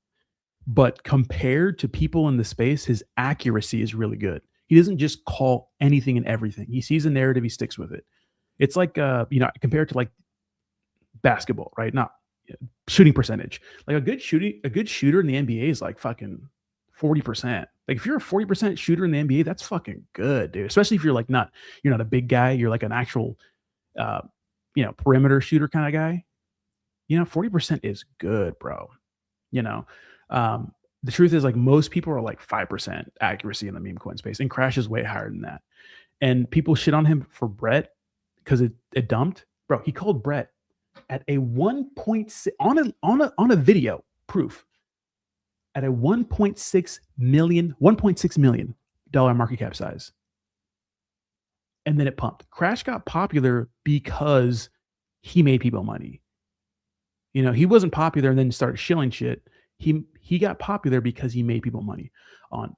Speaker 1: But compared to people in the space, his accuracy is really good. He doesn't just call anything and everything. He sees a narrative, he sticks with it. It's like, you know, compared to like basketball, right? Not shooting percentage. Like a good shooter in the NBA is like fucking 40%. Like if you're a 40% shooter in the NBA, that's fucking good, dude. Especially if you're like you're not a big guy. You're like an actual, you know, perimeter shooter kind of guy. You know, 40% is good, bro. You know, the truth is, like, most people are like 5% accuracy in the meme coin space, and Crash is way higher than that. And people shit on him for Brett because it dumped. Bro, he called Brett at a 1.6 on a video proof at a $1.6 million market cap size. And then it pumped. Crash got popular because he made people money. You know, he wasn't popular and then started shilling shit. He got popular because he made people money on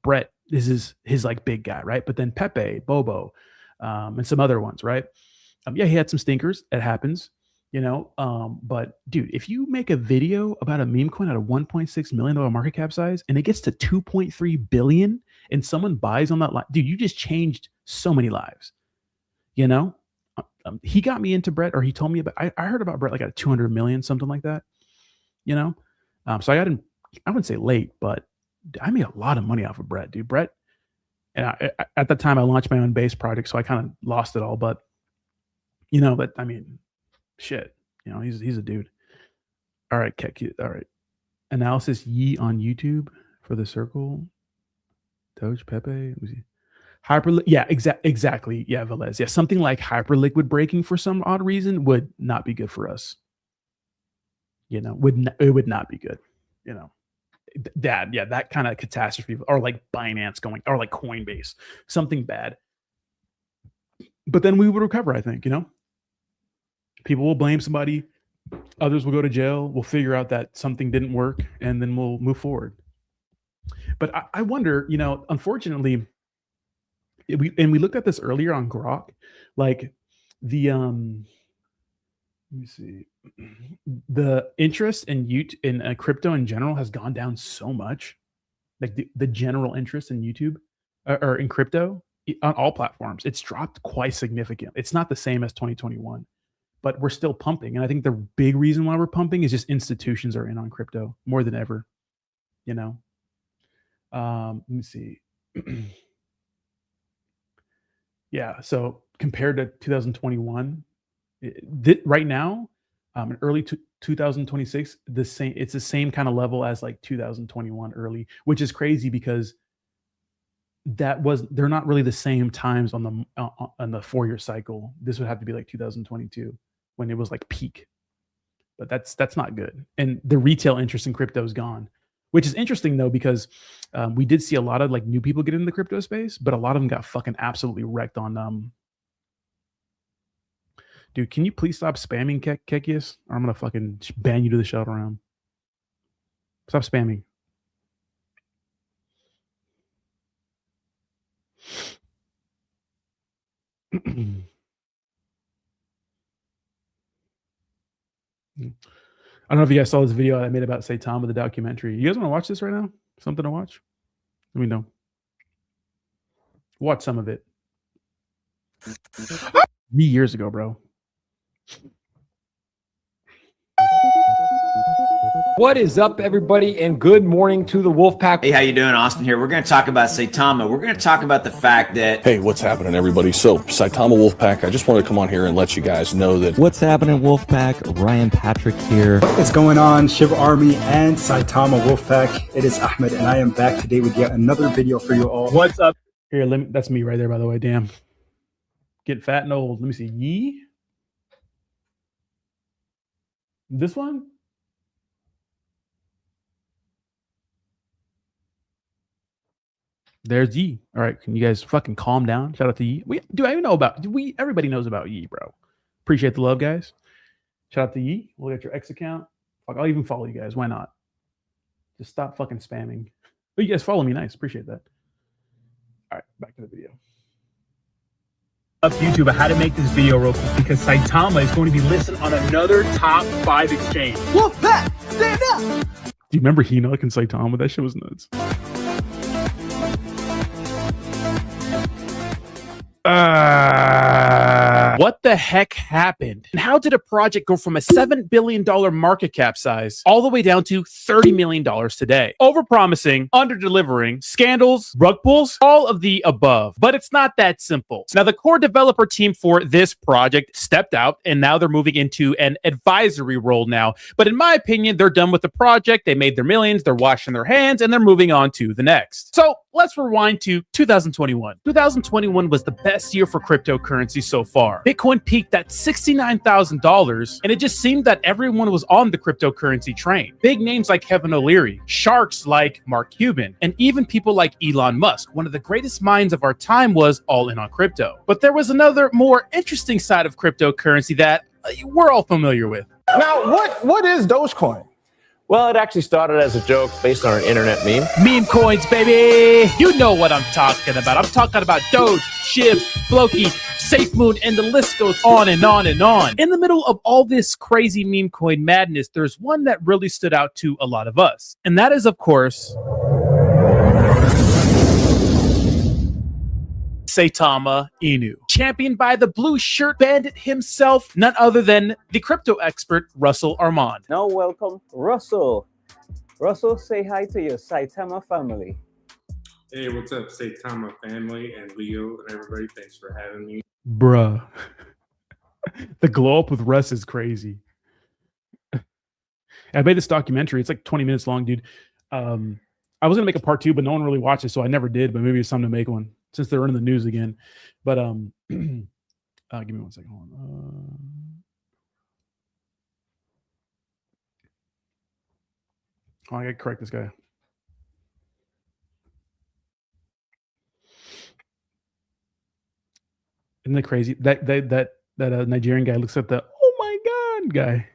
Speaker 1: Brett. This is his like big guy, right? But then Pepe, Bobo, and some other ones, right? Yeah, he had some stinkers. It happens, you know. But dude, if you make a video about a meme coin at a $1.6 million market cap size and it gets to 2.3 billion and someone buys on that line, dude, you just changed so many lives. You know, he got me into Brett, or he told me about. I heard about Brett like at 200 million, something like that. You know, so I got in. I wouldn't say late, but I made a lot of money off of Brett, dude. Brett, and at the time I launched my own base project, so I kind of lost it all. But you know, but I mean, shit, you know, he's a dude. All right, all right. Analysis Yi on YouTube for the circle. Doge Pepe. Yeah, exactly. Yeah, Velez. Yeah, something like hyperliquid breaking for some odd reason would not be good for us. You know, it would not be good. You know, that kind of catastrophe, or like Binance going, or like Coinbase, something bad. But then we would recover, I think. You know, people will blame somebody, others will go to jail. We'll figure out that something didn't work, and then we'll move forward. But I wonder, you know, unfortunately, we looked at this earlier on Grok, like the let me see, the interest in crypto in general has gone down so much, like the general interest in YouTube or in crypto on all platforms, it's dropped quite significantly. It's not the same as 2021, but we're still pumping, and I think the big reason why we're pumping is just institutions are in on crypto more than ever. You know, let me see. Yeah, so compared to 2021, right now, in early 2026, it's the same kind of level as like 2021 early, which is crazy because they're not really the same times on the 4-year cycle. This would have to be like 2022 when it was like peak, but that's not good. And the retail interest in crypto is gone. Which is interesting though, because we did see a lot of like new people get into the crypto space, but a lot of them got fucking absolutely wrecked on. Dude, can you please stop spamming Kekius, or I'm gonna fucking ban you to the shout around. Stop spamming. I don't know if you guys saw this video I made about Saitama, the documentary. You guys want to watch this right now? Something to watch? Let me know. Watch some of it. 3 years ago, bro.
Speaker 11: What is up, everybody, and good morning to the Wolfpack.
Speaker 12: Hey, how you doing? Austin here. We're going to talk about Saitama. We're going to talk about the fact that...
Speaker 13: Hey, what's happening, everybody? So, Saitama Wolfpack, I just want to come on here and let you guys know that...
Speaker 14: What's happening, Wolfpack? Ryan Patrick here.
Speaker 15: What is going on, Shiva Army and Saitama Wolfpack? It is Ahmed, and I am back today with yet another video for you all.
Speaker 1: What's up? Here, that's me right there, by the way. Damn. Get fat and old. Let me see. Yee? This one? There's Yee. All right, can you guys fucking calm down? Shout out to Yee. Everybody knows about Yee, bro. Appreciate the love, guys. Shout out to Yee. We'll get your X account. Fuck, I'll even follow you guys. Why not? Just stop fucking spamming. Oh, you guys follow me. Nice. Appreciate that. All right, back to the video.
Speaker 16: Up YouTube, I had to make this video real quick because Saitama is going to be listed on another top 5 exchange.
Speaker 3: Wolfpack, stand up!
Speaker 1: Do you remember Hinook and Saitama? That shit was nuts. What the heck happened? And how did a project go from a $7 billion market cap size all the way down to $30 million today? Overpromising, under-delivering, scandals, rug pulls, all of the above. But it's not that simple. Now, the core developer team for this project stepped out, and now they're moving into an advisory role now. But in my opinion, they're done with the project. They made their millions, they're washing their hands, and they're moving on to the next. So let's rewind to 2021. 2021 was the best year for cryptocurrency so far. Bitcoin peaked at $69,000, and it just seemed that everyone was on the cryptocurrency train. Big names like Kevin O'Leary, sharks like Mark Cuban, and even people like Elon Musk, one of the greatest minds of our time, was all in on crypto. But there was another more interesting side of cryptocurrency that we're all familiar with.
Speaker 17: Now, what is Dogecoin?
Speaker 4: Well, it actually started as a joke based on an internet meme.
Speaker 1: Meme coins, baby! You know what I'm talking about. I'm talking about Doge, Shiv, Floki, SafeMoon, and the list goes on and on and on. In the middle of all this crazy meme coin madness, there's one that really stood out to a lot of us. And that is, of course, Saitama Inu, championed by the blue shirt bandit himself, none other than the crypto expert Russell Armand.
Speaker 18: Now welcome Russell. Russell, say hi to your Saitama family.
Speaker 19: Hey, what's up, Saitama family and Leo and everybody? Thanks for having me.
Speaker 1: Bruh. The glow up with Russ is crazy. I made this documentary. It's like 20 minutes long, dude. I was gonna make a part 2, but no one really watched it, so I never did. But maybe it's time to make one since they're in the news again. But give me 1 second. Hold on. Oh, I gotta correct this guy. Isn't it crazy that Nigerian guy looks at the "oh my god" guy?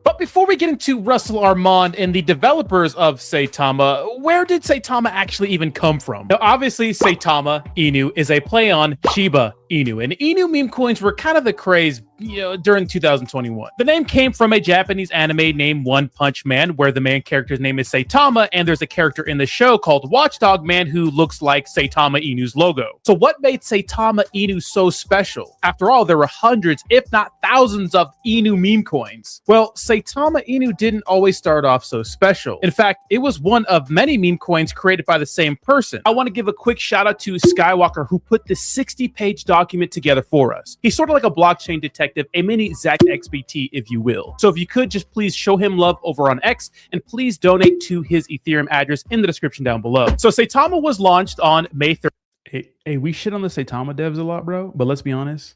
Speaker 1: But before we get into Russell Armand and the developers of Saitama, where did Saitama actually even come from? Now, obviously, Saitama Inu is a play on Shiba Inu, and Inu meme coins were kind of the craze, during 2021. The name came from a Japanese anime named One Punch Man, where the main character's name is Saitama, and there's a character in the show called Watchdog Man who looks like Saitama Inu's logo. So what made Saitama Inu so special? After all, there were hundreds, if not thousands, of Inu meme coins. Well, Saitama Inu didn't always start off so special. In fact, it was one of many meme coins created by the same person. I want to give a quick shout out to Skywalker, who put this 60-page document together for us. He's sort of like a blockchain detective, a mini Zach XBT, if you will. So if you could just please show him love over on X, and please donate to his Ethereum address in the description down below. So Saitama was launched on May 3rd. Hey, we shit on the Saitama devs a lot, bro, but let's be honest,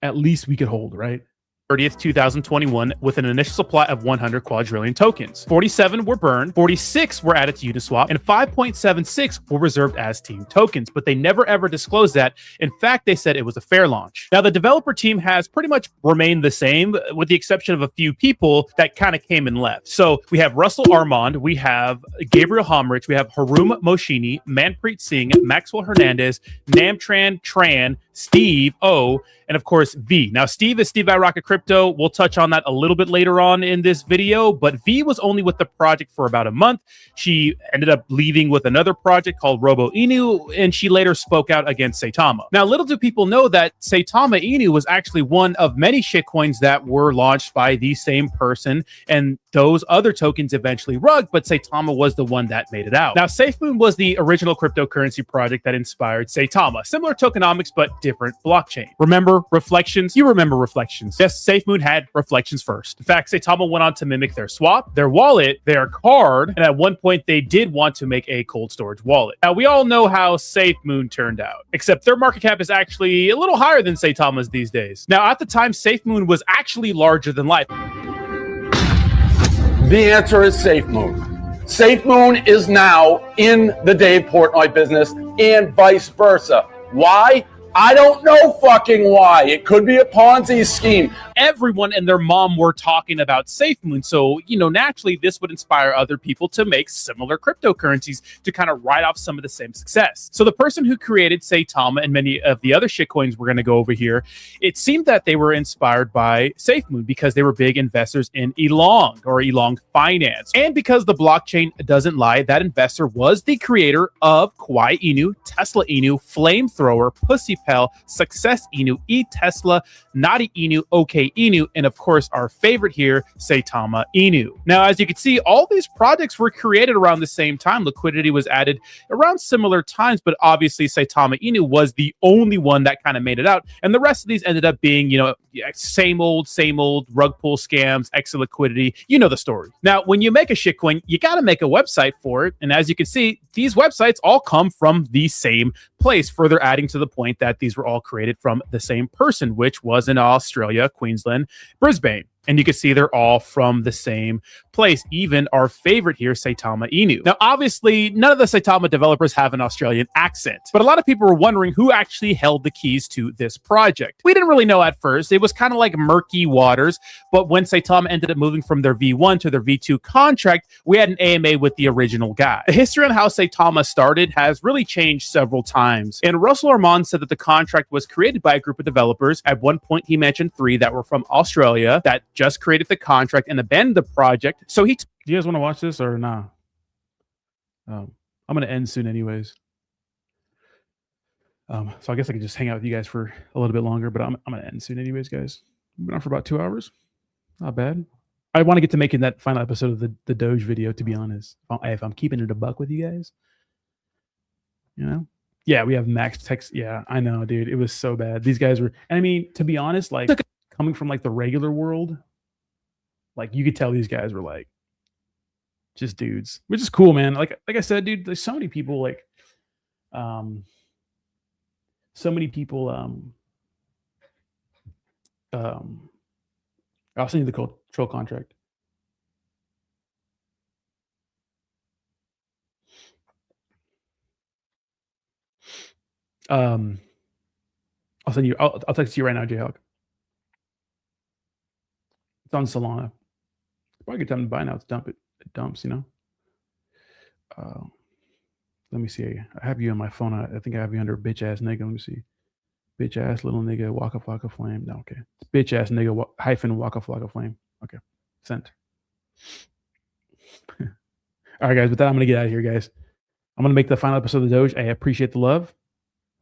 Speaker 1: at least we could hold, right? 30th, 2021, with an initial supply of 100 quadrillion tokens. 47 were burned, 46 were added to Uniswap, and 5.76 were reserved as team tokens, but they never ever disclosed that. In fact, they said it was a fair launch. Now, the developer team has pretty much remained the same, with the exception of a few people that kind of came and left. So we have Russell Armand, we have Gabriel Homrich, we have Harum Moshini, Manpreet Singh, Maxwell Hernandez, Namtran Tran, Steve O, and of course V. Now Steve is Steve I Rocket Crypto. We'll touch on that a little bit later on in this video, but V was only with the project for about a month. She ended up leaving with another project called Robo Inu, and she later spoke out against Saitama. Now, little do people know that Saitama Inu was actually one of many shitcoins that were launched by the same person, and those other tokens eventually rugged, but Saitama was the one that made it out. Now, SafeMoon was the original cryptocurrency project that inspired Saitama. Similar tokenomics, but different blockchain. Remember Reflections? You remember Reflections. Yes, SafeMoon had Reflections first. In fact, Saitama went on to mimic their swap, their wallet, their card, and at one point they did want to make a cold storage wallet. Now, we all know how SafeMoon turned out, except their market cap is actually a little higher than Saitama's these days. Now, at the time, SafeMoon was actually larger than life.
Speaker 20: The answer is SafeMoon. SafeMoon is now in the Dave Portnoy business and vice versa. Why? I don't know fucking why. It could be a Ponzi scheme.
Speaker 1: Everyone and their mom were talking about SafeMoon. So, naturally, this would inspire other people to make similar cryptocurrencies to kind of ride off some of the same success. So the person who created Saitama and many of the other shitcoins we're going to go over here, it seemed that they were inspired by SafeMoon because they were big investors in Elong or Elong Finance. And because the blockchain doesn't lie, that investor was the creator of Kwai Inu, Tesla Inu, Flamethrower, Pussypel, Success Inu, eTesla, Naughty Inu, OK Inu, and of course our favorite here, Saitama Inu. Now, as you can see, all these projects were created around the same time. Liquidity was added around similar times, but obviously Saitama Inu was the only one that kind of made it out, and the rest of these ended up being, same old rug pull scams, exit liquidity. You know the story. Now, when you make a shitcoin, you got to make a website for it, and as you can see, these websites all come from the same place, further adding to the point that these were all created from the same person, which was in Australia, Queensland, Brisbane. And you can see they're all from the same place. Even our favorite here, Saitama Inu. Now, obviously, none of the Saitama developers have an Australian accent, but a lot of people were wondering who actually held the keys to this project. We didn't really know at first. It was kind of like murky waters, but when Saitama ended up moving from their V1 to their V2 contract, we had an AMA with the original guy. The history on how Saitama started has really changed several times. And Russell Armand said that the contract was created by a group of developers. At one point, he mentioned 3 that were from Australia that just created the contract and abandoned the project. So do you guys want to watch this or nah? I'm going to end soon anyways. So I guess I could just hang out with you guys for a little bit longer, but I'm going to end soon anyways, guys. We've been on for about 2 hours. Not bad. I want to get to making that final episode of the Doge video, to be honest. If I'm keeping it a buck with you guys. You know? Yeah, we have max text. Yeah, I know, dude. It was so bad. These guys were, and I mean, to be honest, like coming from like the regular world, like you could tell these guys were like just dudes, which is cool, man. Like I said, dude, there's so many people like, I'll send you the control contract. I'll send you. I'll text you right now, Jayhawk. It's on Solana. It's probably a good time to buy now. It's dump it. It dumps, you know. Let me see. I have you on my phone. I think I have you under bitch ass nigga. Let me see. Bitch ass little nigga. Waka flocka flame. No, okay. It's bitch ass nigga hyphen waka flocka flame. Okay. Sent. All right, guys. With that, I'm gonna get out of here, guys. I'm gonna make the final episode of the Doge. I appreciate the love.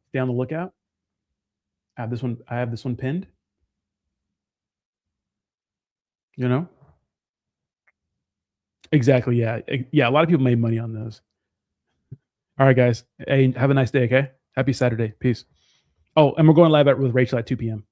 Speaker 1: Stay on the lookout. I have this one pinned. You know? Exactly. Yeah. Yeah. A lot of people made money on those. All right, guys. Hey, have a nice day. Okay. Happy Saturday. Peace. Oh, and we're going live with Rachel at 2 p.m.